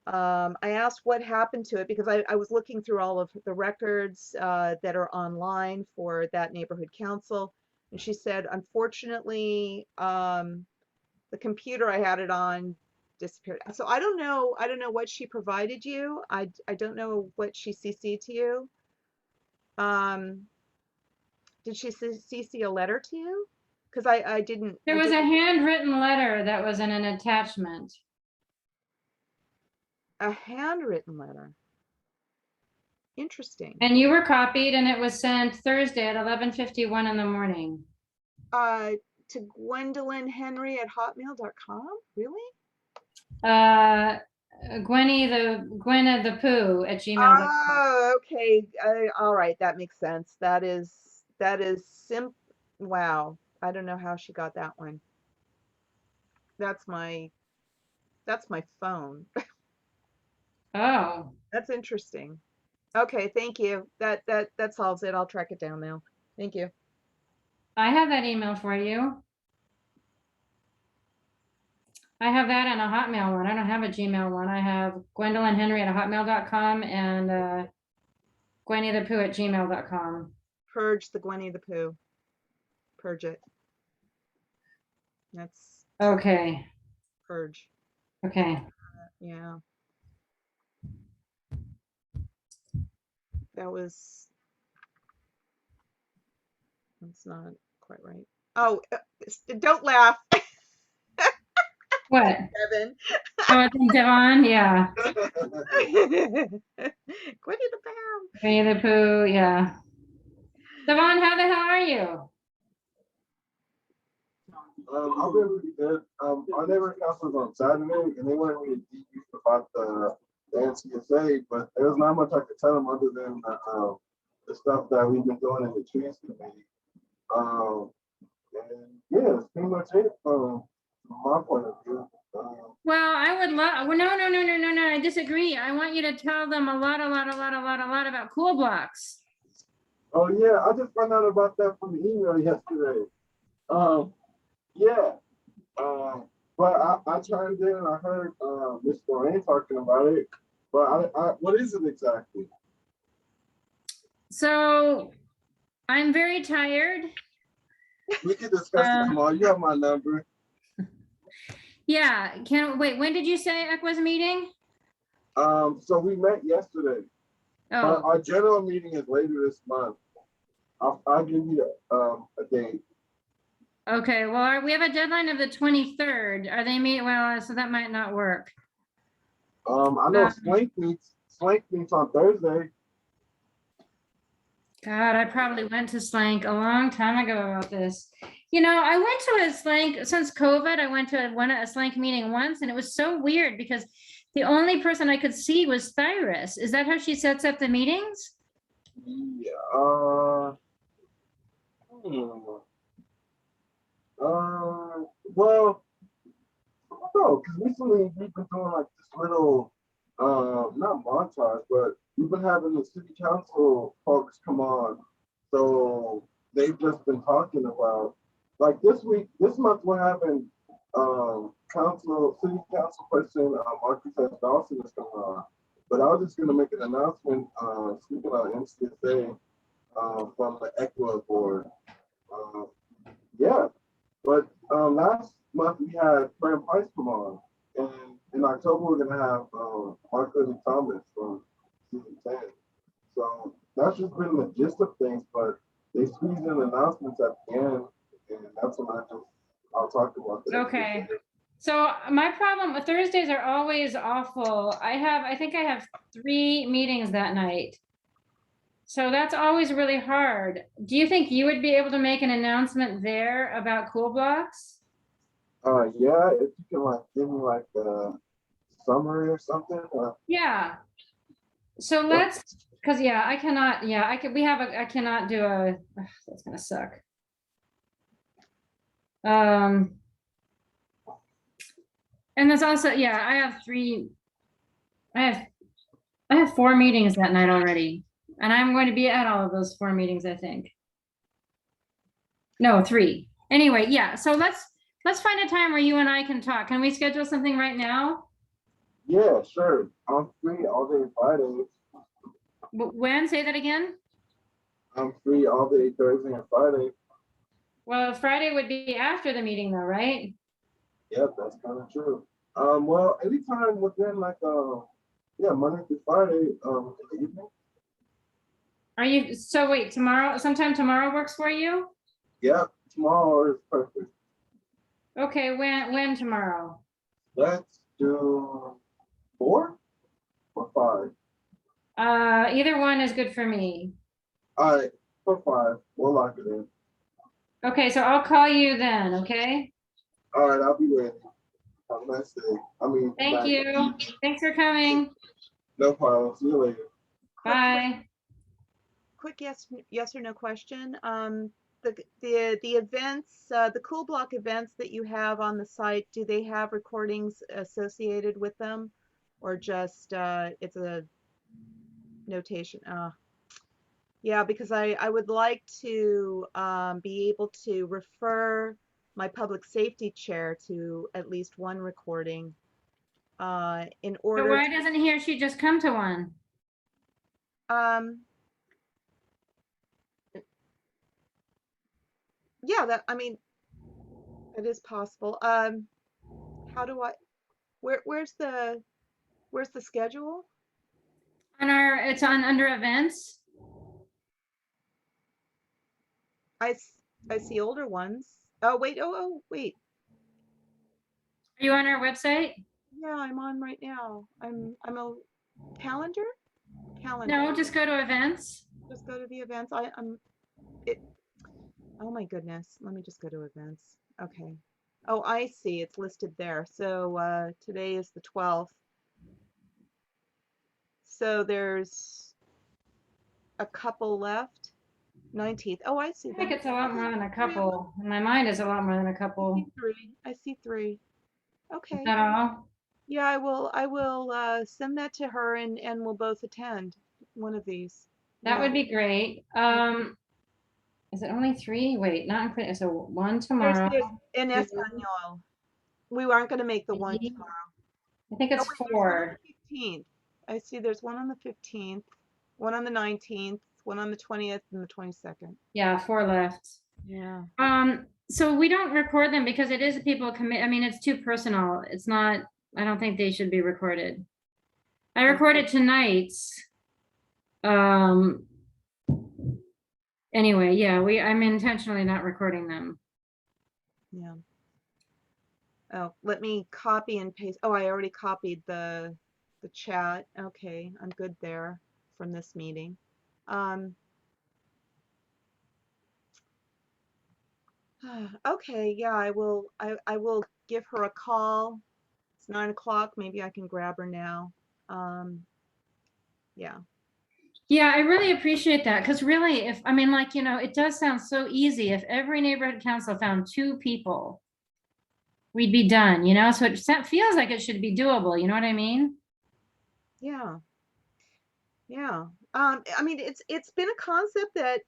I asked what happened to it because I was looking through all of the records that are online for that neighborhood council, and she said, unfortunately, the computer I had it on disappeared. So I don't know what she provided you. I don't know what she CC'd to you. Did she CC a letter to you? Because I didn't. There was a handwritten letter that was in an attachment. A handwritten letter. Interesting. And you were copied, and it was sent Thursday at 11:51 in the morning. To gwendolynhenry@hotmail.com. Really? Gwenny the Pooh at gmail.com. Oh, okay. All right, that makes sense. That is wow. I don't know how she got that one. That's my phone. Oh. That's interesting. Okay, thank you. That solves it. I'll track it down now. Thank you. I have that email for you. I have that and a Hotmail one. I don't have a Gmail one. I have gwendolynhenry@hotmail.com and gwennythepooh@gmail.com. Purge the Gwenny the Pooh. Purge it. That's okay. Purge. Okay. Yeah. That's not quite right. Oh, don't laugh. What? Devin. Oh, it's Devon, yeah. Gwenny the Pooh. Gwenny the Pooh, yeah. Devon, how the hell are you? I've been really good. Our neighborhood council was on Saturday, and they went really deep about the NCSA, but there was not much I could tell them other than the stuff that we've been doing in the trees committee. And yeah, that's pretty much it from my point of view. Well, I would love, no, I disagree. I want you to tell them a lot about cool blocks. Oh yeah, I just found out about that from the email yesterday. Yeah. But I chimed in and I heard Miss Lorraine talking about it. But what is it exactly? So I'm very tired. We can discuss it tomorrow. You have my number. Yeah. Wait, when did you say ECWA's meeting? So we met yesterday. Oh. Our general meeting is later this month. I'll give you a date. Okay, well, we have a deadline of the 23rd. Are they well, so that might not work. I know Slank meets on Thursday. God, I probably went to Slank a long time ago about this. You know, I went to a Slank since COVID. I went to a Slank meeting once, and it was so weird because The only person I could see was Cyrus. Is that how she sets up the meetings? Yeah. Well, I don't know, because recently we've been doing like this little, not montage, but we've been having the city council folks come on. So they've just been talking about, like this month we're having city council person Marcus S. Dawson is coming on. But I was just gonna make an announcement, speaking of NCSA, from the ECWA board. Yeah, but last month we had Fran Price come on, and in October we're gonna have Mark Lily Thomas from season 10. So that's just been the gist of things, but they squeeze in announcements at the end, and that's when I'll talk about that. Okay. So my problem with Thursdays are always awful. I think I have 3 meetings that night. So that's always really hard. Do you think you would be able to make an announcement there about cool blocks? Yeah, if you can like give me like a summary or something. Yeah. So let's, because I cannot, I cannot do a, that's gonna suck. And there's also, I have 4 meetings that night already. And I'm going to be at all of those 4 meetings, I think. No, 3. Anyway, yeah. So let's find a time where you and I can talk. Can we schedule something right now? Yeah, sure. I'm free all day Fridays. When? Say that again? I'm free all day Thursday and Friday. Well, Friday would be after the meeting though, right? Yep, that's kind of true. Well, anytime within like Monday through Friday, in the evening. Are you, so wait, sometime tomorrow works for you? Yep, tomorrow is perfect. Okay, when tomorrow? Let's do 4 or 5. Either one is good for me. All right, for 5, we'll lock it in. Okay, so I'll call you then, okay? All right, I'll be ready. Have a nice day. Thank you. Thanks for coming. No problem. See you later. Bye. Quick yes or no question. The events, the Cool Block events that you have on the site, do they have recordings associated with them, or just it's a notation? Yeah, because I would like to be able to refer my public safety chair to at least one recording in order. But why doesn't he or she just come to one? Yeah, that is possible. How do I, where's the schedule? It's on under events. I see older ones. Oh, wait. Oh, wait. Are you on our website? Yeah, I'm on right now. I'm a calendar. No, just go to events. Just go to the events. Oh my goodness. Let me just go to events. Okay. Oh, I see. It's listed there. So today is the 12th. So there's a couple left. 19th. Oh, I see. I think it's a lot more than a couple. In my mind, it's a lot more than a couple. I see 3. Okay. Is that all? Yeah, I will send that to her and we'll both attend one of these. That would be great. Is it only 3? Wait, not including, so 1 tomorrow. There's in Espanol. We aren't going to make the one tomorrow. I think it's 4. 15th. I see there's one on the 15th, one on the 19th, one on the 20th, and the 22nd. Yeah, 4 left. Yeah. So we don't record them because it is people commit. I mean, it's too personal. It's not, I don't think they should be recorded. I recorded tonight's. Anyway, yeah, I'm intentionally not recording them. Yeah. Oh, let me copy and paste. Oh, I already copied the chat. Okay, I'm good there from this meeting. Okay, yeah, I will give her a call It's 9 o'clock. Maybe I can grab her now. Yeah. Yeah, I really appreciate that because really, if I mean, like, it does sound so easy. If every neighborhood council found 2 people, we'd be done, So it feels like it should be doable. You know what I mean? Yeah. Yeah. I mean, it's been a concept that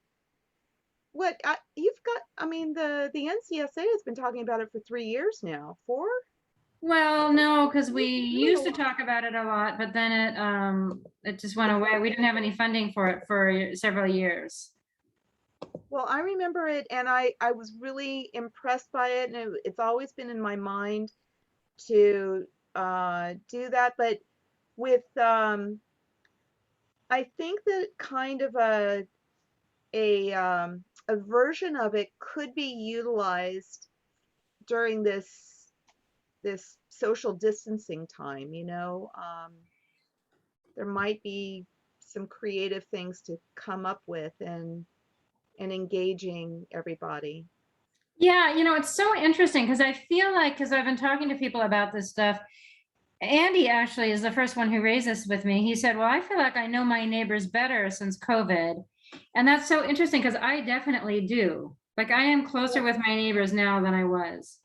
you've got. I mean, the NCSA has been talking about it for 3 years now. 4? Well, no, because we used to talk about it a lot, but then it just went away. We didn't have any funding for it for several years. Well, I remember it, and I was really impressed by it, and it's always been in my mind to do that. But with I think that kind of a version of it could be utilized during this social distancing time. There might be some creative things to come up with and engaging everybody. Yeah, it's so interesting because I feel like, because I've been talking to people about this stuff, Andy actually is the first one who raised this with me. He said, well, I feel like I know my neighbors better since COVID. And that's so interesting because I definitely do. Like I am closer with my neighbors now than I was.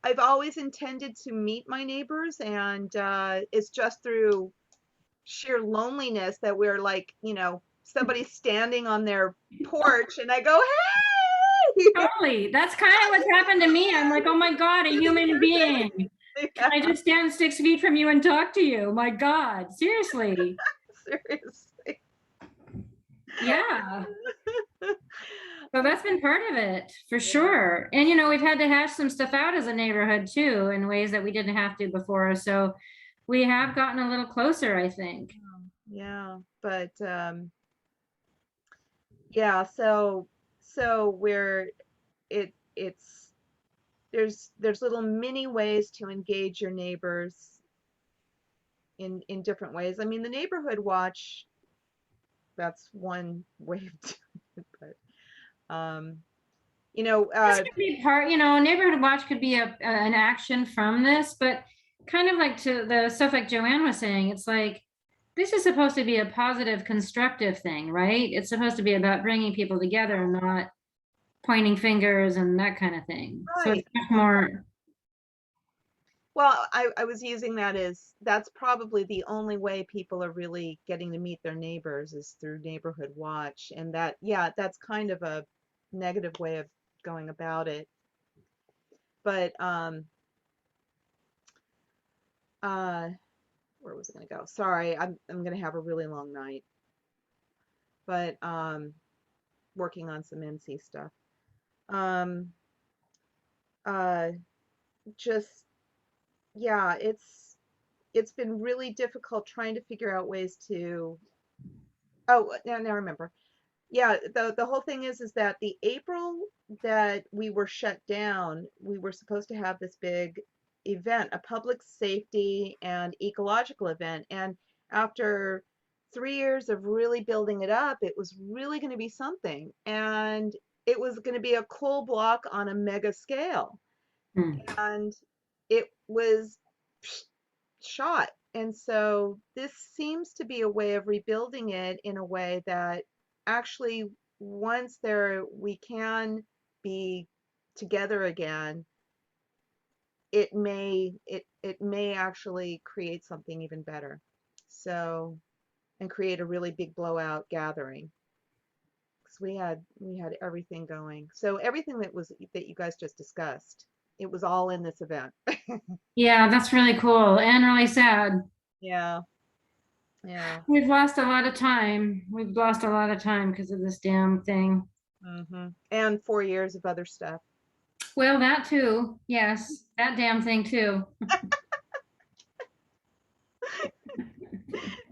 I've always intended to meet my neighbors, and it's just through sheer loneliness that we're like, somebody standing on their porch and I go, hey! Totally. That's kind of what's happened to me. I'm like, oh my God, a human being. Can I just stand 6 feet from you and talk to you? My God, seriously. Seriously. Yeah. So that's been part of it for sure. And, we've had to hash some stuff out as a neighborhood too, in ways that we didn't have to before. So we have gotten a little closer, I think. Yeah, but yeah, so where it's there's little mini ways to engage your neighbors in different ways. I mean, the neighborhood watch, that's one way of doing it, but this could be part, neighborhood watch could be an action from this, but kind of like to the stuff like Joanne was saying, it's like, this is supposed to be a positive, constructive thing, right? It's supposed to be about bringing people together and not pointing fingers and that kind of thing. Right. So it's much more. Well, I was using that as, that's probably the only way people are really getting to meet their neighbors is through neighborhood watch. And that, yeah, that's kind of a negative way of going about it. But where was I going to go? Sorry, I'm going to have a really long night. But working on some NC stuff. Just, yeah, it's been really difficult trying to figure out ways to. Oh, now I remember. Yeah, the whole thing is that the April that we were shut down, we were supposed to have this big event, a public safety and ecological event. And after 3 years of really building it up, it was really going to be something. And it was going to be a coal block on a mega scale. And it was shot. And so this seems to be a way of rebuilding it in a way that actually once we can be together again, it may actually create something even better. So, and create a really big blowout gathering. Because we had everything going. So everything that you guys just discussed, it was all in this event. Yeah, that's really cool and really sad. Yeah. Yeah. We've lost a lot of time. We've lost a lot of time because of this damn thing. Mm-hmm. And 4 years of other stuff. Well, that too. Yes, that damn thing too.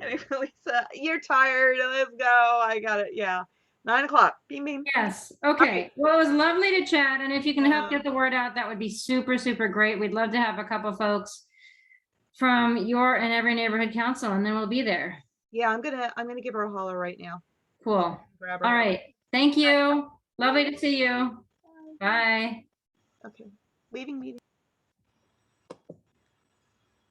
Anyway, Lisa, you're tired. Let's go. I got it. Yeah. 9 o'clock. Beam, beam. Yes. Okay. Well, it was lovely to chat. And if you can help get the word out, that would be super, super great. We'd love to have a couple folks from your and every neighborhood council, and then we'll be there. Yeah, I'm gonna give her a holler right now. Cool. Grab her. All right. Thank you. Lovely to see you. Bye. Okay. Leaving meeting.